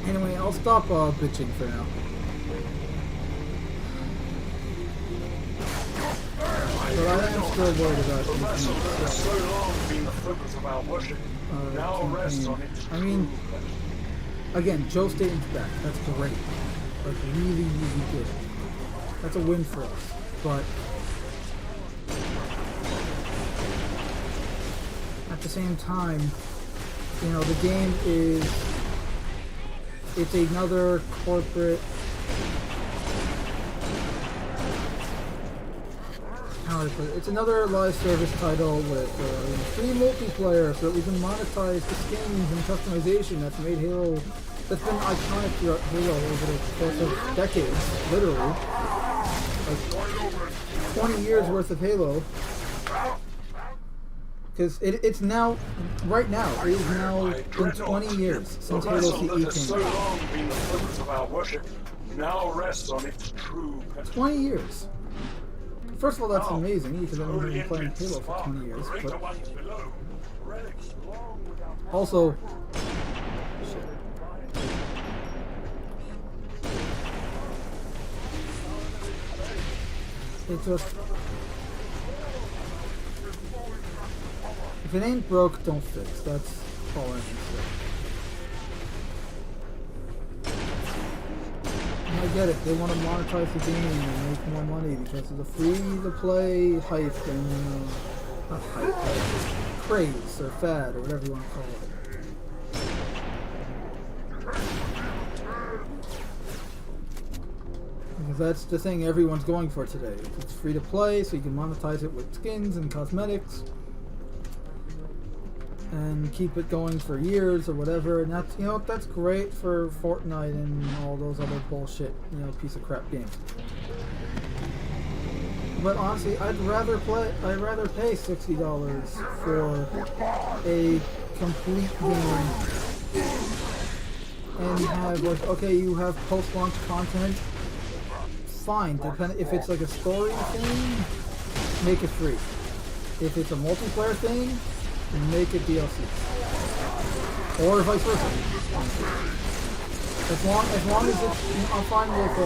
Anyway, I'll stop bitching for now. But I am still worried about campaign. I mean, again, Joe Staten's back. That's great. Like, really, really good. That's a win for us. But at the same time, you know, the game is, it's another corporate, how do I put it? It's another live service title with free multiplayer so that we can monetize the skins and customization that's made Halo, that's been iconic throughout Halo over the course of decades, literally. Like 20 years worth of Halo. Because it's now, right now, it is now been 20 years since Halo CE came out. So long been the focus of our worship, now rests on its true 20 years. First of all, that's amazing, because I've been playing Halo for 20 years, but also, it just, if it ain't broke, don't fix. That's all I can say. And I get it. They want to monetize the game and make more money because of the free-to-play hype and not hype, but craze or fad or whatever you want to call it. Because that's the thing everyone's going for today. It's free-to-play, so you can monetize it with skins and cosmetics. And keep it going for years or whatever, and that's, you know, that's great for Fortnite and all those other bullshit, you know, piece of crap games. But honestly, I'd rather pay $60 for a complete game and have, like, okay, you have post-launch content, fine, if it's like a story thing, make it free. If it's a multiplayer thing, make it DLC. Or vice versa. As long as it's, you know, I'm fine with,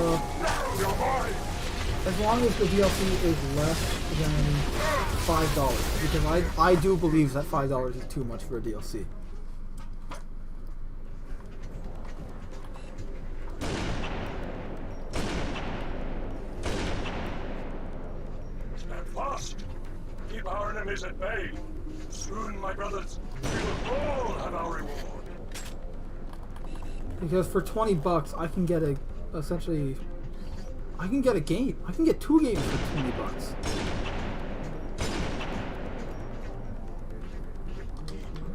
as long as the DLC is less than $5, because I do believe that $5 is too much for a DLC. Stand fast. Keep our enemies at bay. Soon, my brothers, we will all have our reward. Because for $20, I can get essentially, I can get a game. I can get 2 games for $20.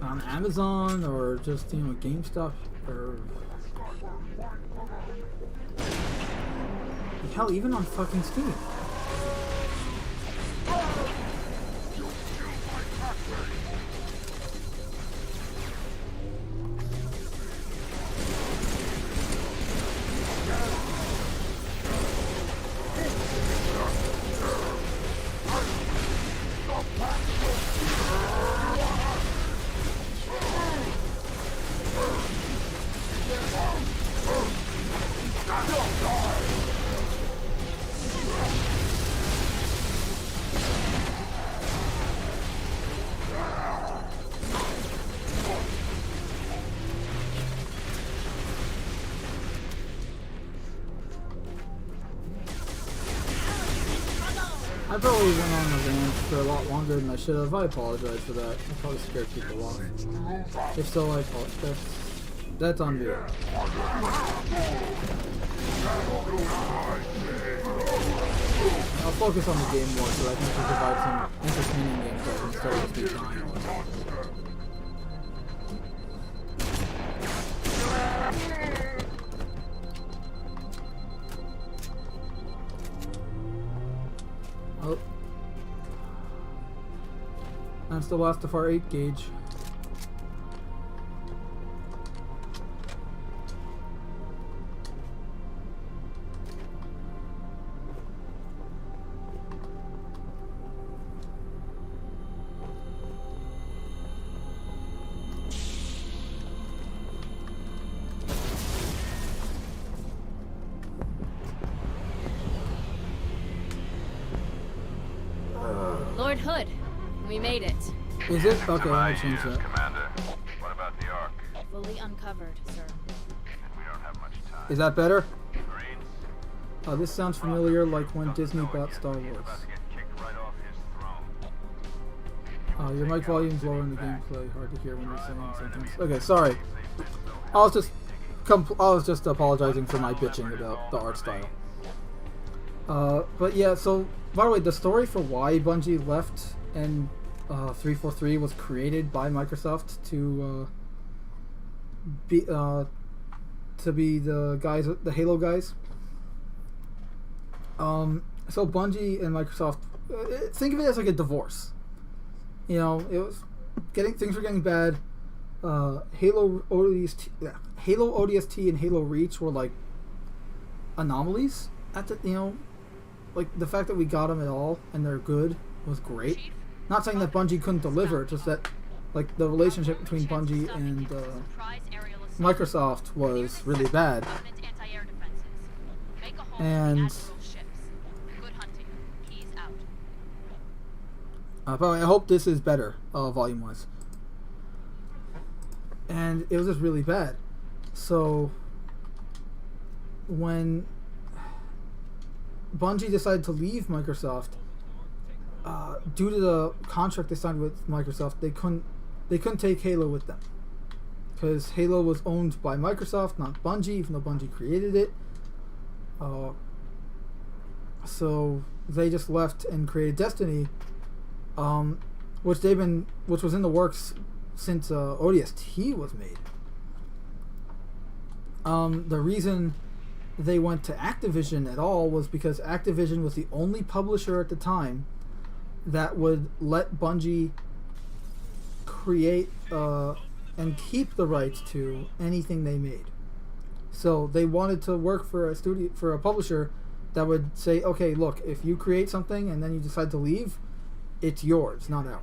On Amazon or just, you know, GameStop or... Hell, even on fucking Steam. I probably went on a rant for a lot longer than I should have. I apologize for that. I probably scared people off. If so, I apologize. That's on me. I'll focus on the game more so I can provide some entertaining gameplay instead of just be dying all the time. Oh. That's the last of our 8 gauge. Lord Hood, we made it. Is it? Okay, I'll change that. Commander. What about the Ark? Fully uncovered, sir. We don't have much time. Is that better? This sounds familiar, like when Disney bought Star Wars. Your mic volume's lower in the gameplay. Hard to hear when you're saying something. Okay, sorry. I was just apologizing for my bitching about the art style. But yeah, so by the way, the story for why Bungie left and 343 was created by Microsoft to be the guys, the Halo guys. So Bungie and Microsoft, think of it as like a divorce. You know, things were getting bad. Halo ODST and Halo Reach were like anomalies at the, you know, like the fact that we got them at all and they're good was great. Not saying that Bungie couldn't deliver, just that like the relationship between Bungie and Microsoft was really bad. And but I hope this is better, volume-wise. And it was just really bad. So when Bungie decided to leave Microsoft, due to the contract they signed with Microsoft, they couldn't take Halo with them, because Halo was owned by Microsoft, not Bungie, even though Bungie created it. So they just left and created Destiny, which was in the works since ODST was made. The reason they went to Activision at all was because Activision was the only publisher at the time that would let Bungie create and keep the rights to anything they made. So they wanted to work for a publisher that would say, okay, look, if you create something and then you decide to leave, it's yours, not ours.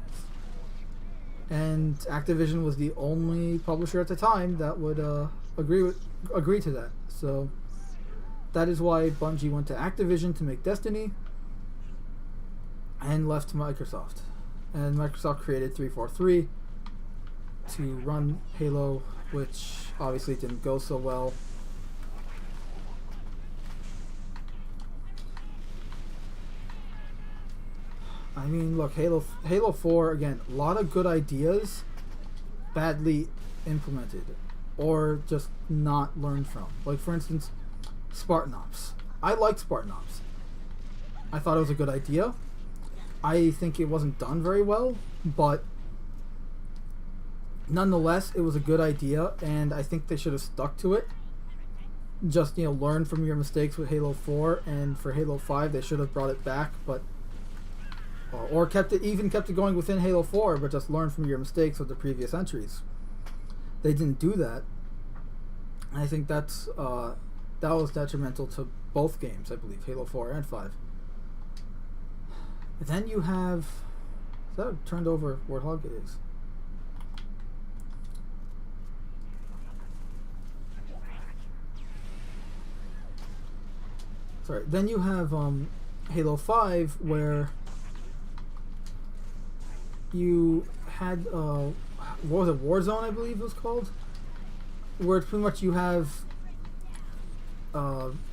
And Activision was the only publisher at the time that would agree to that. So that is why Bungie went to Activision to make Destiny and left Microsoft. And Microsoft created 343 to run Halo, which obviously didn't go so well. I mean, look, Halo 4, again, a lot of good ideas, badly implemented, or just not learned from. Like, for instance, Spartan Ops. I liked Spartan Ops. I thought it was a good idea. I think it wasn't done very well, but nonetheless, it was a good idea, and I think they should have stuck to it. Just, you know, learn from your mistakes with Halo 4, and for Halo 5, they should have brought it back, but or kept it going within Halo 4, but just learn from your mistakes with the previous entries. They didn't do that. And I think that was detrimental to both games, I believe, Halo 4 and 5. And then you have... Is that a turned over Warthog? It is. Sorry. Then you have Halo 5, where you had what was it, Warzone, I believe it was called, where it's pretty much you have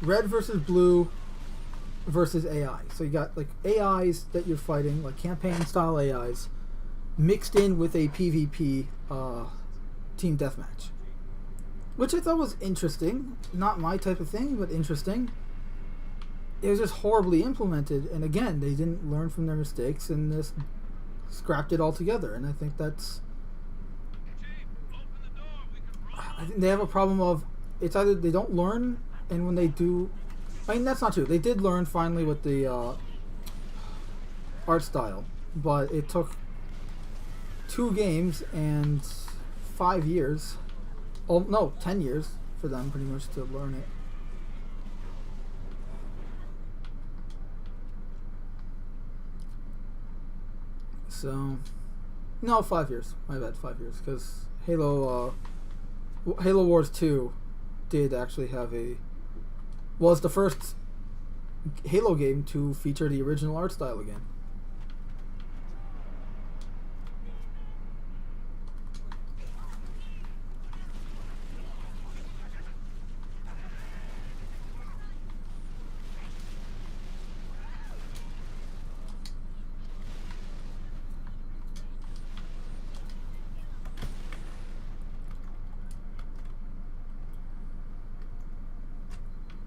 red versus blue versus AI. So you got like AIs that you're fighting, like campaign style AIs, mixed in with a PvP team deathmatch, which I thought was interesting. Not my type of thing, but interesting. It was just horribly implemented, and again, they didn't learn from their mistakes and just scrapped it all together. And I think I think they have a problem of, it's either they don't learn, and when they do, I mean, that's not true. They did learn finally with the art style, but it took 2 games and 5 years, oh no, 10 years for them pretty much to learn it. So, no, 5 years. My bad, 5 years. Because Halo Wars 2 did actually have was the first Halo game to feature the original art style again.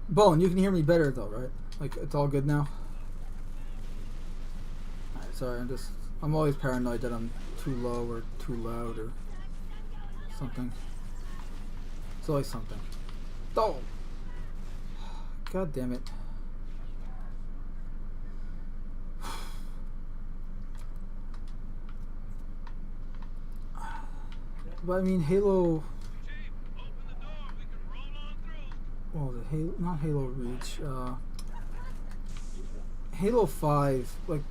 Bone, you can hear me better though, right? Like, it's all good now? Alright, sorry, I'm always paranoid that I'm too low or too loud or something. It's always something. Oh! God damn it. But I mean, Halo... Oh, not Halo Reach. Halo 5, like,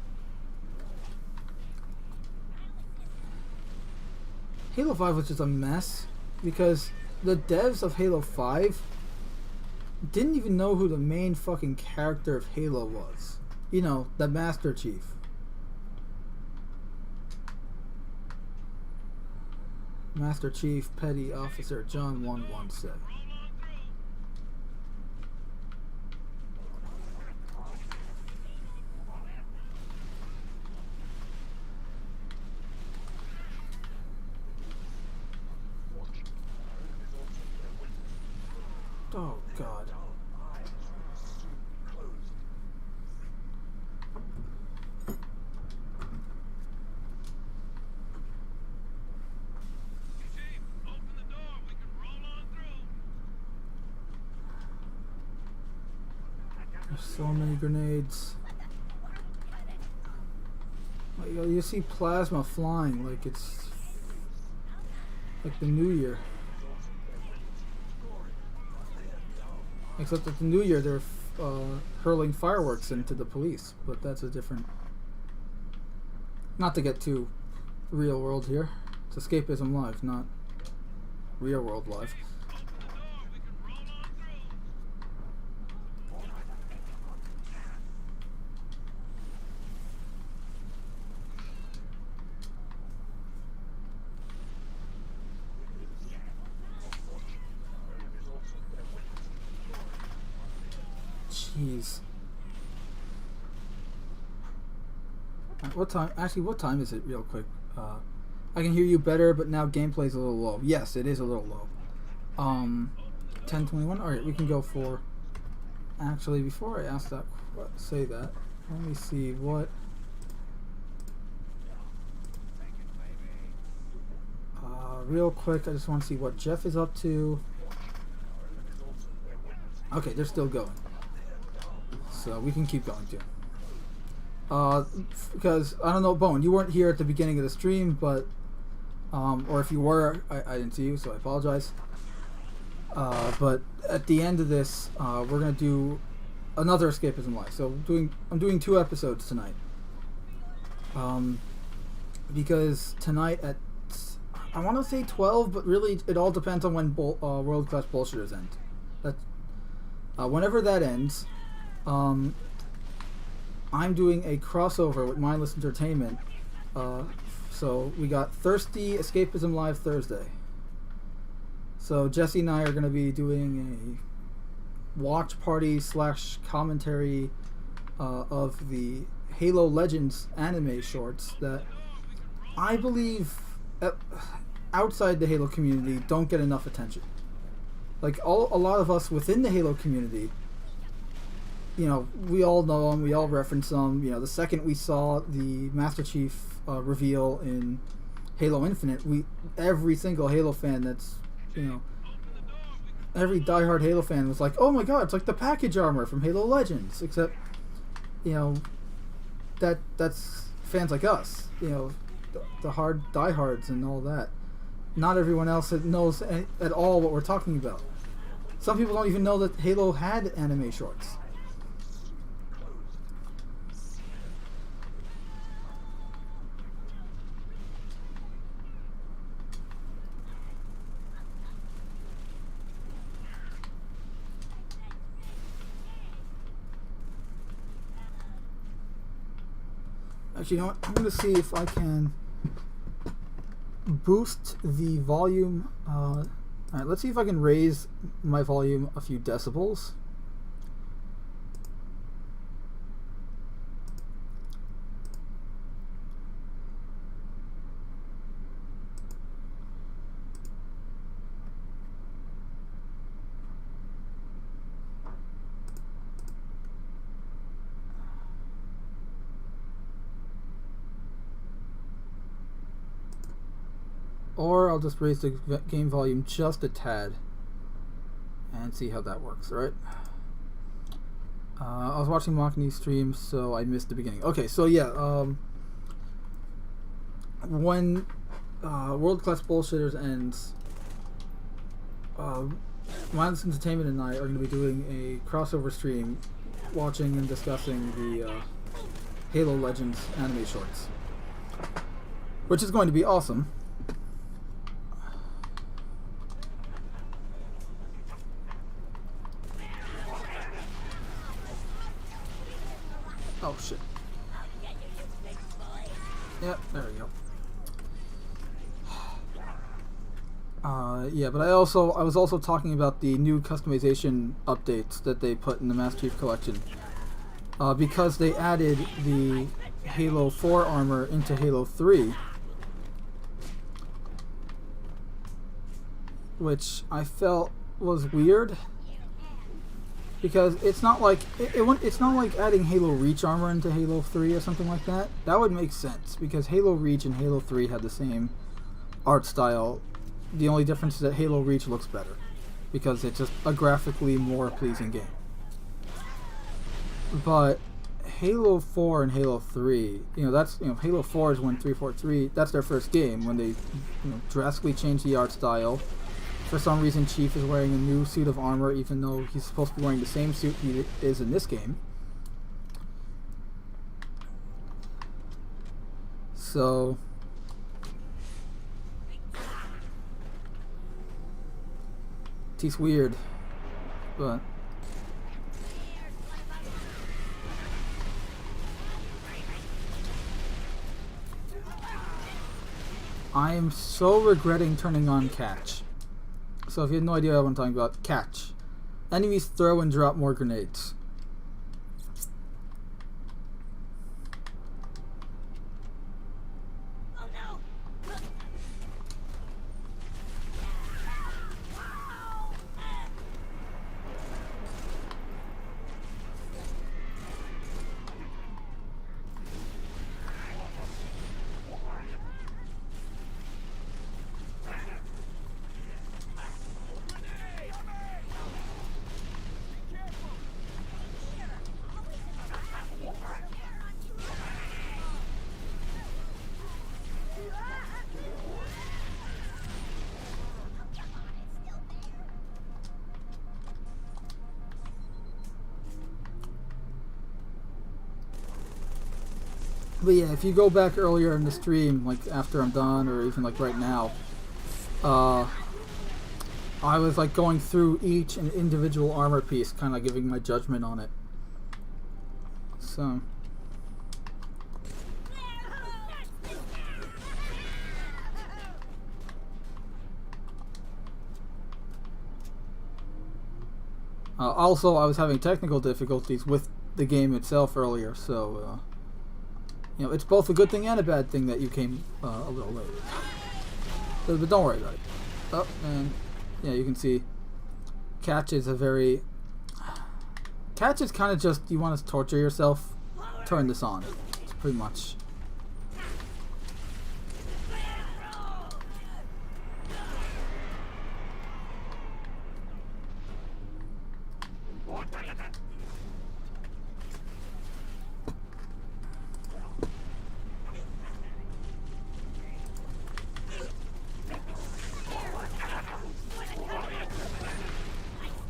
Halo 5 was just a mess because the devs of Halo 5 didn't even know who the main fucking character of Halo was. You know, the Master Chief. Master Chief Petty Officer John 117. Oh, God. There's so many grenades. Like, you see plasma flying like it's like the New Year. Except that the New Year they're hurling fireworks into the police, but that's a different... Not to get too real world here. It's Escapism Live, not real world live. Jeez. What time? Actually, what time is it? Real quick. I can hear you better, but now gameplay's a little low. Yes, it is a little low. 10:21. All right, we can go for Actually, before I ask that, say that, let me see what. Real quick, I just want to see what Jeff is up to. Okay, they're still going, so we can keep going too. Because I don't know, Bowen, you weren't here at the beginning of the stream, but or if you were, I didn't see you, so I apologize. But at the end of this, we're gonna do another Escapism Live. So I'm doing 2 episodes tonight. Because tonight at, I want to say 12, but really it all depends on when World Class Bullshitters end. That's whenever that ends. I'm doing a crossover with Mindless Entertainment. So we got Thirsty Escapism Live Thursday. So Jesse and I are going to be doing a watch party / commentary of the Halo Legends anime shorts that I believe outside the Halo community don't get enough attention. Like a lot of us within the Halo community, you know, we all know them, we all reference them. You know, the second we saw the Master Chief reveal in Halo Infinite, every single Halo fan that's, you know, every diehard Halo fan was like, oh my god, it's like the package armor from Halo Legends, except, you know, that's fans like us, you know, the hard diehards and all that. Not everyone else knows at all what we're talking about. Some people don't even know that Halo had anime shorts. Actually, you know what? I'm going to see if I can boost the volume. Alright, let's see if I can raise my volume a few decibels. Or I'll just raise the game volume just a tad and see how that works, right? I was watching Machini's stream, so I missed the beginning. Okay, so yeah, when World Class Bullshitters ends, Mindless Entertainment and I are going to be doing a crossover stream watching and discussing the Halo Legends anime shorts, which is going to be awesome. Oh shit. Yep, there we go. Yeah, but I was also talking about the new customization updates that they put in the Master Chief Collection. Because they added the Halo 4 armor into Halo 3, which I felt was weird. Because it's not like it's not like adding Halo Reach armor into Halo 3 or something like that. That would make sense because Halo Reach and Halo 3 had the same art style. The only difference is that Halo Reach looks better because it's just a graphically more pleasing game. But Halo 4 and Halo 3, Halo 4 is when 343, that's their first game when they drastically changed the art style. For some reason, Chief is wearing a new suit of armor, even though he's supposed to be wearing the same suit he is in this game. So, it's weird, but I am so regretting turning on Catch. So if you have no idea what I'm talking about, Catch. Enemies throw and drop more grenades. But yeah, if you go back earlier in the stream, like after I'm done, or even like right now, I was like going through each and individual armor piece, kind of giving my judgment on it. So. Also, I was having technical difficulties with the game itself earlier, so you know, it's both a good thing and a bad thing that you came a little late. But don't worry about it. Oh, and yeah, you can see Catch is a very... Catch is kind of just, you want to torture yourself, turn this on. It's pretty much...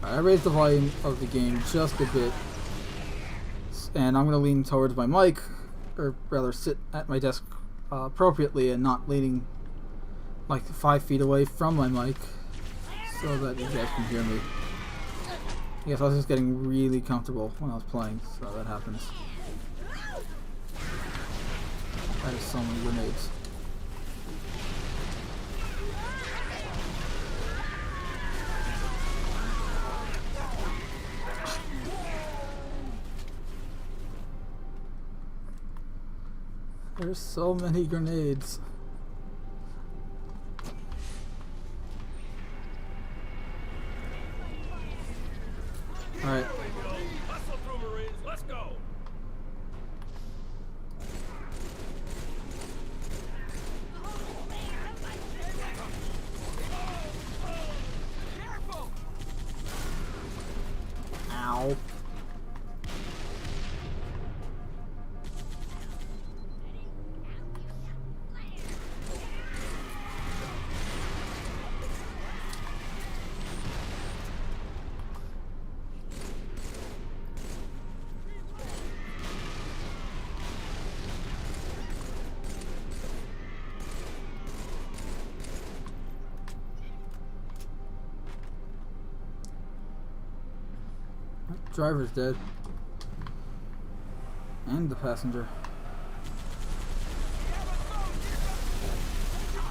I raised the volume of the game just a bit, and I'm going to lean towards my mic, or rather sit at my desk appropriately and not leaning like 5 feet away from my mic so that you guys can hear me. I guess I was just getting really comfortable when I was playing, so that happens. I have so many grenades. There's so many grenades. Alright. Hustle through, Marines. Let's go. Ow. Driver's dead. And the passenger.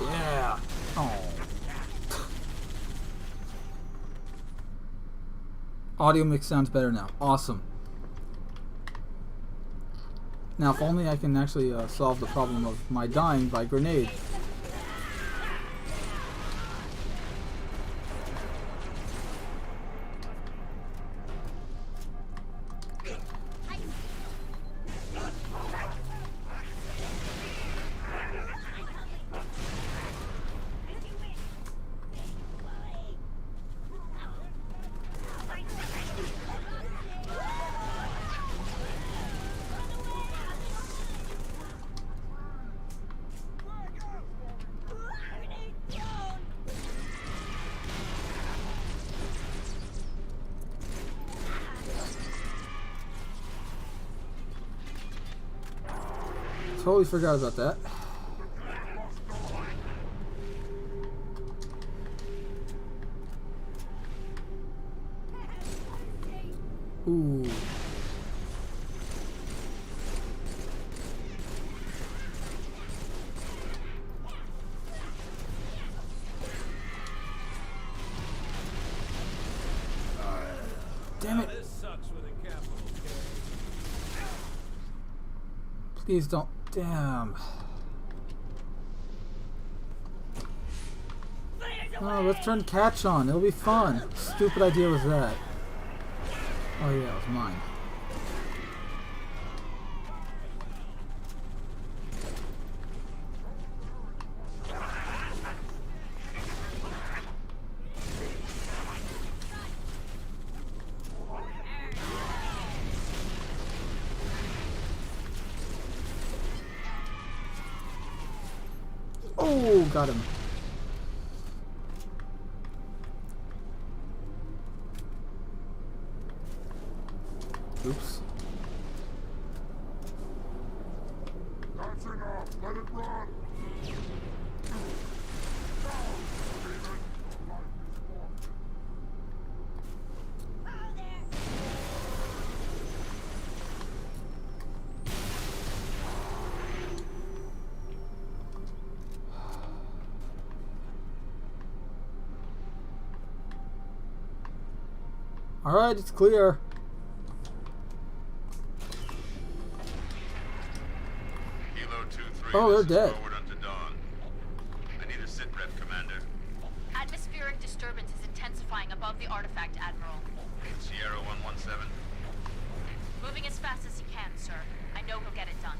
Yeah. Oh. Audio mix sounds better now. Awesome. Now, if only I can actually solve the problem of my dying by grenade. Totally forgot about that. Ooh. Damn it. This sucks with a capital K. Please don't. Damn. Oh, let's turn Catch on. It'll be fun. Stupid idea was that. Oh yeah, it was mine. Oh, got him. Oops. Let it run! Alright, it's clear. Kilo 2-3, Oh, they're this is dead. forward unto dawn. I need a sit rep, Commander. Atmospheric disturbance is intensifying above the artifact, Admiral. Sierra 117. Moving as fast as he can, sir. I know he'll get it done.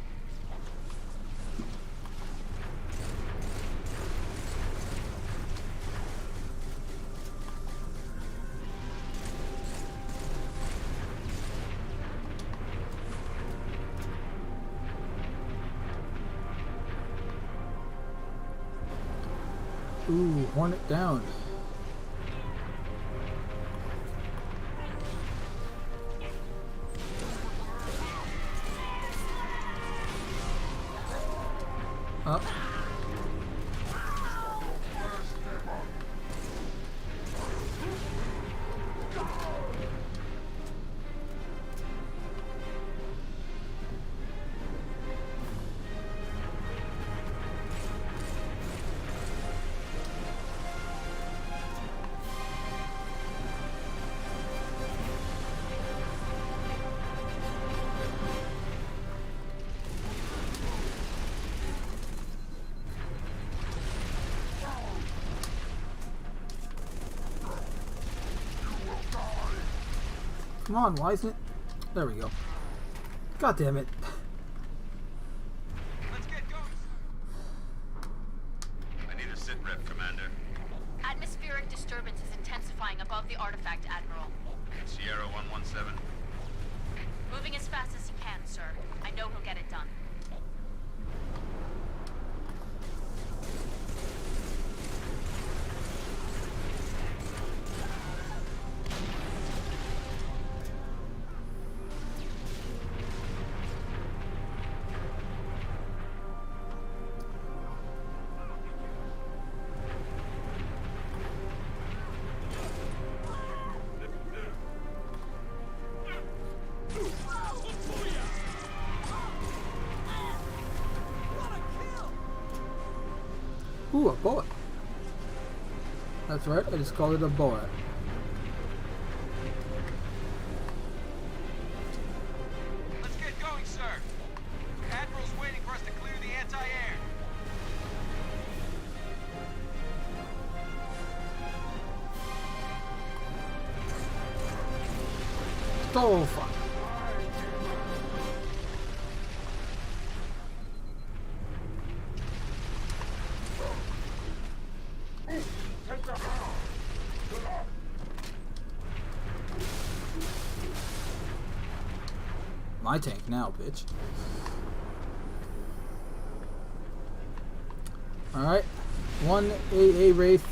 Ooh, Hornet down. Up. Come on, why isn't it? There we go. God damn it. Let's get going. I need a sit rep, Commander. Atmospheric disturbance is intensifying above the artifact, Admiral. Sierra 117. Moving as fast as he can, sir. I know he'll get it done. Ooh, a bullet. That's right, I just called it a bullet. Let's get going, sir. Admiral's waiting for us to clear the anti-air. Oh, fuck. My tank now, bitch. Alright. 1 AA Wraith.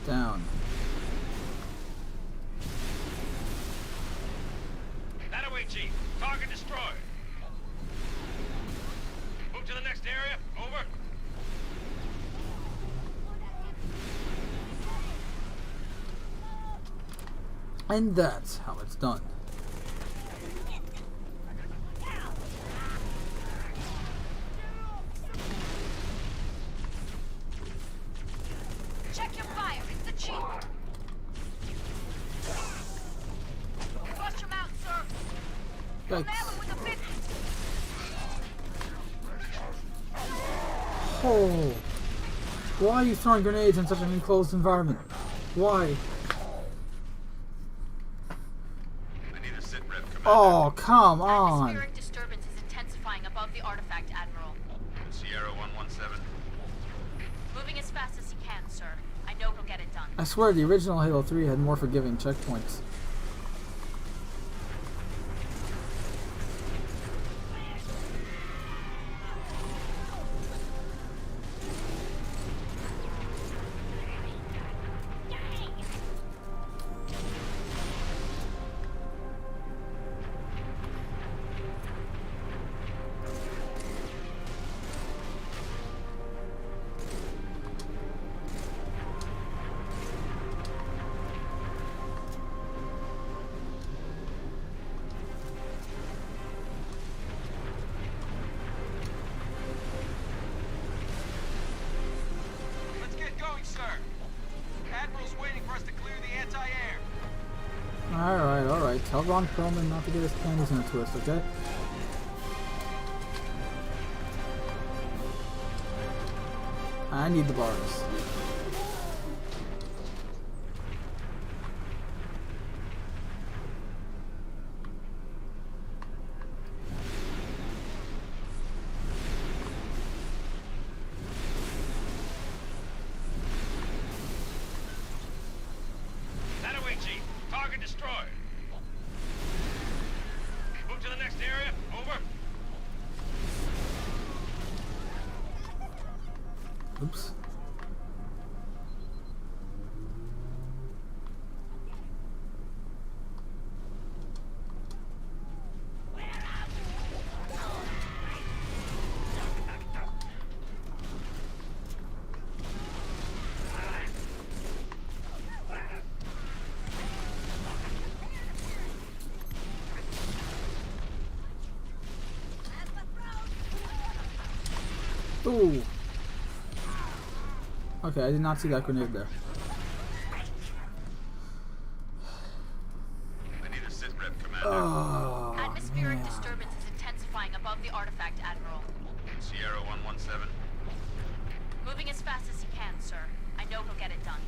Down. That away, Chief. Target destroyed. Move to the next area. Over. And that's how it's done. Check your fire. It's the Chief. Bust him out, sir. Yikes. With a 50. Oh. Why are you throwing grenades in such an enclosed environment? Why? Oh, come on. Atmospheric disturbance is intensifying above the artifact, Admiral. Sierra 117. Moving as fast as he can, sir. I know he'll get it done. I swear the original Halo 3 had more forgiving checkpoints. us to clear the anti-air. Alright. Tell Ron Perlman not to get his panties in a twist, okay? I need the bars. That away, Chief. Target destroyed. Move to the next area. Over. Oops. Ooh. Okay, I did not see that grenade there. I need a sit rep, Commander. Oh, Atmospheric man. disturbance is intensifying above the artifact, Admiral. Sierra 117. Moving as fast as he can, sir. I know he'll get it done.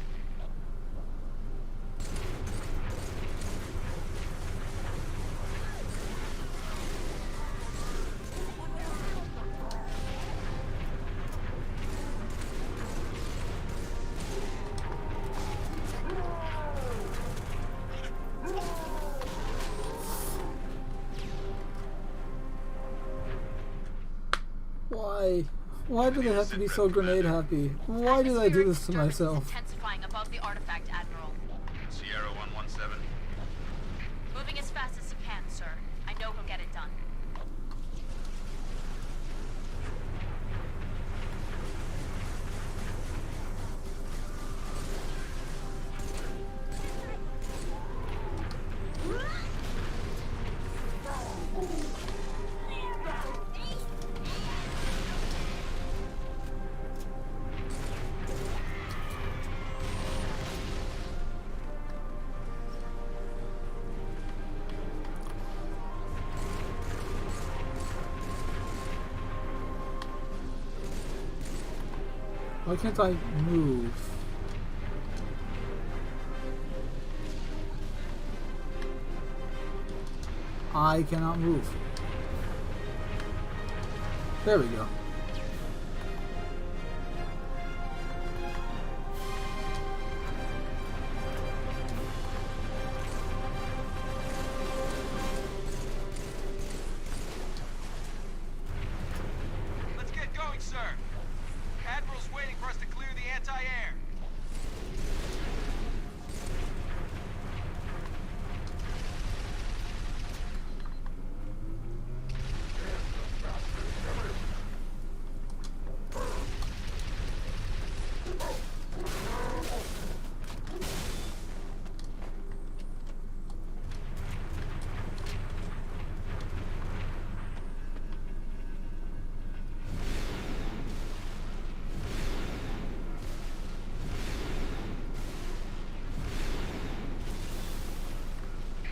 Why? Why do they have to be so grenade happy? Why did I do this to myself? Intensifying above the artifact, Admiral. Sierra 117. Moving as fast as he can, sir. I know he'll get it done. Why can't I move? I cannot move. There we go. Let's get going, sir. Admiral's waiting for us to clear the anti-air.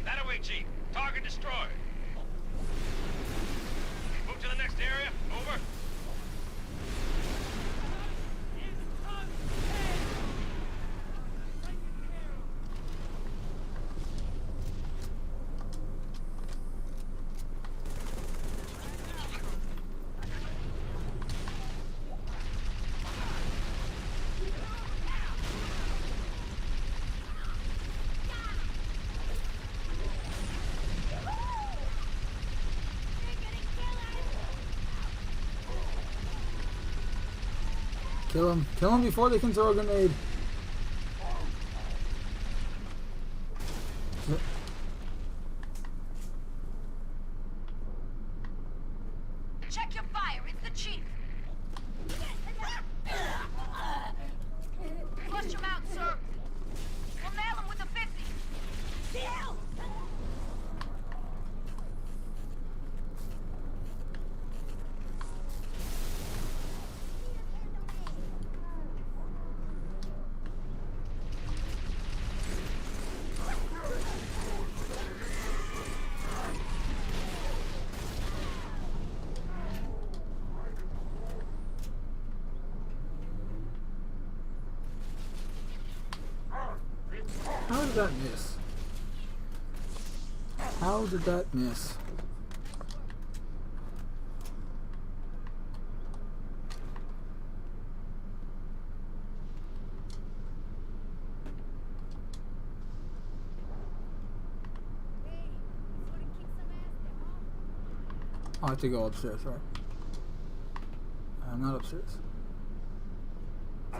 That away, Chief. Target destroyed. Move to the next area. Over. Kill him. Kill him before they can throw a grenade. Check your fire. It's the chief. Flush him out, sir. We'll nail him with a 50. Deal. did that miss? How did that miss? I have to go upstairs, right? I'm not upstairs. Oh,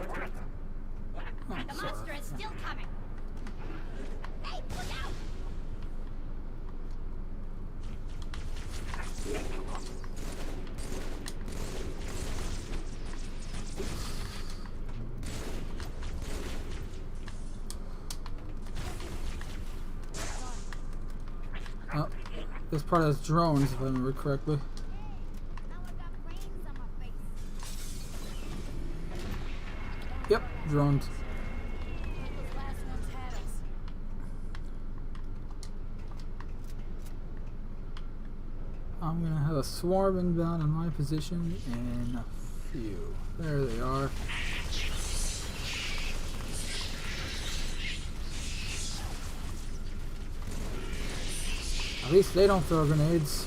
The monster is still coming. Hey, look out! Oh, this part has drones, if I remember correctly. Yep, drones. I'm gonna have a swarm inbound in my position in a few. There they are. At least they don't throw grenades.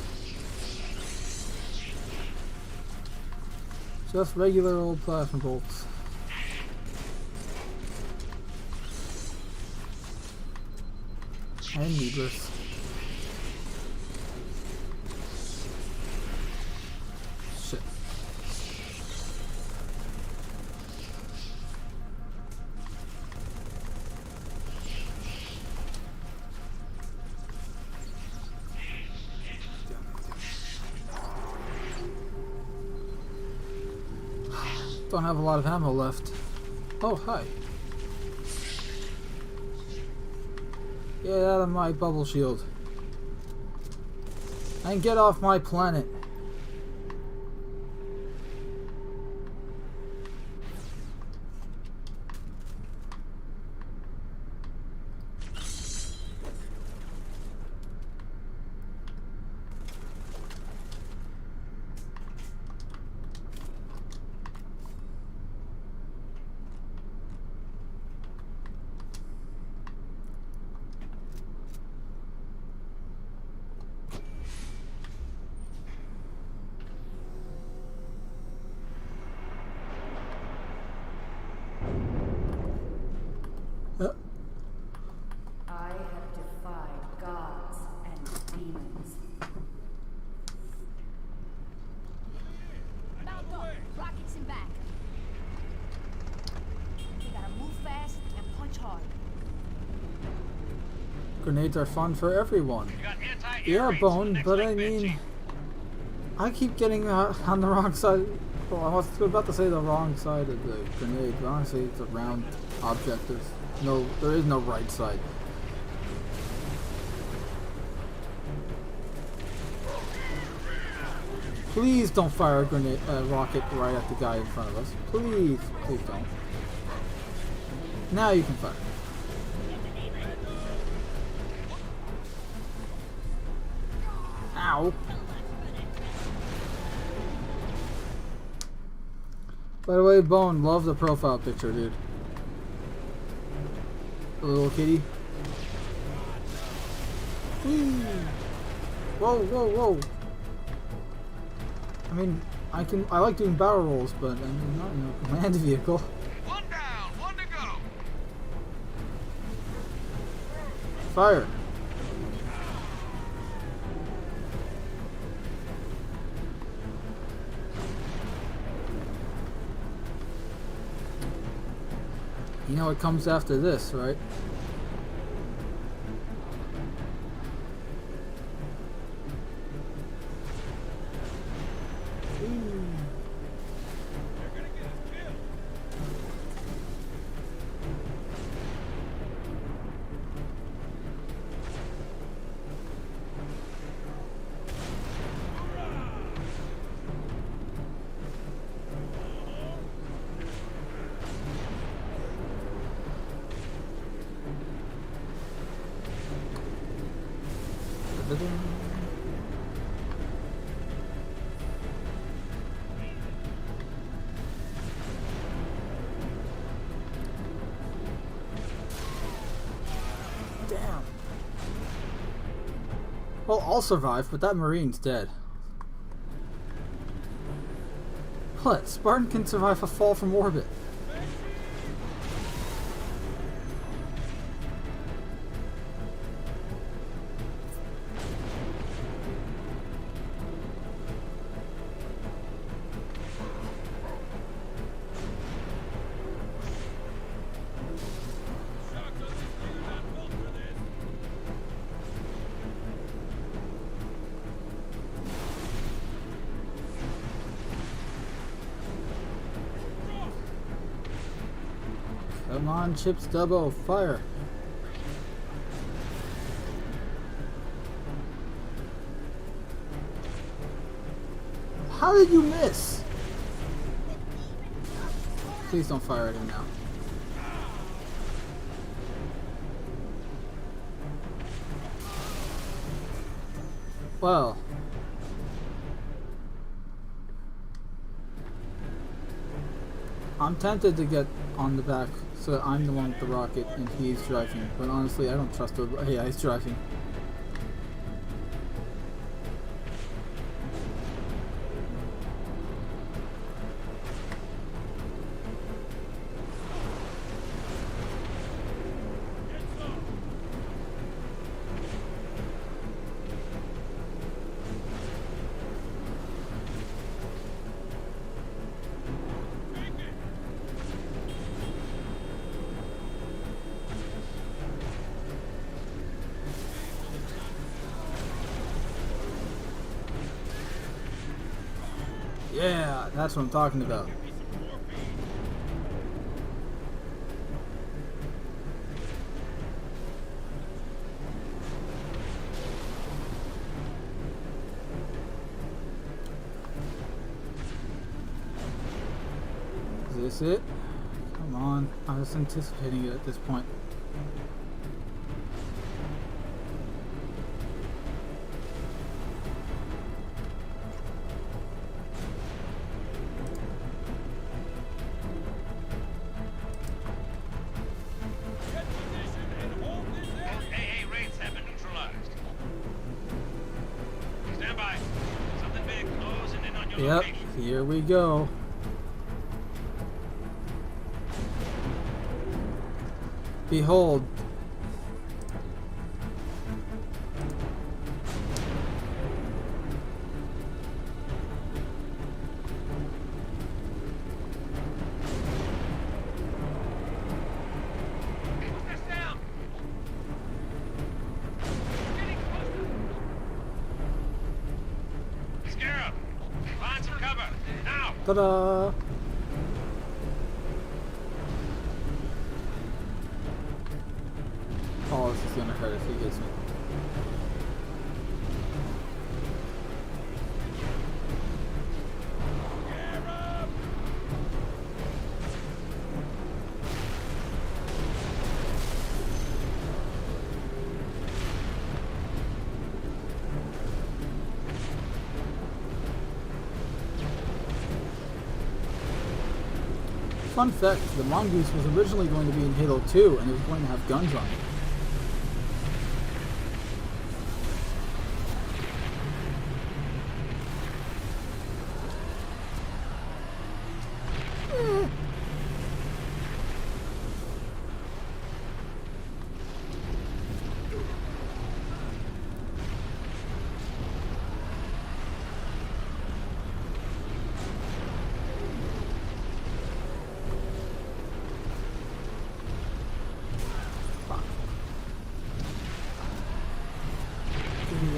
Just regular old plasma bolts. And needless. Shit. Don't have a lot of ammo left. Oh, hi. Get out of my bubble shield. And get off my planet. I have defied gods and demons. Mando, rockets in back. We gotta move fast and punch hard. Grenades are fun for everyone. Yeah, Bone, but I mean, I keep getting on the wrong side. Well, I was about to say the wrong side of the grenade, but honestly, it's a round object. There is no right side. Please don't fire a grenade, rocket right at the guy in front of us. Please, please don't. Now you can fire. Ow. By the way, Bone, love the profile picture, dude. The little kitty. Whee. Whoa, whoa, whoa. I mean, I like doing barrel rolls, but I'm not in a command vehicle. One down, one to go. Fire. You know what comes after this, right? Well, I'll survive, but that Marine's dead. What? Spartan can survive a fall from orbit. Come on, Chips Dubbo, fire! How did you miss? Please don't fire at him now. Well. I'm tempted to get on the back so that I'm the one with the rocket and he's driving, but honestly I don't trust him. Yeah, he's driving. Yeah, that's what I'm talking about. Is this it? Come on, I was anticipating it at this point. Yep, here we go. Behold. Ta-da! Oh, this is gonna hurt if he gets me. Fun fact, the Mongoose was originally going to be in Halo 2 and it was going to have guns on it.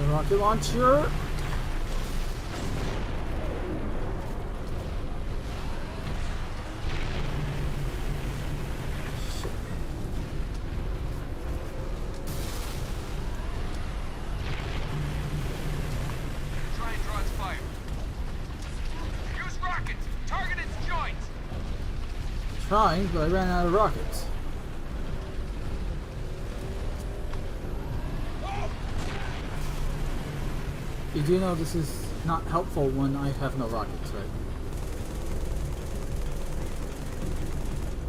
Rocket launcher. Try and draw its fire. Use rockets. Target its joints. Trying, but I ran out of rockets. You do know this is not helpful when I have no rockets, right?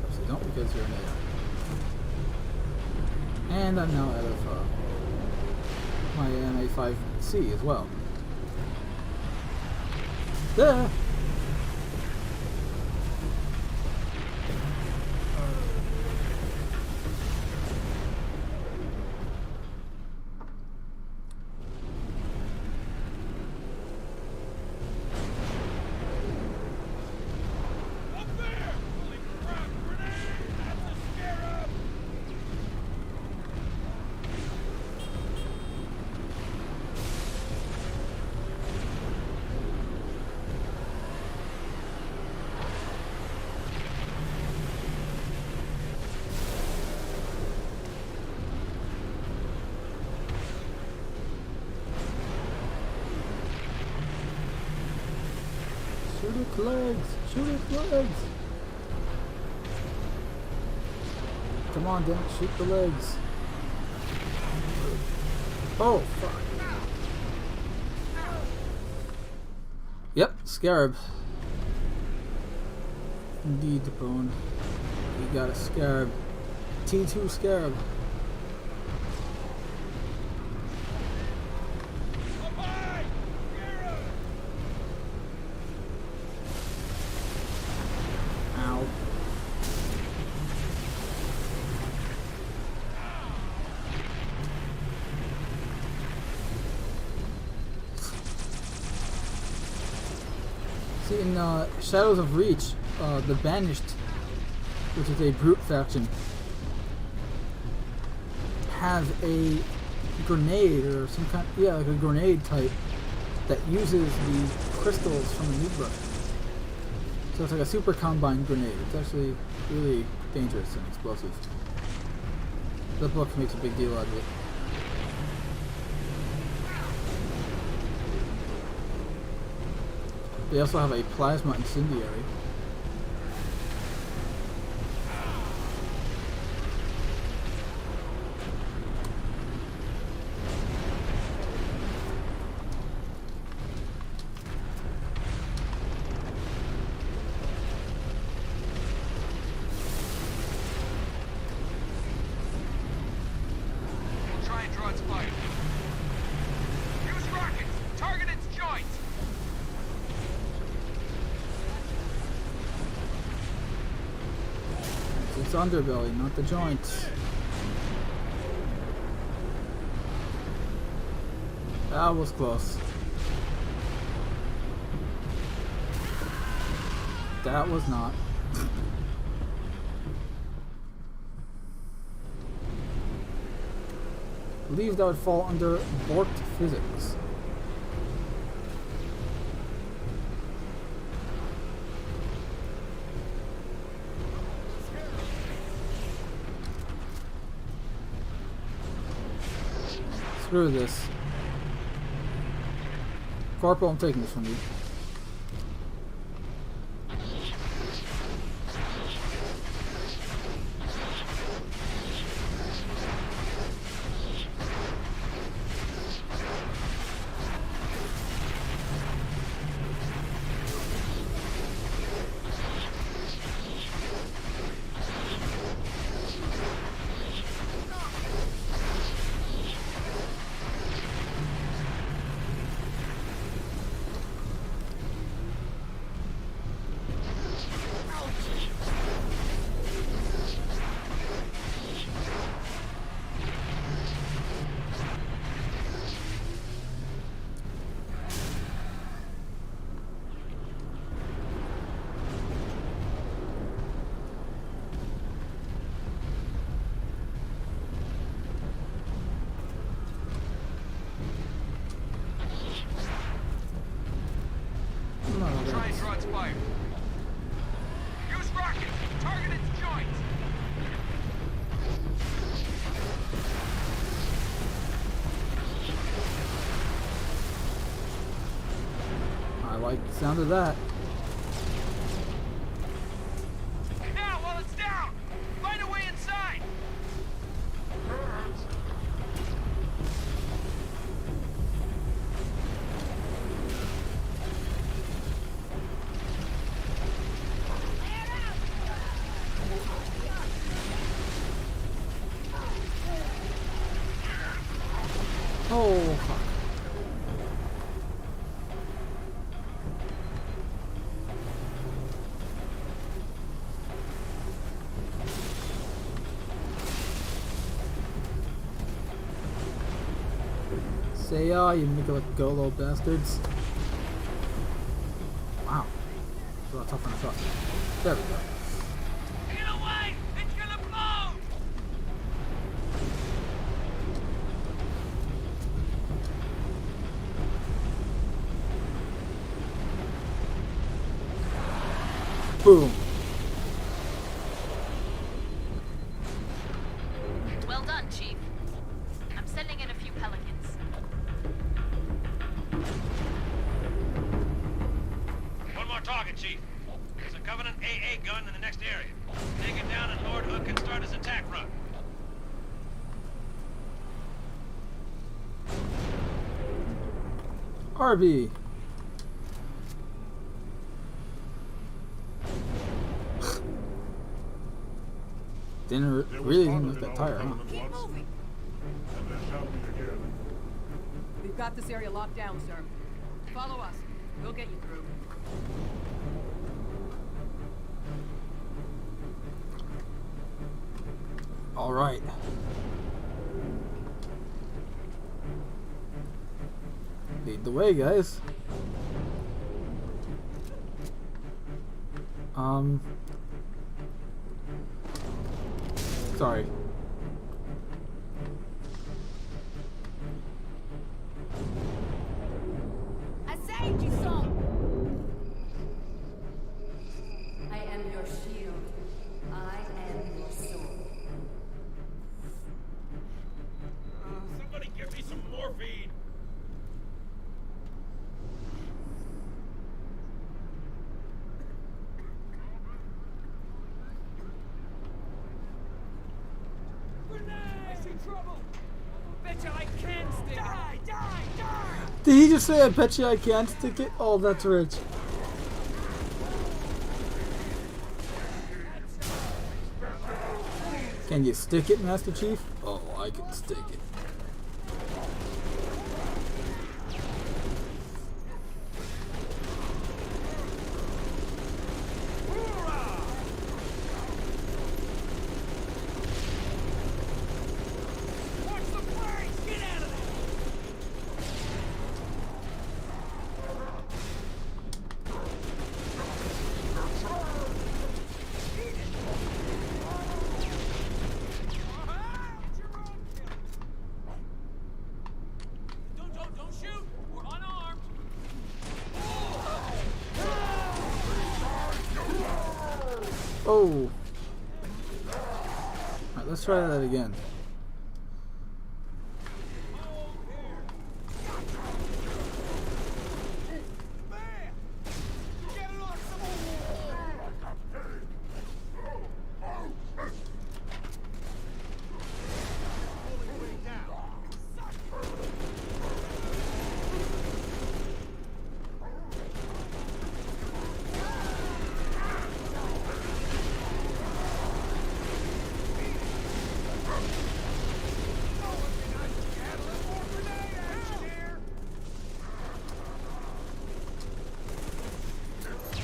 Actually, don't, because you're an AI. And I'm now out of my MA5C as well. Duh! Shoot its legs! Shoot its legs! Come on, Dan, shoot the legs. Oh, fuck. Yep, Scarab. Indeed, Capone. You got a Scarab. T2 Scarab. Ow. See, in Shadows of Reach, the Banished, which is a brute faction, have a grenade or some kind, yeah, like a grenade type that uses the crystals from the nuke. So it's like a super combine grenade. It's actually really dangerous and explosive. The book makes a big deal out of it. They also have a plasma incendiary. We'll try and draw its fire. Use rockets! Target its joints! It's underbelly, not the joints. That was close. That was not. I believe that would fall under Bork physics. Screw this. Corporal, I'm taking this from you. Try and draw its fire. Use rockets! Target its joints! I like the sound of that. Now, while it's down! Find a way inside! Oh. Say you make it like go, little bastards. Wow. It's a lot tougher than I thought. There we go. Get away! It's gonna blow! Boom. Well done, Chief. I'm sending in a few Pelicans. One more target, Chief. There's a Covenant AA gun in the next area. Take it down and Lord Hood can start his attack run. RB. Didn't really look that tired, huh? We've got this area locked down, sir. Follow us. We'll get you through. All right. Lead the way, guys. Sorry. I saved you some. I am your shield. I am your sword. Somebody give me some morphine. I see trouble. Betcha I can stick. Die, die, die. Did he just say, I bet you I can't stick it? Oh, that's rich. Can you stick it, Master Chief? Oh, I can stick it. Watch the flames. Get out of there. Don't shoot. We're unarmed. Oh. Alright, let's try that again.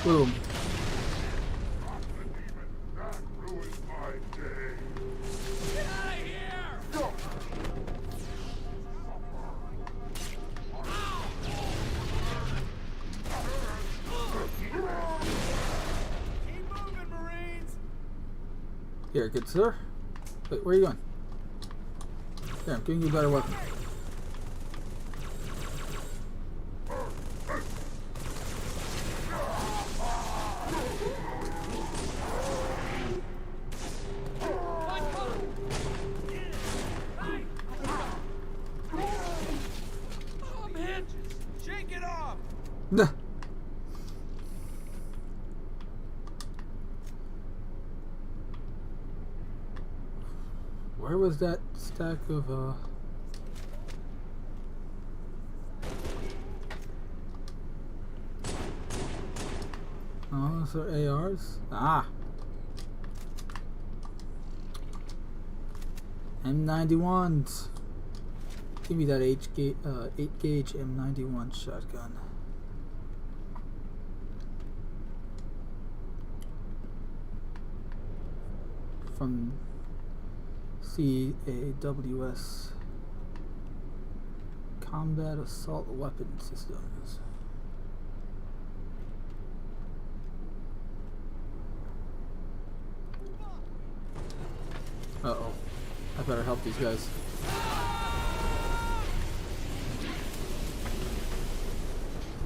Boom. Get out of here. Keep moving, Marines. Here, good sir. Wait, where are you going? Here, I'm giving you a better weapon. I'm hit. Shake it off. Nah. Where was that stack of oh, those are ARs? Ah. M91s. Give me that 8 gauge M91 shotgun. From CAWS combat assault weapon systems. Uh-oh. I better help these guys.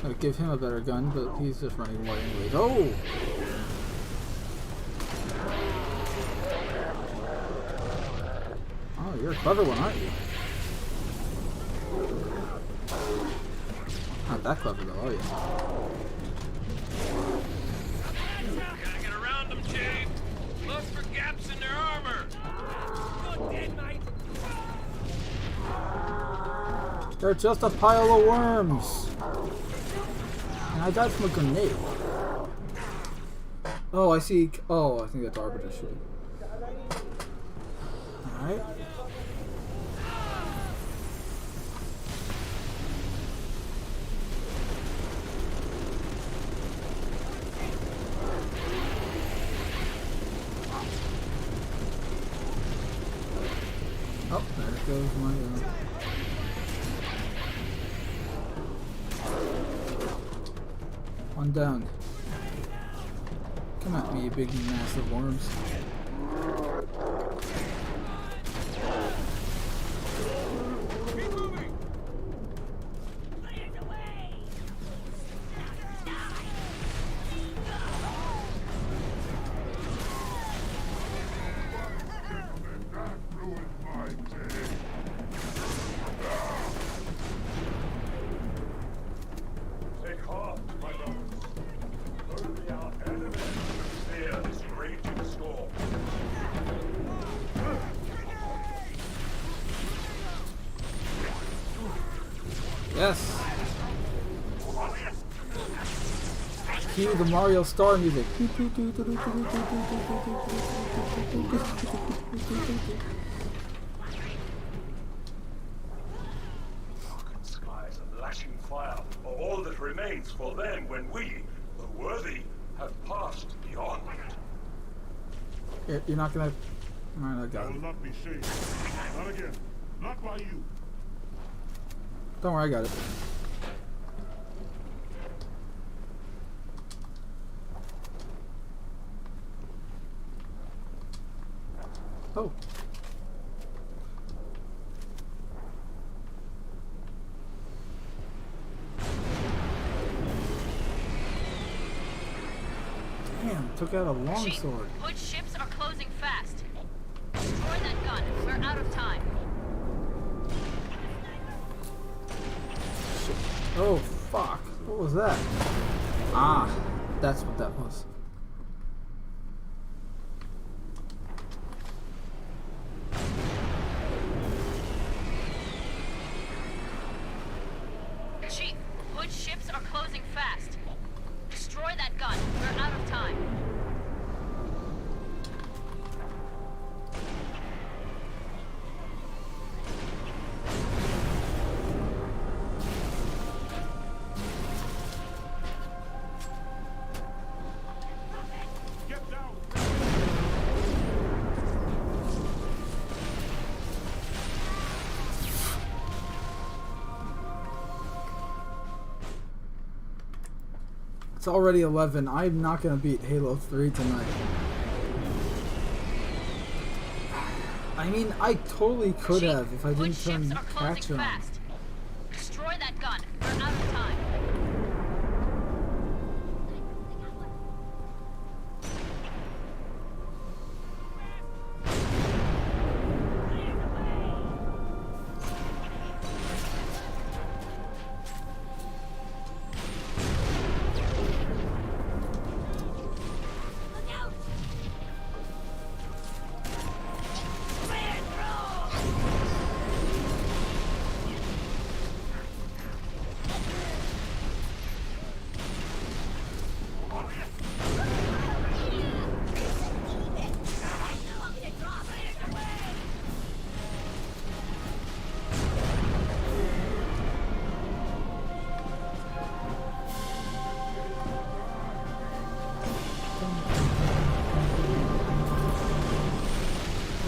I would give him a better gun, but he's just running away anyways. Oh! Oh, you're a clever one, aren't you? Not that clever though, are you? Gotta get around them, Chief. Look for gaps in their armor. You're dead, mate. They're just a pile of worms. And I died from a grenade. Oh, I see. Oh, I think that's Arbiter's shield. Alright. Oh, there goes my one down. Come at me, you big massive worms. Take heart, my lords. Only our enemies fear this raging storm. Yes! Cue the Mario Star music. Darkened skies and lashing fire are all that remains for them when we, the worthy, have passed beyond. You're not gonna... Alright, I I got will it. not be shamed. Not again. Not by you. Don't worry, I got it. Oh. Damn, took out a longsword. Hood ships are closing fast. Destroy that gun. We're out of time. Oh, fuck. What was that? Ah, that's what that was. Chief, Hood ships are closing fast. Destroy that gun. We're out of time. Get down. It's already 11. I'm not gonna beat Halo 3 tonight. I mean, I totally could have if I Hood didn't turn ships are closing catch on. fast. Destroy that gun. We're out of time.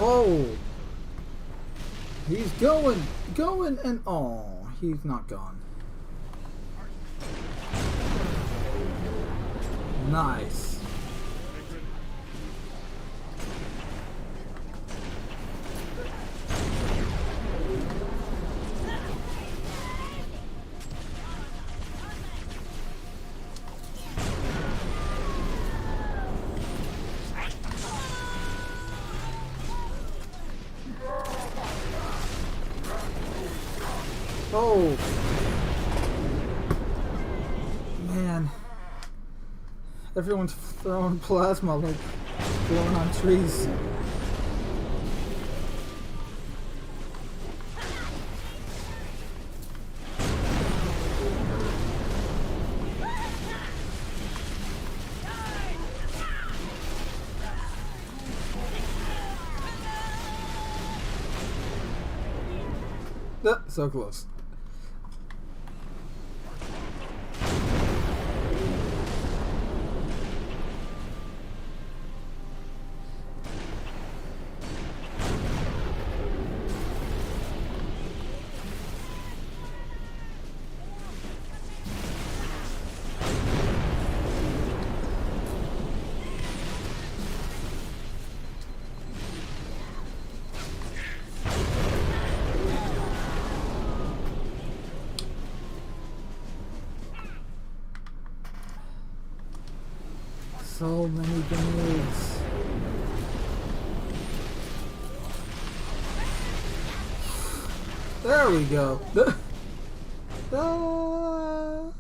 Oh, he's going, and oh, he's not gone. Nice. Oh, man. Everyone's throwing plasma like blowing on trees. So close. So many grenades. There we go. Ah.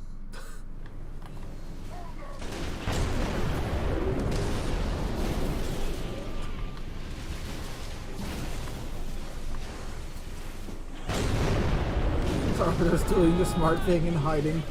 Arbiter's doing the smart thing and hiding.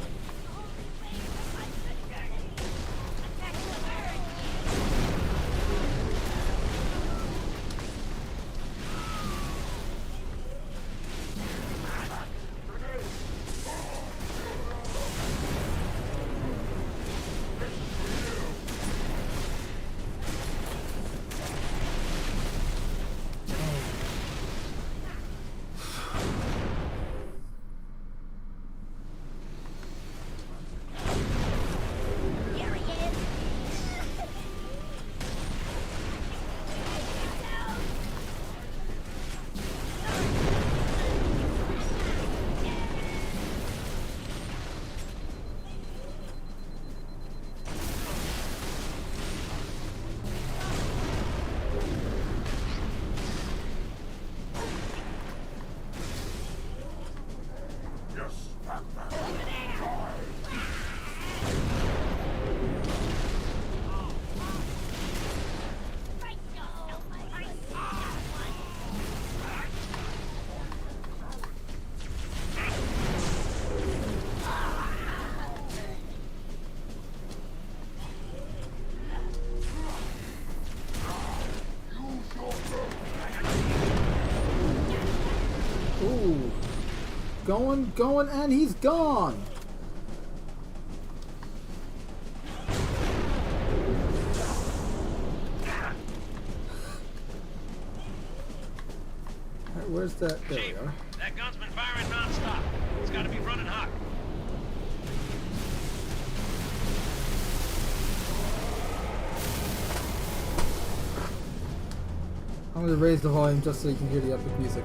Ooh. Going, and he's gone! Alright, where's that? There we are. That gun's been firing non-stop. It's gotta be running hot. I'm gonna raise the volume just so you can hear the epic music.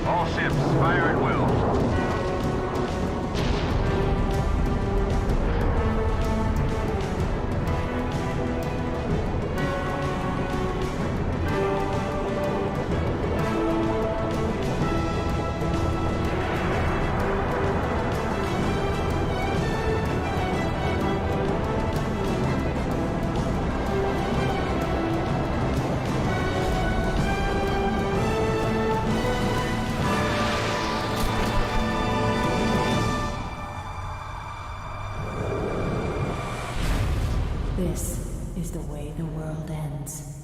All ships, fire at will. is the way the world ends.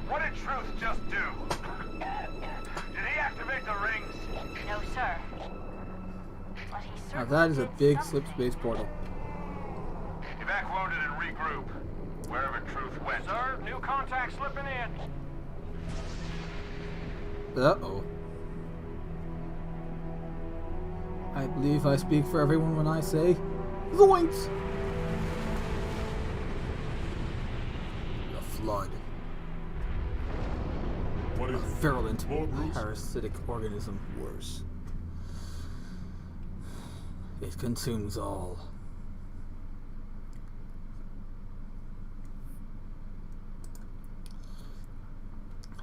What did Truth just do? Did he activate the rings? No, sir. But he Now certainly that is a did big something. slip space portal. Evac wounded and regroup. Wherever Truth went. Sir, new contact slipping in. Uh-oh. I believe I speak for everyone when I say, Zoinks! The Flood. What A is it? virulent, More Bruce? parasitic organism. Worse. It consumes all.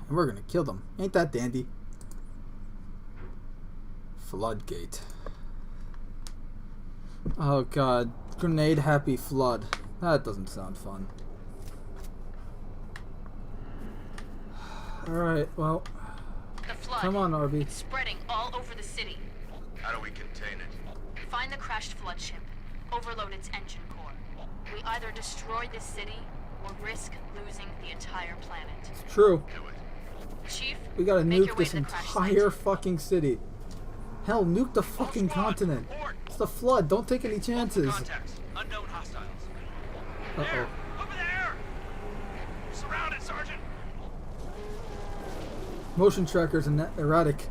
And we're gonna kill them. Ain't that dandy? Floodgate. Oh god. Grenade happy flood. That doesn't sound fun. Alright, well. The flood. Come on, Arby. It's spreading all over the city. How do we contain it? Find the crashed flood ship. Overload its engine core. We either destroy this city or risk losing the entire planet. It's true. Chief, We gotta make your nuke way this to the crash entire site. fucking city. Hell, nuke the fucking continent. It's the Flood. Don't take any chances. Contacts. Unknown hostiles. Uh-oh. Over there! Surrounded, Sergeant! Motion trackers and erratic.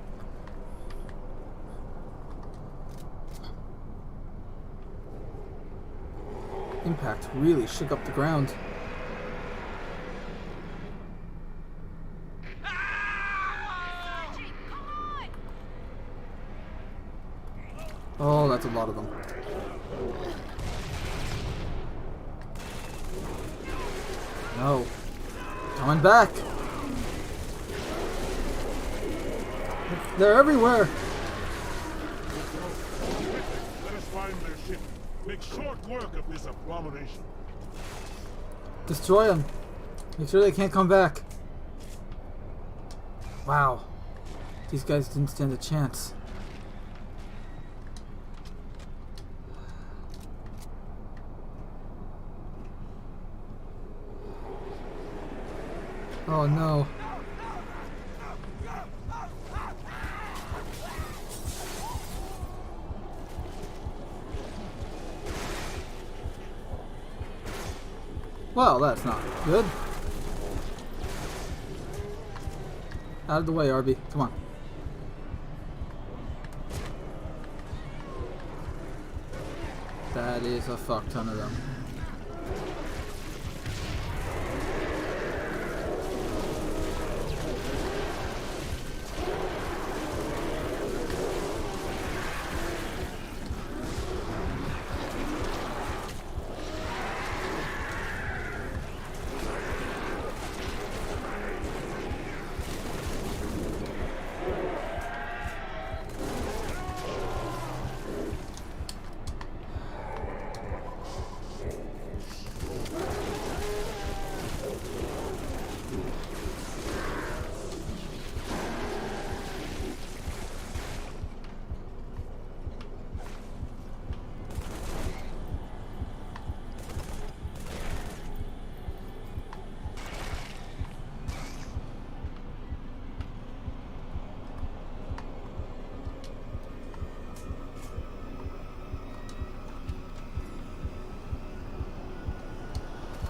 Impact really shook up the ground. Oh, that's a lot of them. No. Coming back. They're everywhere. Let us find their ship. Make short work of this abomination. Destroy them. Make sure they can't come back. Wow. These guys didn't stand a chance. Oh no. Well, that's not good. Out of the way, Arby. Come on. That is a fuck ton of them.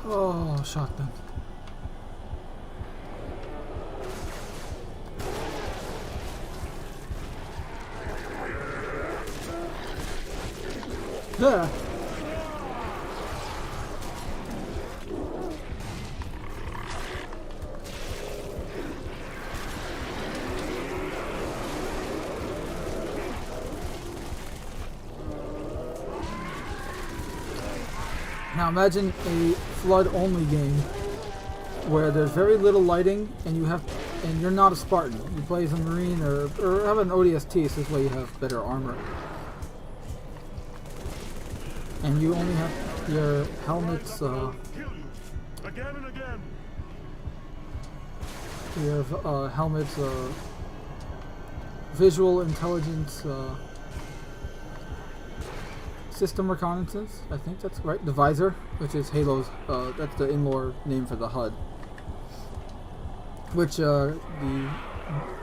Oh, shotgun. Yeah. Now imagine a flood-only game where there's very little lighting and you have and you're not a Spartan, you play as a Marine or have an ODST, so this way you have better armor. And you only have your helmets, Again and again. you have helmets, visual intelligence, system reconnaissance, I think that's right. The visor, which is Halo's, that's the in-lore name for the HUD. Which the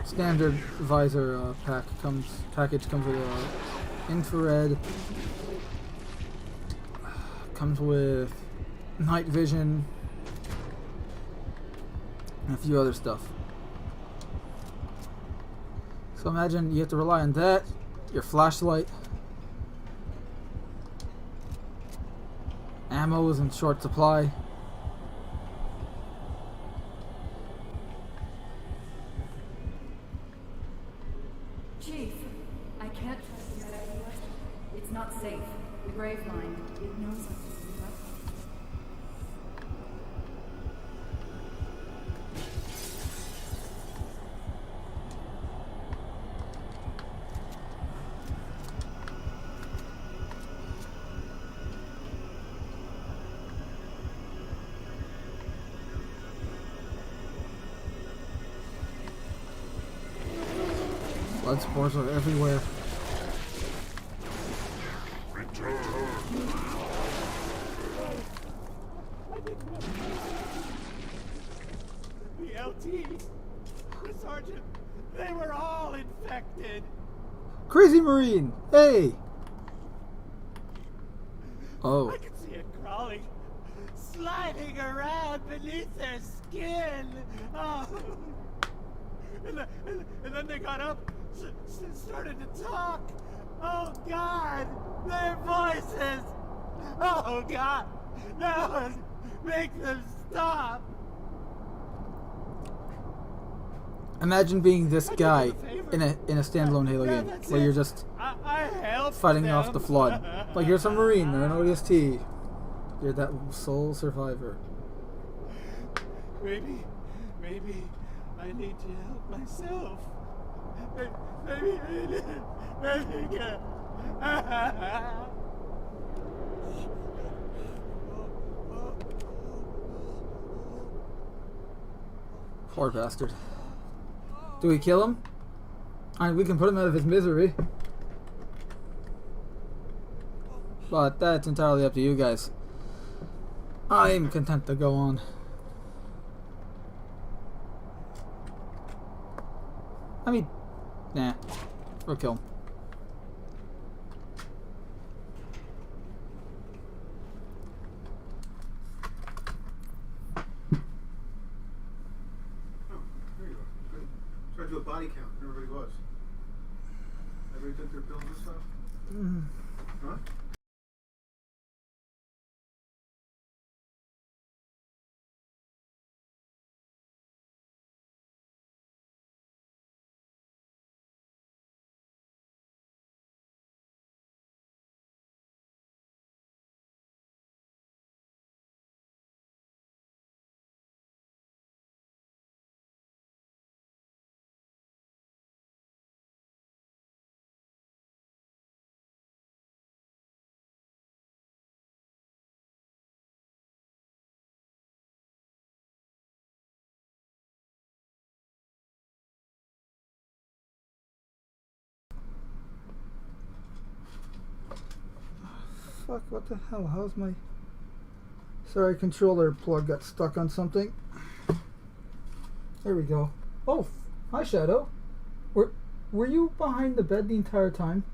standard visor package comes with infrared, comes with night vision, and a few other stuff. So imagine you have to rely on that, your flashlight. Ammo is in short supply. Chief, I can't trust you. It's not safe. The grave line, it knows us. Blood spores are everywhere. The LTs, the sergeant, they were all infected. Crazy Marine! Hey! Oh. I can see it crawling, sliding around beneath their skin. Oh. And then they got up, started to talk. Oh God, their voices. Oh God, no, make them stop. Imagine being this guy in a standalone Halo game where you're just fighting off the Flood. Like you're some Marine or an ODST. You're that sole survivor. Maybe I need to help myself. Maybe Poor bastard. Do we kill him? I mean, we can put him out of his misery. But that's entirely up to you guys. I'm content to go on. I mean, nah. We'll kill him. Try to do a body count. Everybody was. Everybody took their pills and stuff? Huh? Fuck, what the hell? How's my... Sorry, controller plug got stuck on something. There we go. Oh, hi Shadow. Were you behind the bed the entire time?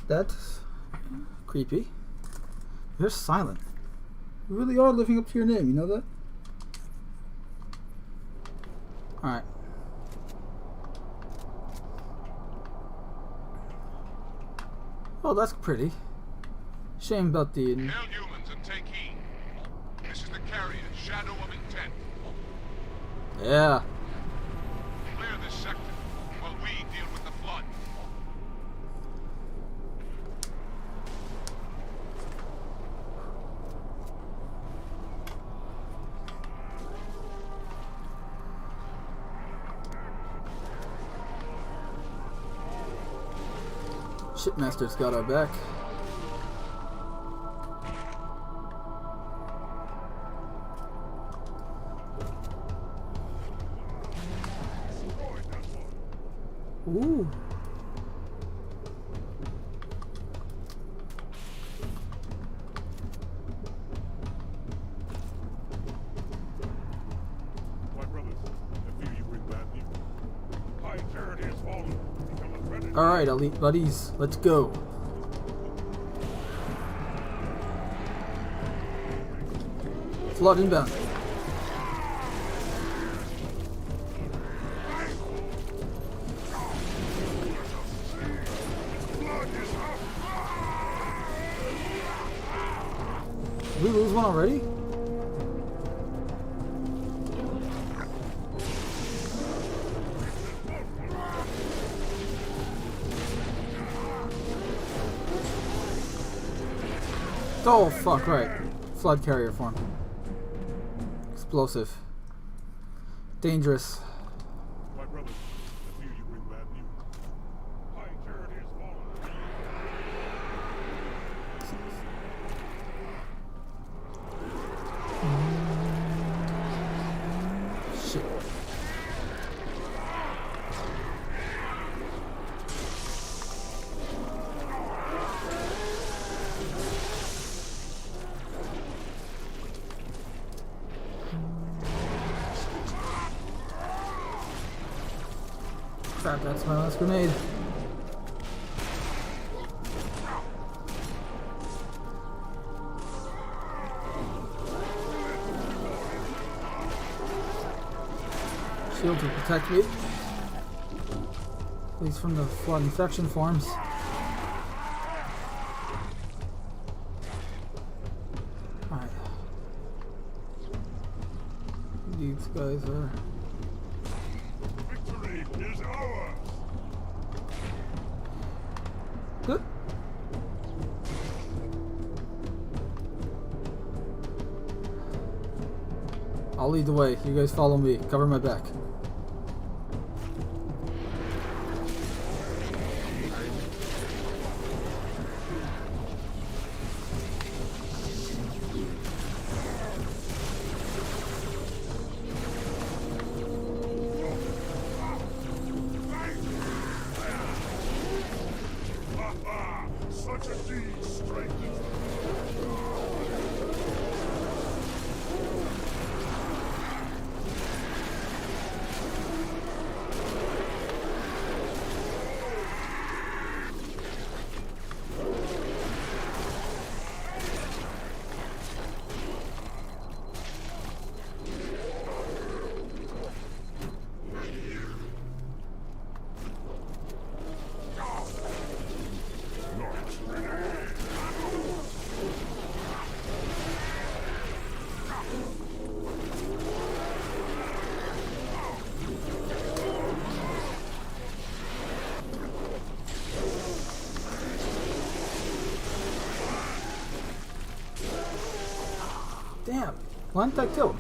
That's creepy. You're silent. You really are living up to your name, you know that? Alright. Oh, that's pretty. Shame about the... Hail humans and take heed. This is the carrier, Shadow of Intent. Yeah. Clear this sector while we deal with the Flood. Shipmaster's got our back. Ooh. My brothers, I fear you bring bad news. High Charity has fallen. Become a threat. Alright, elite buddies, let's go. Flood inbound. Did we lose one already? Oh fuck, right. Flood carrier form. Explosive. Dangerous. My brothers, I fear you bring bad news. High Charity has fallen. Shit. Crap, that's my last grenade. Shield to protect me. At least from the flood infection forms. Alright. These guys are... Victory is ours. Good. I'll lead the way. You guys follow me. Cover my back. Such a deed strengthens. Damn. Why didn't I kill him?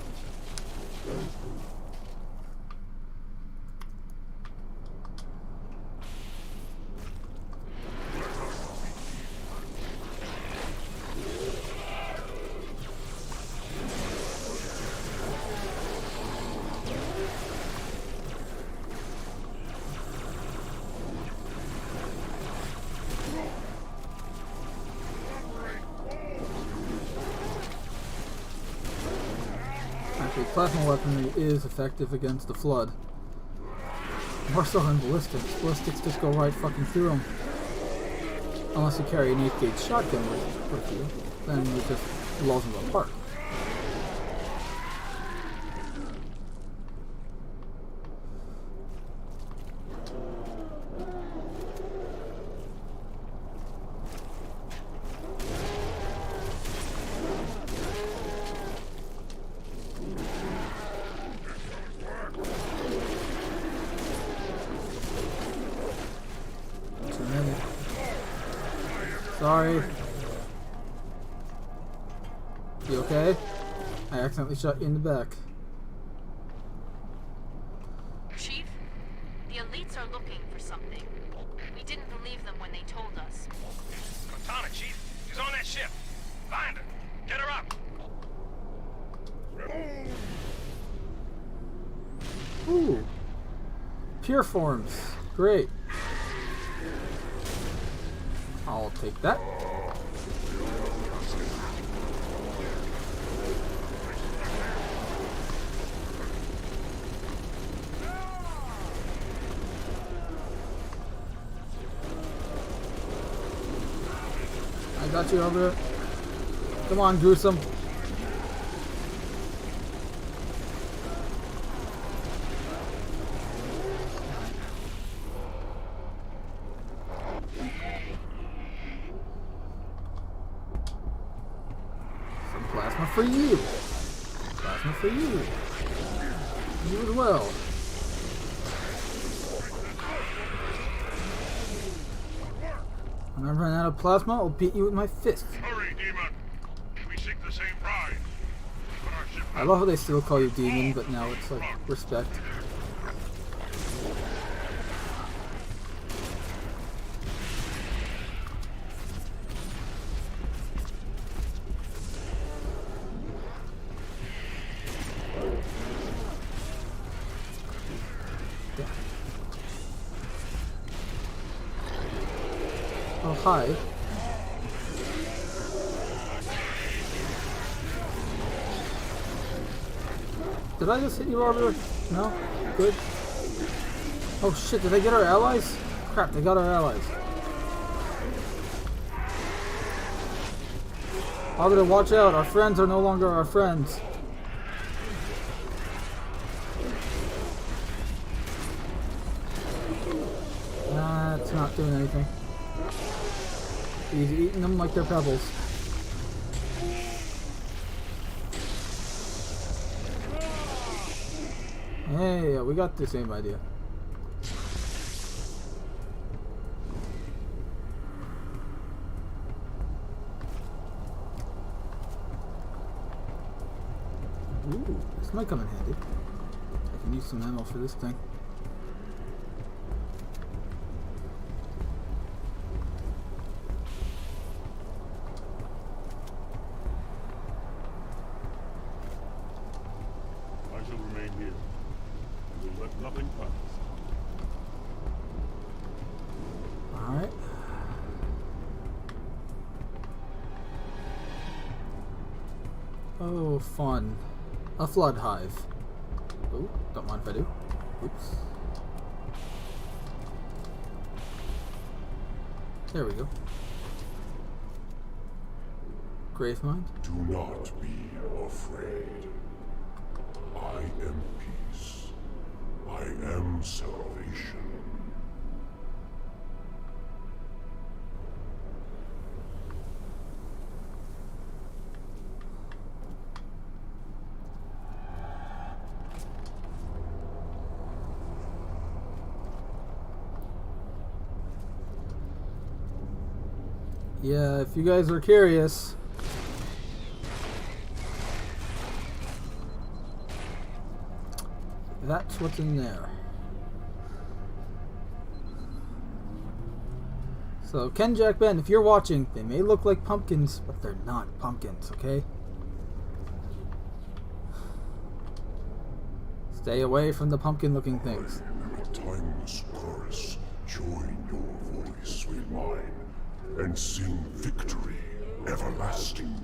Actually, plasma weaponry is effective against the flood. More so than ballistics. Ballistics just go right fucking through them. Unless you carry an 8-gauge shotgun with you, then it just blows them apart. Sorry. You okay? I accidentally shot you in the back. Chief, the elites are looking for something. We didn't believe them when they told us. pure forms. Great. I'll take that. I got you over it. Come on, gruesome. Some plasma for you. Plasma for you. You as well. When I run out of plasma, I'll beat you with my fist. Hurry, demon. We seek the same prize. Put our ship I love how they still call you demon, but now it's like respect. Oh, hi. Did I just hit you, Arbiter? No? Good. Oh shit, did they get our allies? Crap, they got our allies. Arbiter, watch out. Our friends are no longer our friends. That's not doing anything. He's eating them like they're pebbles. Hey, we got the same idea. Ooh, this might come in handy. I can use some ammo for this thing. I shall remain here. We will let nothing pass. Alright. Oh, fun. A flood hive. Oh, don't mind if I do. Oops. There we go. Grave mine. Do not be afraid. I am peace. I am salvation. Yeah, if you guys are curious. That's what's in there. So, Ken, Jack, Ben, if you're watching, they may look like pumpkins, but they're not pumpkins, okay? Stay away from the pumpkin-looking things. A timeless chorus, join your voice with mine, and sing victory everlasting.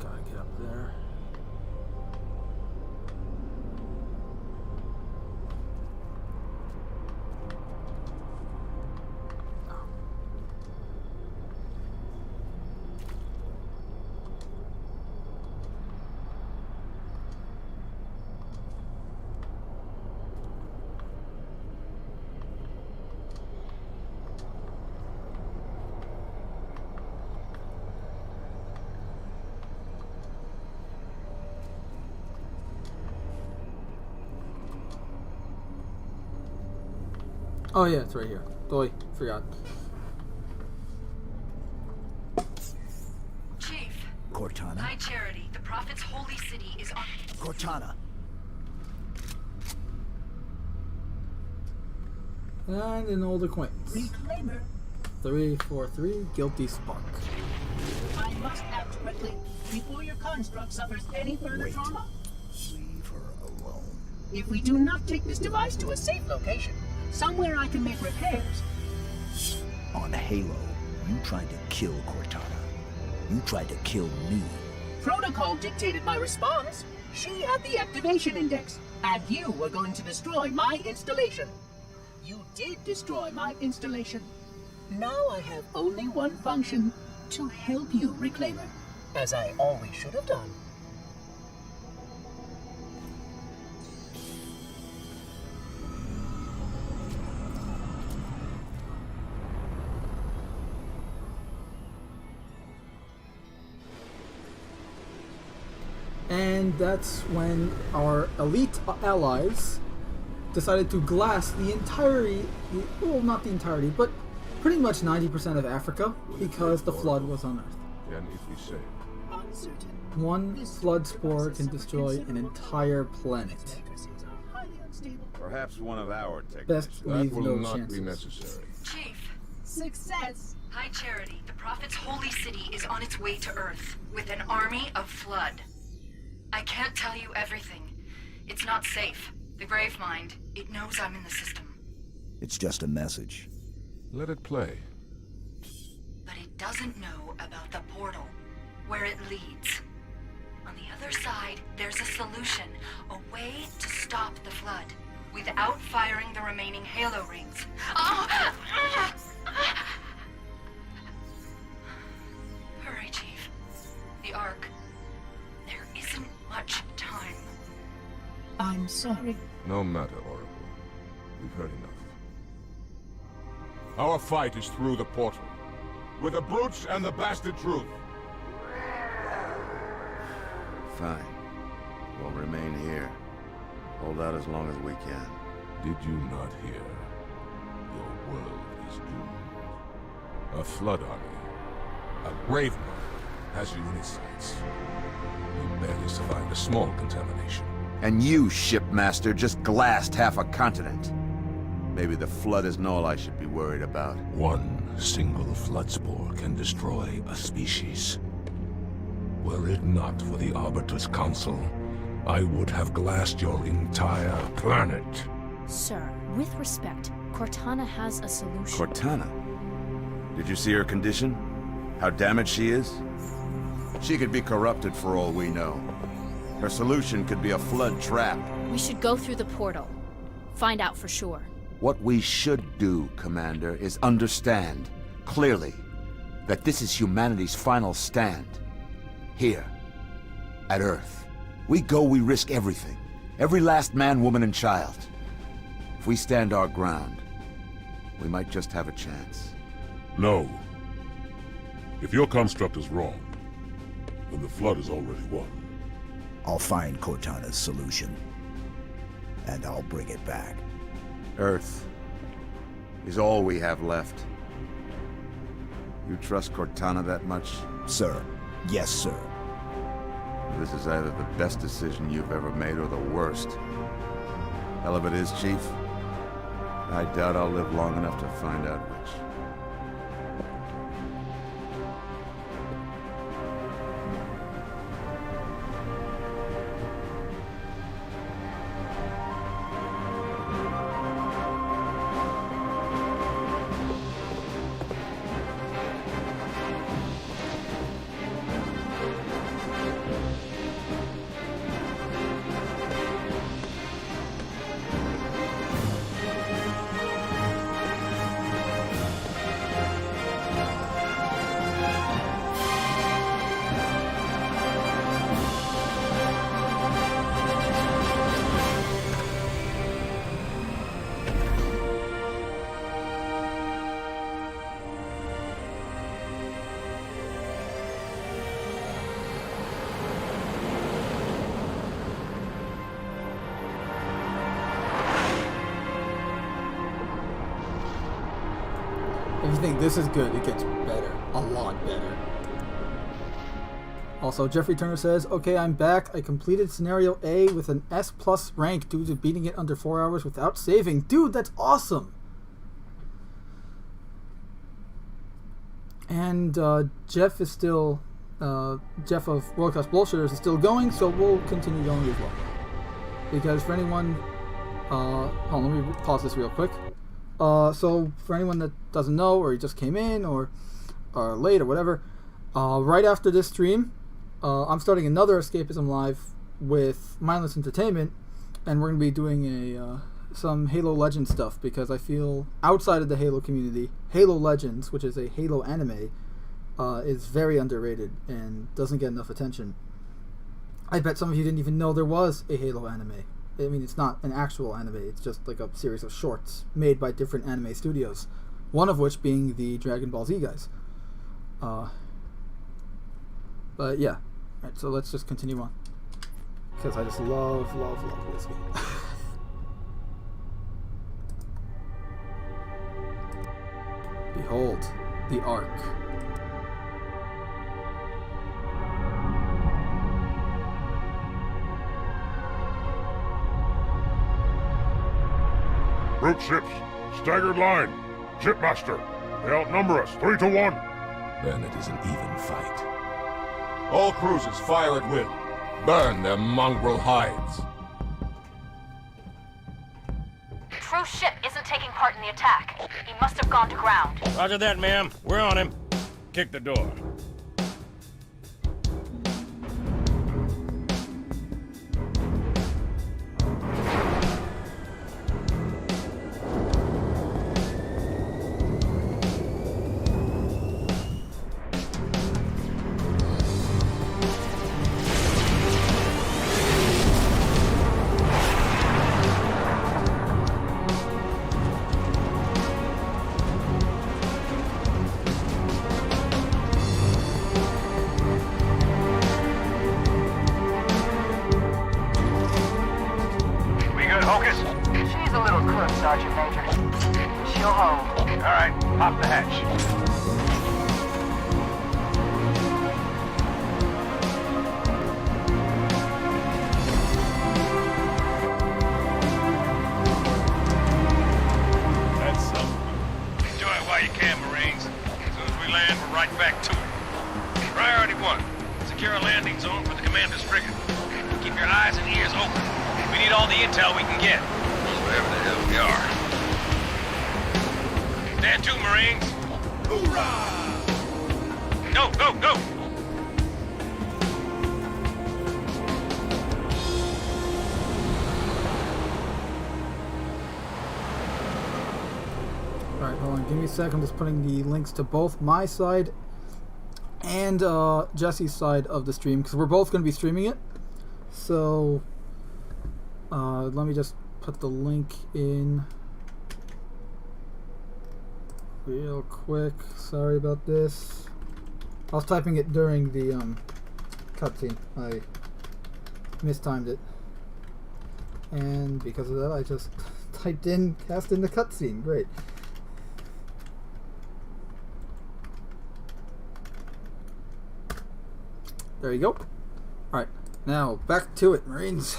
Gotta get up there. Oh yeah, it's right here. Totally forgot. Chief. Cortana. High Charity. The Prophet's holy city is on... Cortana. And an old acquaintance. Reclaimer. 343, Guilty Spark. I must act quickly before your construct suffers any further trauma. Leave her alone. If we do not take this device to a safe location, somewhere I can make repairs. On Halo, you tried to kill Cortana. You tried to kill me. Protocol dictated my response. She had the activation index, and you were going to destroy my installation. You did destroy my installation. Now I have only one function, to help you, Reclaimer, as I always should have done. And that's when our elite allies decided to glass the entirety, well, not the entirety, but pretty much 90% of Africa, because the flood was on Earth. And if we say Uncertain. One flood spore can destroy an entire planet. Perhaps one of our techniques. Best that leave will no not chances. be necessary. Chief. Success. Hi, Charity. The Prophet's holy city is on its way to Earth with an army of flood. I can't tell you everything. It's not safe. The Grave Mind, it knows I'm in the system. It's just a message. Let it play. But it doesn't know about the portal, where it leads. On the other side, there's a solution, a way to stop the flood, without firing the remaining Halo rings. Hurry, Chief. The Ark. There isn't much time. I'm sorry. No matter, Oracle. We've heard enough. Our fight is through the portal. With the brutes and the bastard truth. Fine. We'll remain here. Hold out as long as we can. Did you not hear? Your world is doomed. A flood army, a grave mine, has you in its sights. You barely survived a small contamination. And you, shipmaster, just glassed half a continent. Maybe the flood isn't all I should be worried about. One single flood spore can destroy a species. Were it not for the Arbiter's Council, I would have glassed your entire planet. Sir, with respect, Cortana has a solution. Cortana? Did you see her condition? How damaged she is? She could be corrupted for all we know. Her solution could be a flood trap. We should go through the portal. Find out for sure. What we should do, Commander, is understand, clearly, that this is humanity's final stand. Here, at Earth. We go, we risk everything. Every last man, woman, and child. If we stand our ground, we might just have a chance. No. If your construct is wrong, then the flood is already won. I'll find Cortana's solution. And I'll bring it back. Earth is all we have left. You trust Cortana that much? Sir. Yes, sir. This is either the best decision you've ever made or the worst. Hell of it is, Chief. I doubt I'll live long enough to find out which. If you think this is good, it gets better. A lot better. Also, Jeffrey Turner says, okay, I'm back. I completed scenario A with an S+ rank due to beating it under 4 hours without saving. Dude, that's awesome! And Jeff is still, Jeff of World Class Bullshitters is still going, so we'll continue going as well. Because for anyone, hold on, let me pause this real quick. So for anyone that doesn't know, or you just came in, or late, or whatever, right after this stream, I'm starting another Escapism Live with Mindless Entertainment, and we're going to be doing some Halo Legends stuff, because I feel outside of the Halo community, Halo Legends, which is a Halo anime, is very underrated and doesn't get enough attention. I bet some of you didn't even know there was a Halo anime. I mean, it's not an actual anime, it's just like a series of shorts made by different anime studios, one of which being the Dragon Ball Z guys. But yeah, alright, so let's just continue on, because I just love this game. Behold, the Ark. Brute ships, staggered line. Shipmaster, they outnumber us 3-1. Then it is an even fight. All cruisers fire at will. Burn their mongrel hides. True ship isn't taking part in the attack. He must have gone to ground. Roger that, ma'am. We're on him. Kick the door. I'm just putting the links to both my side and Jesse's side of the stream, because we're both going to be streaming it. So let me just put the link in real quick. Sorry about this. I was typing it during the cutscene. I mistimed it, and because of that I just cast in the cutscene. Great. There you go. Alright, now back to it, Marines.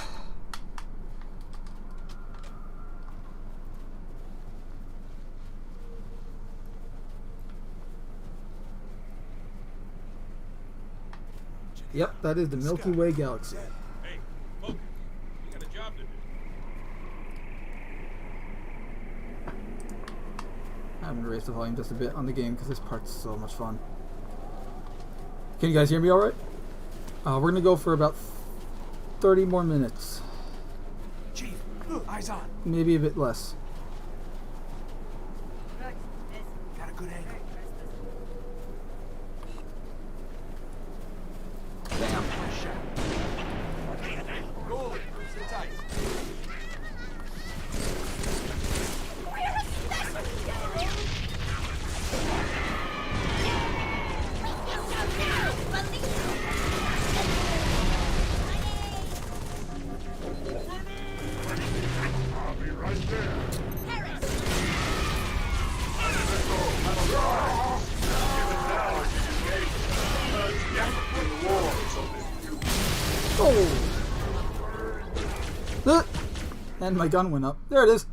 Yep, that is the Milky Way galaxy. Hey, focus. You got a job to do. I'm gonna raise the volume just a bit on the game because this part's so much fun. Can you guys hear me alright? We're gonna go for about 30 more minutes. Chief, eyes on. Maybe a bit less. Got a good angle. Damn. Good. Sit tight. And my gun went up. There it is.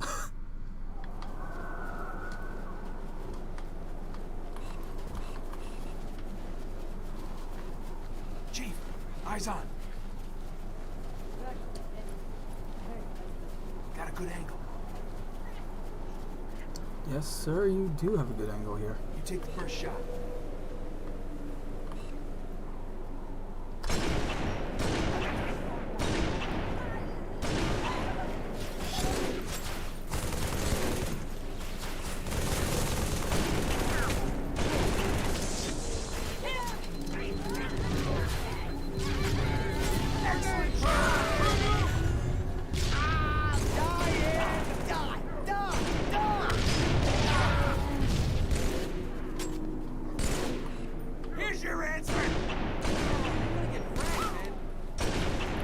good angle. Yes, sir, you do have a good angle here. You take the first shot.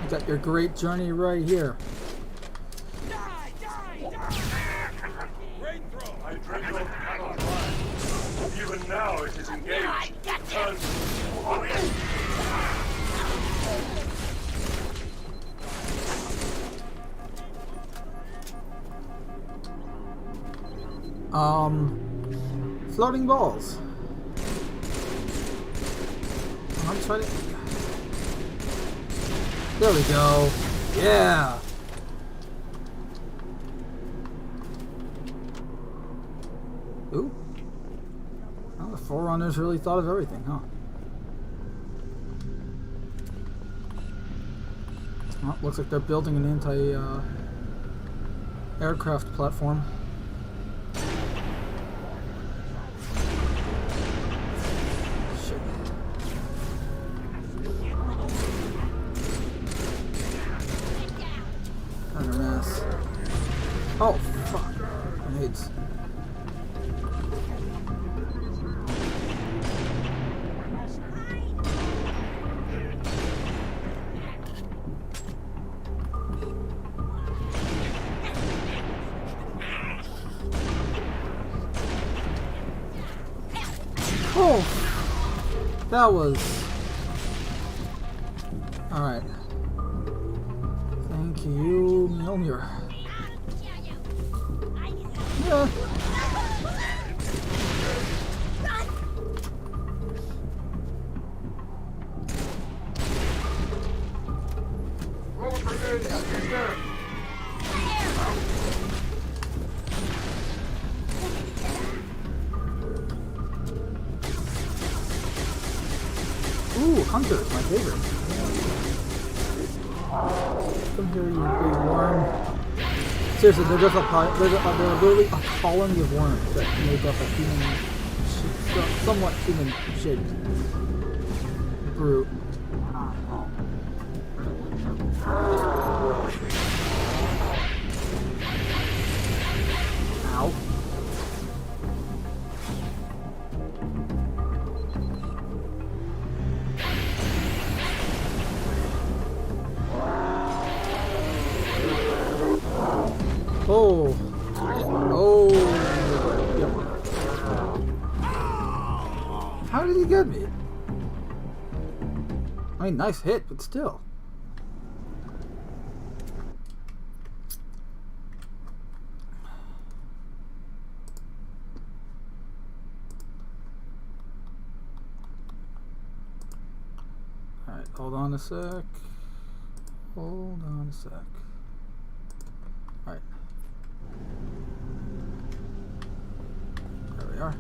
You got your great journey right here. Great throw. I dread your cannot rise. Even now it is engaged. Turn. Floating balls. I'm trying to... There we go. Yeah. Ooh. Well, the Forerunners really thought of everything, huh? Well, looks like they're building an anti-aircraft platform. Oh, fuck. Grenades. Oh! That was... Alright. Thank you, Mjolnir. Yeah. Ooh, Hunter, my favorite. Come here, you big worm. Seriously, they're just they're literally a colony of worms that make up a human, somewhat human-shaped brute. Ow. Oh. Oh. Yep. How did he get me? I mean, nice hit, but still. Alright, hold on a sec. Hold on a sec. Alright. There we are.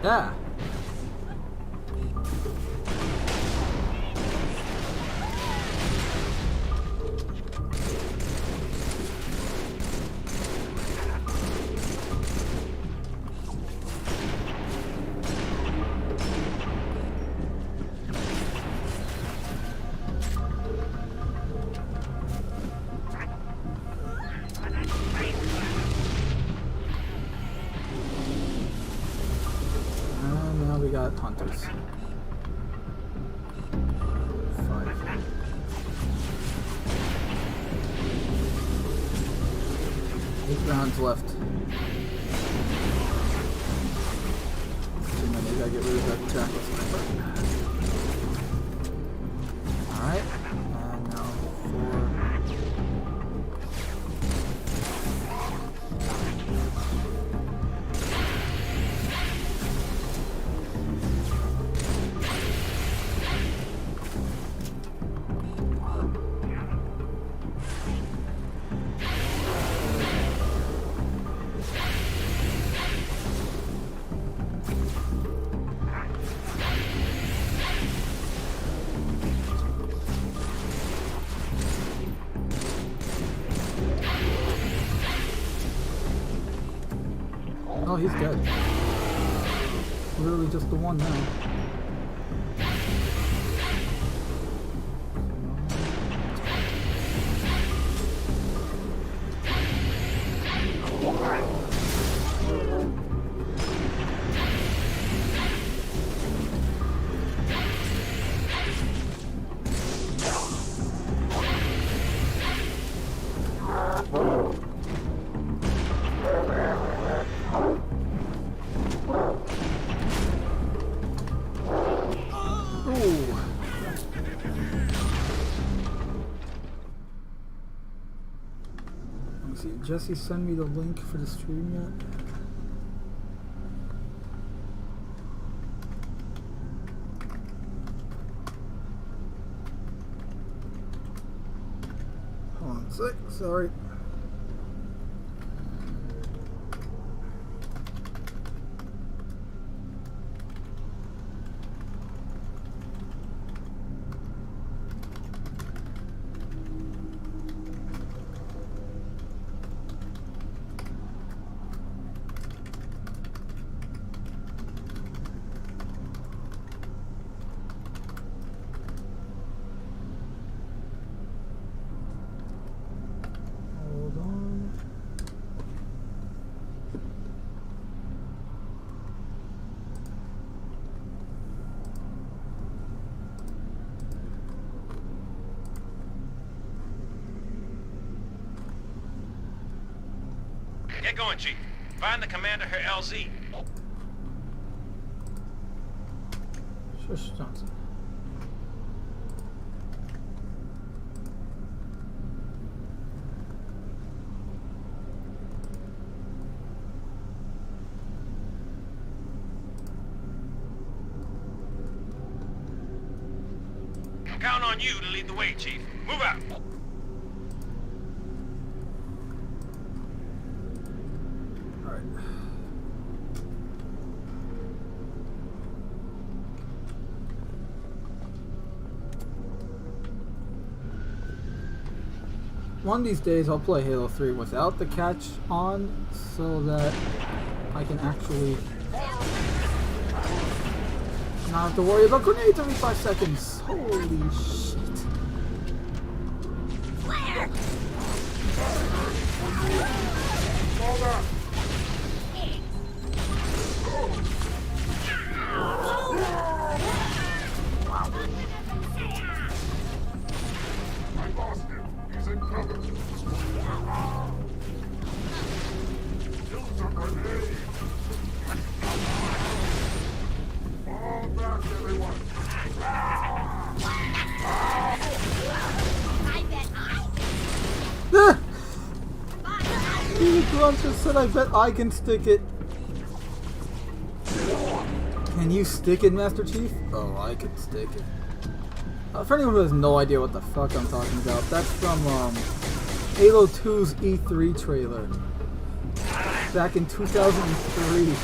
Yeah. And now we got hunters. rounds left. And then I gotta get rid of that jackal sniper. Alright. And now for... Oh, he's dead. Literally just the one now. Did Jesse send me the link for the stream yet? Hold on a sec, sorry. Get going, Chief. Find the commander, her LZ. Shush, Johnson. I'm counting on you to lead the way, Chief. Move out. One of these days I'll play Halo 3 without the catch on so that I can actually not have to worry about grenades every 5 seconds. Holy shit. Flare! I lost him. He's in cover. Kill somebody. Fall back, everyone. I bet He Grump just said I bet I can stick it. Can you stick it, Master Chief? Oh, I can stick it. For anyone who has no idea what the fuck I'm talking about, that's from Halo 2's E3 trailer back in 2003.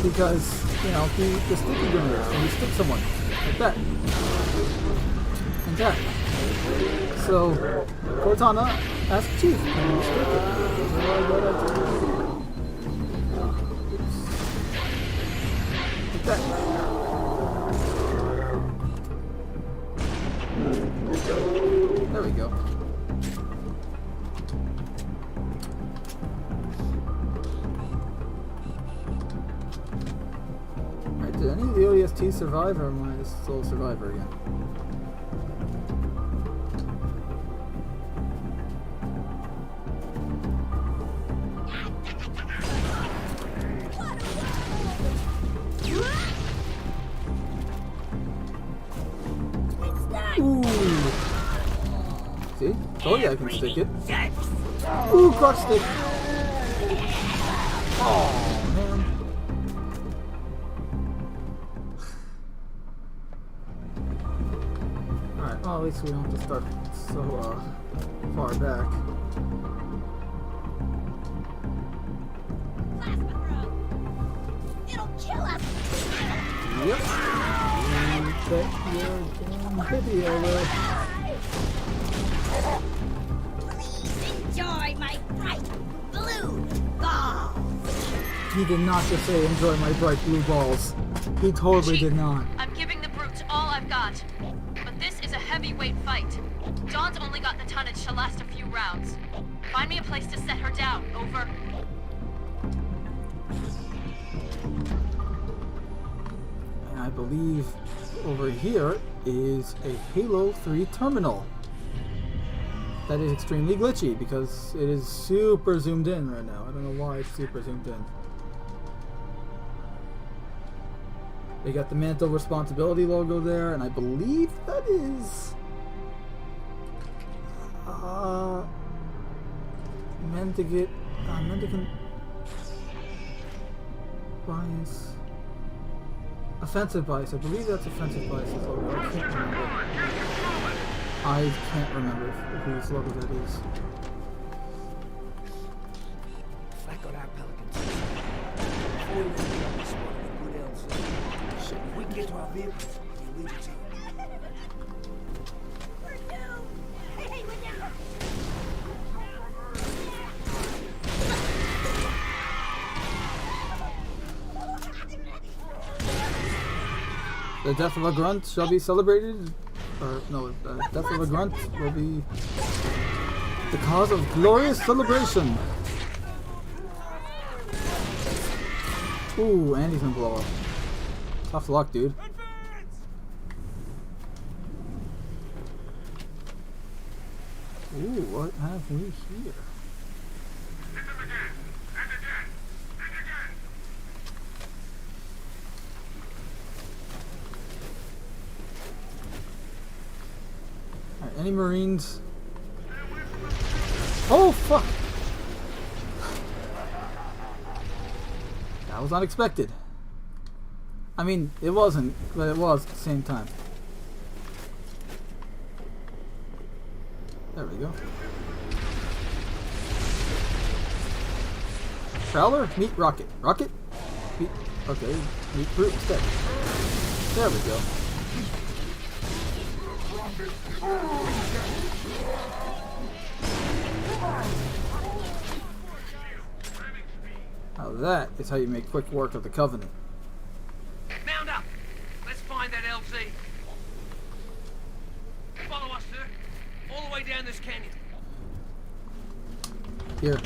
Because, you know, the sticky grenades, when you stick someone like that and that. So Cortana asked Chief, can you stick it? That. There we go. Alright, did any of the ODST survive, or am I still a survivor again? told you I can stick it. Ooh, crotch stick. Oh, man. Alright, well, at least we don't have to start so far back. It'll kill us. Yep. Bet your damn baby I will. Please enjoy my bright blue balls. He did not just say enjoy my bright blue balls. He totally did not. I'm giving the brute all I've got. But this is a heavyweight fight. Dawn's only got the tonnage to last a few rounds. Find me a place to set her down. Over. And I believe over here is a Halo 3 terminal. That is extremely glitchy because it is super zoomed in right now. I don't know why it's super zoomed in. They got the Mando responsibility logo there, and I believe that is Mendicant bias. Offensive bias. I believe that's offensive bias logo. I can't remember. I can't remember whose logo that is. Back on our Pelicans. Before we leave on this one, we put LZ. Shit, if we can get to our vehicles, we'll leave it to you. We're doomed. Hey, we're down. The death of a grunt shall be celebrated. Or, no, the death of a grunt will be the cause of glorious celebration. Ooh, and he's gonna blow up. Tough luck, dude. Ooh, what have we here? Alright, any Marines? Oh, fuck! That was unexpected. I mean, it wasn't, but it was at the same time. There we go. Prowler, meet Rocket. Rocket? Meet, okay, meet Brute instead. There we go. Now that is how you make quick work of the Covenant. Mount up! Let's find that LZ. Follow us, sir. All the way down this canyon. Here,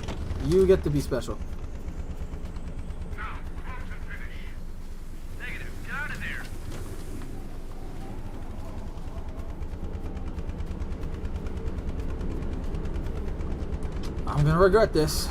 you get to be special. Negative. Get out of there. I'm gonna regret this.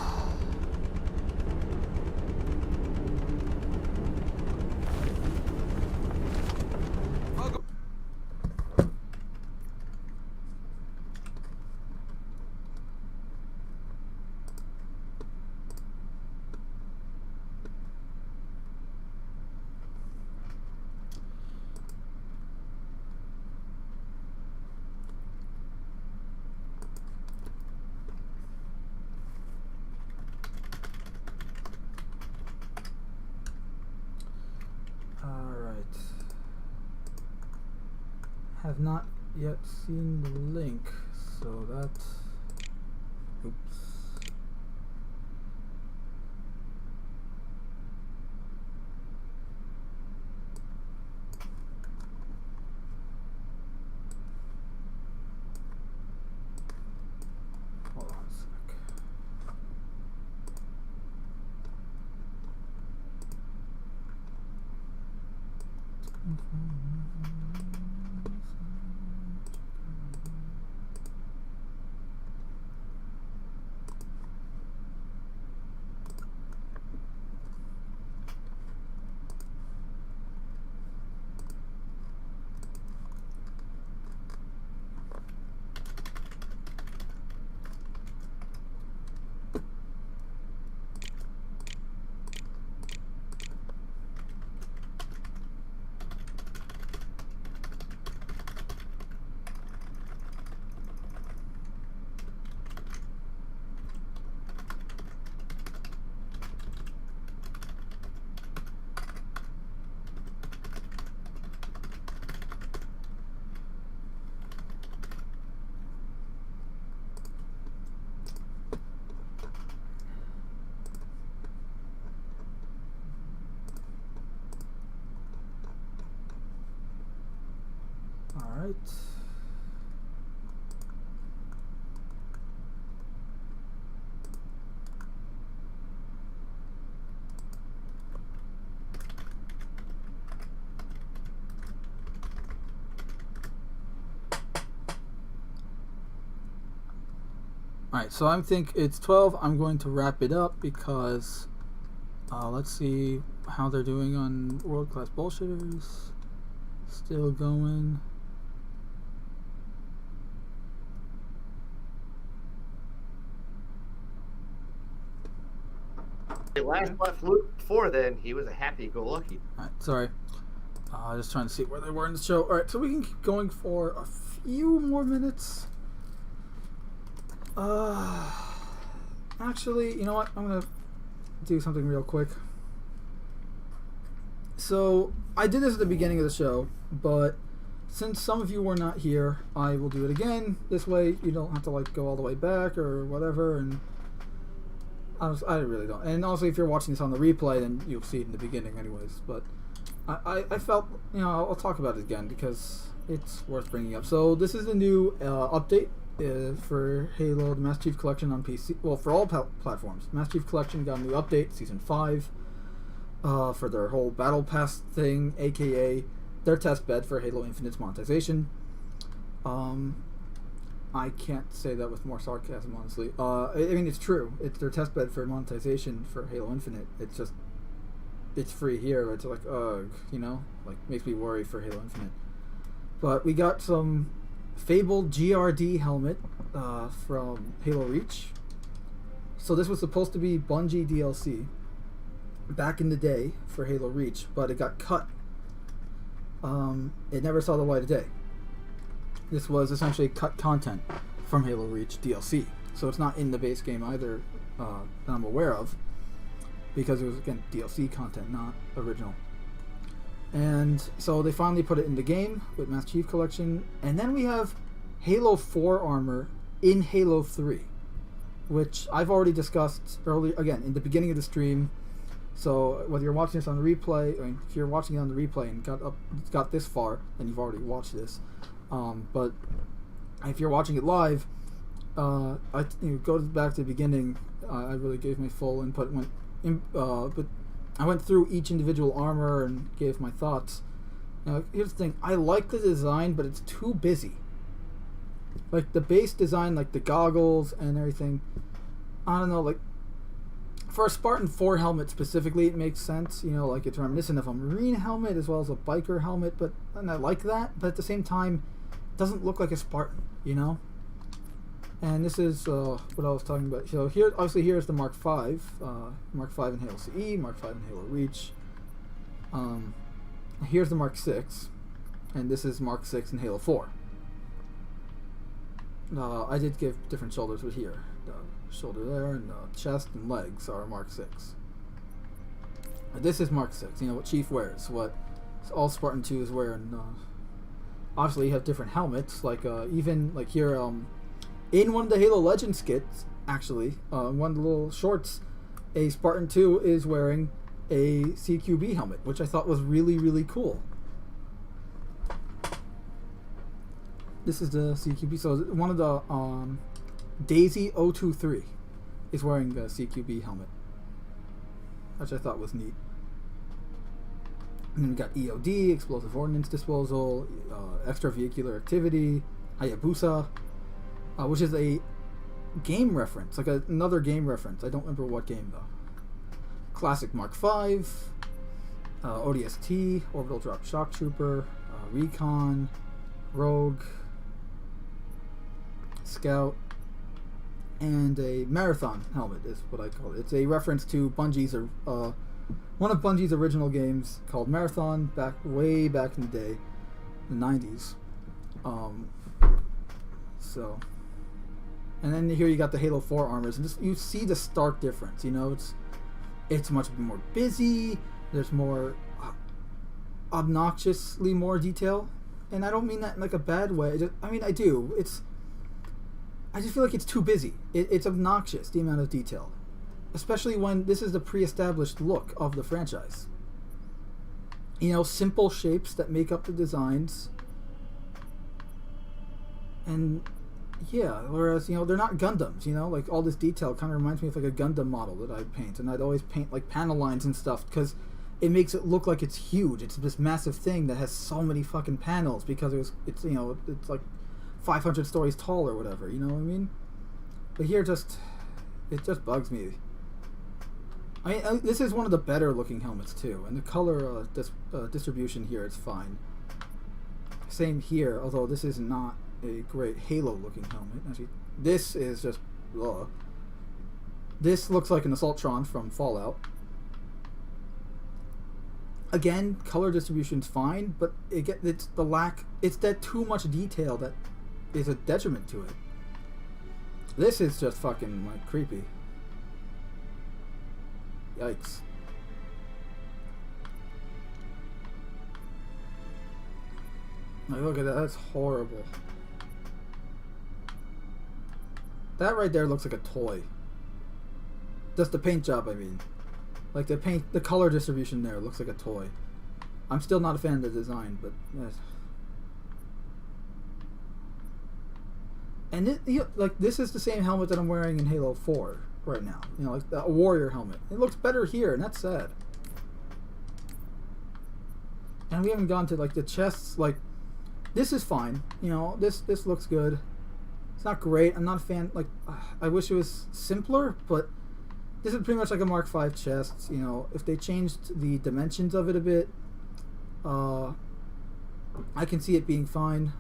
Have not yet seen the link, so that's... Oops. Hold on a sec. Alright. Alright, so I think it's 12. I'm going to wrap it up because let's see how they're doing on World Class Bullshitters. Still going. The last left Luke before then, he was a happy-go-lucky. Alright, sorry. Just trying to see where they were in the show. Alright, so we can keep going for a few more minutes. Actually, you know what? I'm gonna do something real quick. So, I did this at the beginning of the show, but since some of you were not here, I will do it again. This way, you don't have to like go all the way back or whatever, and I really don't. And also, if you're watching this on the replay, then you'll see it in the beginning anyways. But I felt, you know, I'll talk about it again because it's worth bringing up. So, this is a new update for Halo, the Master Chief Collection on PC. Well, for all platforms. Master Chief Collection got a new update, Season 5, for their whole Battle Pass thing, aka their test bed for Halo Infinite's monetization. I can't say that with more sarcasm, honestly. I mean, it's true. It's their test bed for monetization for Halo Infinite. It's just, it's free here. It's like, ugh, you know? Like, makes me worry for Halo Infinite. But we got some Fabled GRD helmet from Halo Reach. So this was supposed to be Bungie DLC back in the day for Halo Reach, but it got cut. It never saw the light of day. This was essentially cut content from Halo Reach DLC. So it's not in the base game either that I'm aware of, because it was, again, DLC content, not original. And so they finally put it in the game with Master Chief Collection. And then we have Halo 4 armor in Halo 3, which I've already discussed earlier, again, in the beginning of the stream. So whether you're watching this on the replay, I mean, if you're watching it on the replay and got this far, then you've already watched this. But if you're watching it live, go back to the beginning. I really gave my full input. But I went through each individual armor and gave my thoughts. Now, here's the thing. I like the design, but it's too busy. Like, the base design, like the goggles and everything, I don't know, like, for a Spartan 4 helmet specifically, it makes sense. You know, like, it's reminiscent of a Marine helmet as well as a biker helmet, and I like that. But at the same time, it doesn't look like a Spartan, you know? And this is what I was talking about. So here, obviously, here's the Mark V. Mark V in Halo CE, Mark V in Halo Reach. Here's the Mark VI, and this is Mark VI in Halo 4. I did give different shoulders, but here, the shoulder there, and the chest and legs are Mark VI. This is Mark VI. You know what Chief wears, what all Spartan 2 is wearing. Obviously, you have different helmets, like even like here. In one of the Halo Legends skits, actually, one of the little shorts, a Spartan 2 is wearing a CQB helmet, which I thought was really, really cool. This is the CQB. So one of the Daisy 023 is wearing a CQB helmet, which I thought was neat. And then we got EOD, Explosive Ordnance Disposal, Extravehicular Activity, Hayabusa, which is a game reference, like another game reference. I don't remember what game though. Classic Mark V, ODST, Orbital Drop Shock Trooper, Recon, Rogue, Scout, and a Marathon helmet is what I call it. It's a reference to Bungie's, one of Bungie's original games called Marathon, way back in the day, the 90s. So. And then here you got the Halo 4 armors, and just, you see the stark difference. You know, it's much more busy. There's more obnoxiously more detail, and I don't mean that in like a bad way. I mean I do. I just feel like it's too busy. It's obnoxious, the amount of detail, especially when this is the pre-established look of the franchise. You know, simple shapes that make up the designs. And yeah, whereas, you know, they're not Gundams, you know, like all this detail kind of reminds me of like a Gundam model that I'd paint, and I'd always paint like panel lines and stuff because it makes it look like it's huge. It's this massive thing that has so many fucking panels because it's you know, it's like 500 stories tall or whatever, you know what I mean? But here it just bugs me. I mean, this is one of the better looking helmets too, and the color distribution here is fine. Same here, although this is not a great Halo looking helmet. Actually, this is just ugh. This looks like an Assaultron from Fallout. Again, color distribution's fine, but it's that too much detail that is a detriment to it. This is just fucking like creepy. Yikes. Like, look at that, that's horrible. That right there looks like a toy. Just the paint job, I mean. Like the color distribution there looks like a toy. I'm still not a fan of the design, but and like this is the same helmet that I'm wearing in Halo 4 right now. You know, like the warrior helmet. It looks better here, and that's sad. And we haven't gone to like the chests. Like this is fine. You know, this looks good. It's not great. I'm not a fan. Like I wish it was simpler, but this is pretty much like a Mark V chest. You know, if they changed the dimensions of it a bit, I can see it being fine.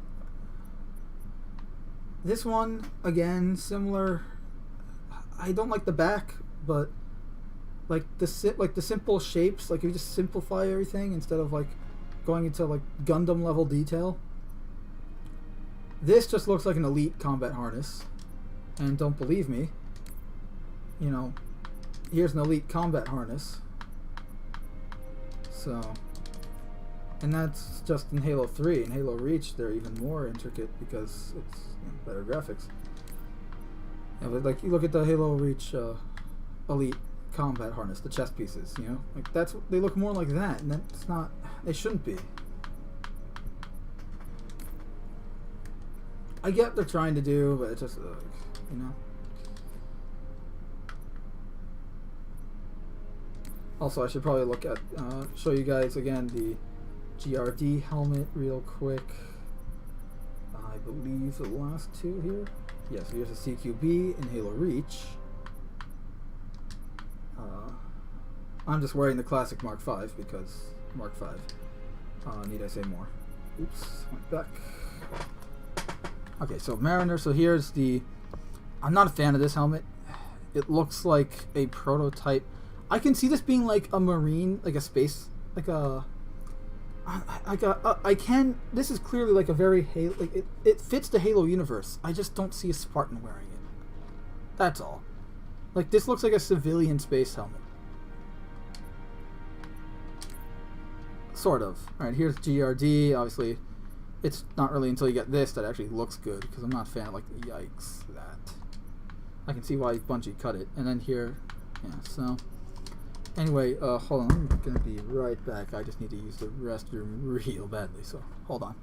This one, again, similar. I don't like the back, but like the simple shapes. Like if you just simplify everything instead of like going into like Gundam level detail. This just looks like an elite combat harness, and don't believe me. You know, here's an elite combat harness. So, and that's just in Halo 3. In Halo Reach, they're even more intricate because it's, you know, better graphics. Yeah, but like you look at the Halo Reach elite combat harness, the chest pieces, you know, like they look more like that, and that's not. They shouldn't be. I get what they're trying to do, but it's just, you know. Also, I should probably look at, show you guys again the GRD helmet real quick. I believe the last two here. Yes, here's a CQB in Halo Reach. I'm just wearing the classic Mark V because Mark V. Need I say more? Oops, went back. Okay, so Mariner, so here's the... I'm not a fan of this helmet. It looks like a prototype. I can see this being like a marine, like a space, like a... I can... This is clearly like a very Halo... Like it fits the Halo universe. I just don't see a Spartan wearing it. That's all. Like, this looks like a civilian space helmet. Sort of. Alright, here's GRD, obviously... It's not really until you get this that actually looks good, because I'm not a fan of, like, yikes, that. I can see why Bungie cut it. And then here, yeah, so... Anyway, hold on, I'm gonna be right back. I just need to use the restroom real badly, so hold on.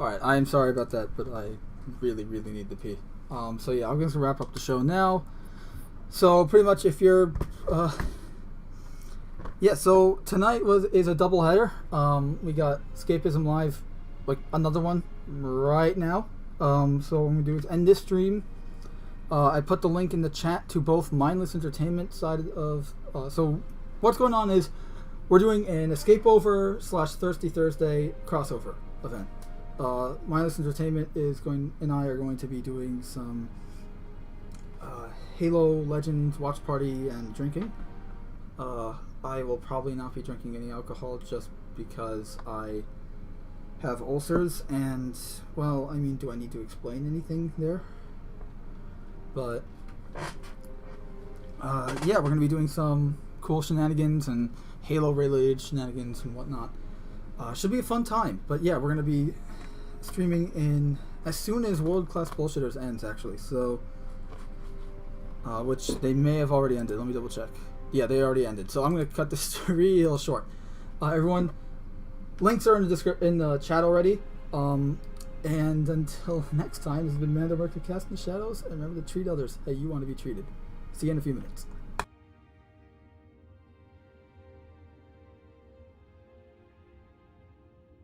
Alright, I am sorry about that, but I really, really need to pee. So yeah, I'm going to wrap up the show now. So pretty much if you're... yeah, so tonight is a double header. We got Escapism Live, like another one right now. So what I'm going to do is end this stream. I put the link in the chat to both Mindless Entertainment side of... so what's going on is we're doing an Escape Over / Thirsty Thursday crossover event. Mindless Entertainment and I are going to be doing some Halo Legends watch party and drinking. I will probably not be drinking any alcohol just because I have ulcers and, well, I mean, do I need to explain anything there? But, yeah, we're going to be doing some cool shenanigans and Halo-related shenanigans and whatnot. Should be a fun time. But, yeah, we're going to be streaming as soon as World Class Bullshitters ends, actually. So, which they may have already ended. Let me double check. Yeah, they already ended. So I'm going to cut this real short. Everyone, links are in the chat already. And until next time, this has been Mando, Merc, Cast in the Shadows. And remember to treat others how you want to be treated. See you in a few minutes.